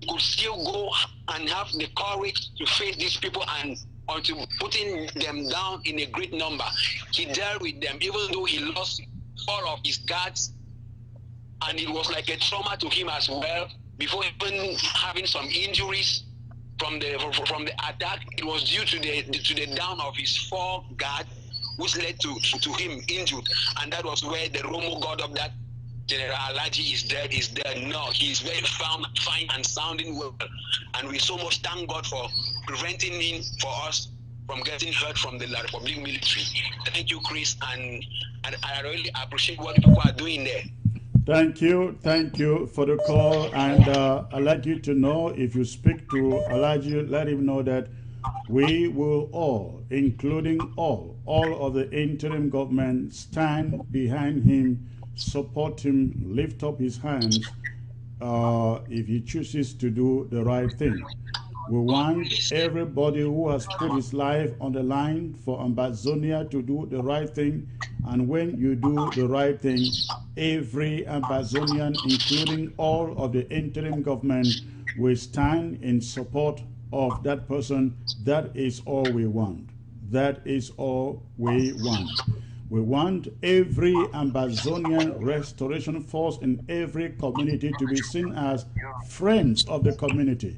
could still go and have the courage to face these people and unto putting them down in a great number. He dealt with them, even though he lost all of his guards, and it was like a trauma to him as well. Before even having some injuries from the attack, it was due to the down of his 4 guards, which led to him injured, and that was where the Romo god of that General Alaji is dead. No, he is very fine and sounding well, and we so much thank God for preventing him for us from getting hurt from the La Republic military. Thank you, Chris, and I really appreciate what people are doing there. Thank you for the call, and I'd like you to know, if you speak to Alaji, let him know that we will all, including all of the interim government, stand behind him, support him, lift up his hands if he chooses to do the right thing. We want everybody who has put his life on the line for Ambazonia to do the right thing. And when you do the right thing, every Ambazonian, including all of the interim government, will stand in support of that person. That is all we want. That is all we want. We want every Ambazonian restoration force in every community to be seen as friends of the community,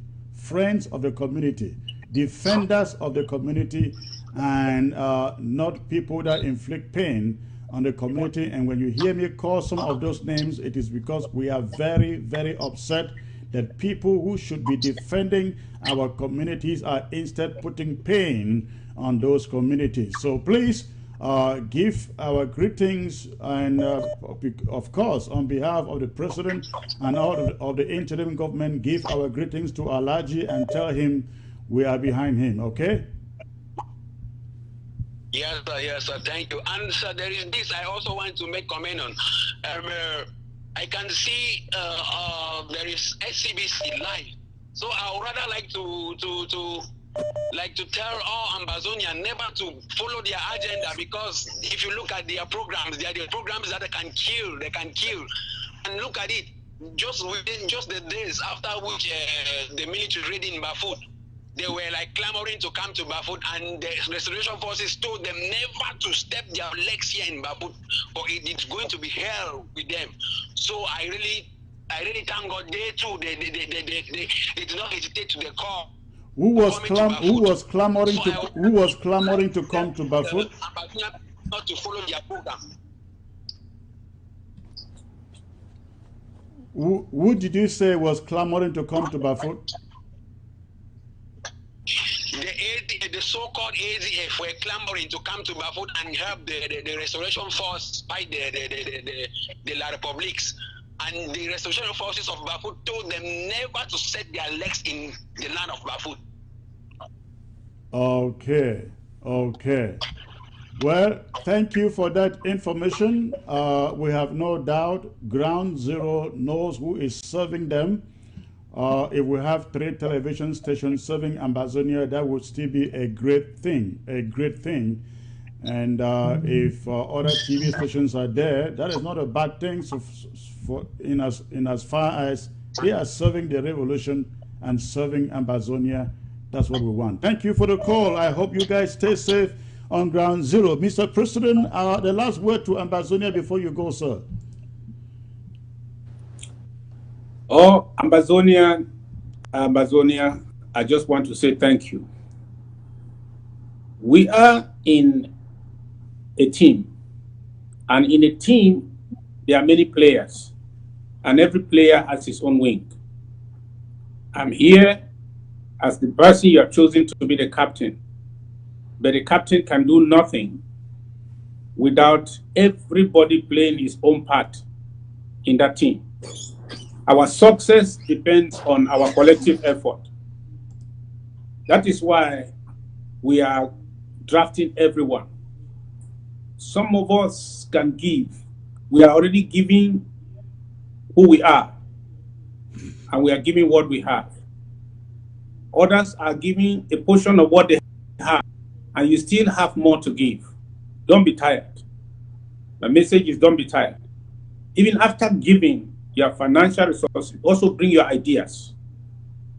defenders of the community, and not people that inflict pain on the community. And when you hear me call some of those names, it is because we are very, very upset that people who should be defending our communities are instead putting pain on those communities. So please, give our greetings, and of course, on behalf of the president and all of the interim government, give our greetings to Alaji and tell him we are behind him, okay? Yes, sir, thank you. And sir, there is this I also want to make comment on. I can see there is SCBC live, so I would rather like to tell all Ambazonians never to follow their agenda, because if you look at their programs, they are the programs that they can kill. And look at it, just within the days after which the military raid in Bafut, they were like clamoring to come to Bafut, and the restoration forces told them never to step their legs here in Bafut, or it's going to be hell with them. So I really thank God they too, they did not hesitate to the call. Who was clamoring to come to Bafut? Not to follow their program. Who did you say was clamoring to come to Bafut? The so-called AZF were clamoring to come to Bafut and help the restoration force fight the La Republics. And the restoration forces of Bafut told them never to set their legs in the land of Bafut. Okay. Well, thank you for that information. We have no doubt Ground Zero knows who is serving them. If we have 3 television stations serving Ambazonia, that would still be a great thing. And if other TV stations are there, that is not a bad thing. So in as far as they are serving the revolution and serving Ambazonia, that's what we want. Thank you for the call. I hope you guys stay safe on Ground Zero. Mr. President, the last word to Ambazonia before you go, sir. Oh, Ambazonia, I just want to say thank you. We are in a team, and in a team, there are many players, and every player has his own wing. I'm here as the person you have chosen to be the captain, but the captain can do nothing without everybody playing his own part in that team. Our success depends on our collective effort. That is why we are drafting everyone. Some of us can give. We are already giving who we are, and we are giving what we have. Others are giving a portion of what they have, and you still have more to give. Don't be tired. My message is don't be tired. Even after giving your financial resources, also bring your ideas.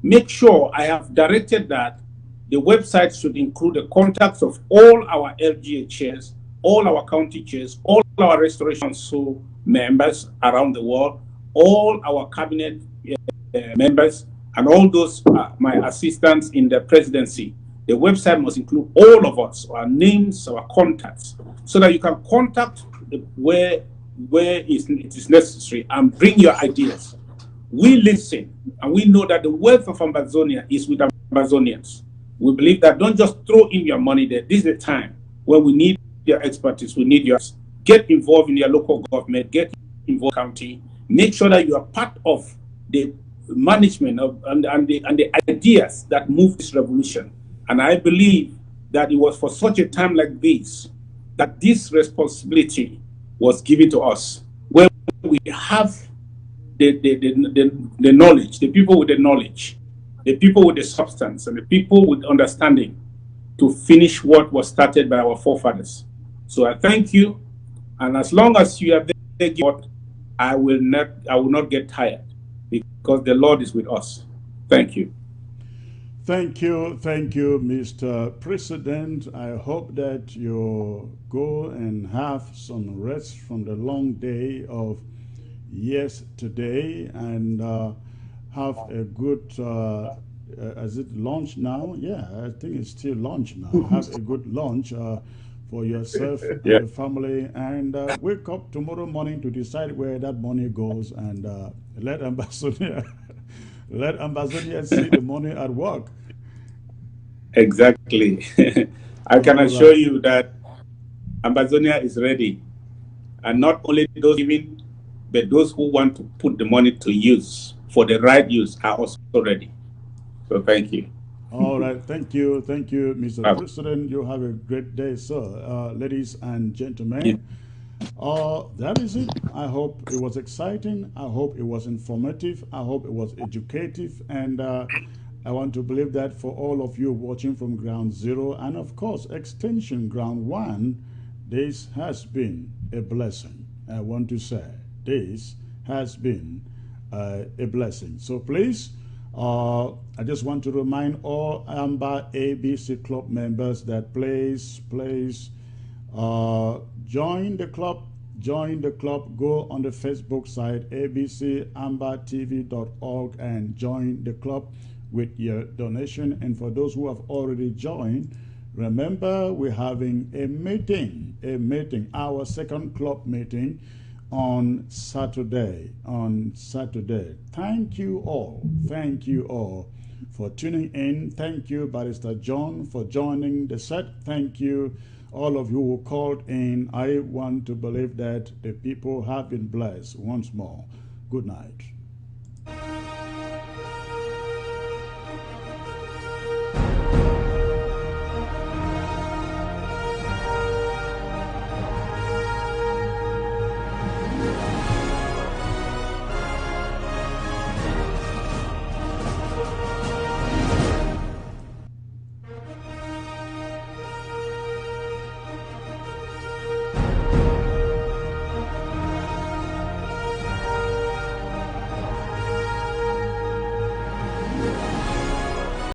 Make sure I have directed that the website should include the contacts of all our LGA chairs, all our county chairs, all our restoration so members around the world, all our cabinet members, and all those my assistants in the presidency. The website must include all of us, our names, our contacts, so that you can contact where it is necessary and bring your ideas. We listen, and we know that the wealth of Ambazonia is with Ambazonians. We believe that don't just throw in your money there. This is the time where we need your expertise, we need yours. Get involved in your local government, get involved in the county, make sure that you are part of the management of, and the ideas that move this revolution. And I believe that it was for such a time like this that this responsibility was given to us, where we have the knowledge, the people with the knowledge, the people with the substance, and the people with understanding to finish what was started by our forefathers. So I thank you, and as long as you are there, I will not get tired, because the Lord is with us. Thank you. Thank you, Mr. President. I hope that you go and have some rest from the long day of yesterday and have a good, is it lunch now? Yeah, I think it's still lunch now. Have a good lunch for yourself and your family, and wake up tomorrow morning to decide where that money goes, and let Ambassador let Ambassador see the money at work. Exactly. I can assure you that Ambazonia is ready, and not only those giving, but those who want to put the money to use for the right use are also ready. So thank you. All right, thank you, Mr. President. You have a great day, sir. Ladies and gentlemen, that is it. I hope it was exciting. I hope it was informative. I hope it was educative, and I want to believe that for all of you watching from Ground Zero and of course Extension Ground One, this has been a blessing. I want to say this has been a blessing. So please, I just want to remind all Amber ABC Club members that please join the club. Go on the Facebook site abcambertv.org and join the club with your donation. And for those who have already joined, remember we're having a meeting, our second club meeting on Saturday. Thank you all for tuning in. Thank you, Barrister John, for joining the set. Thank you all of you who called in. I want to believe that the people have been blessed once more. Good night.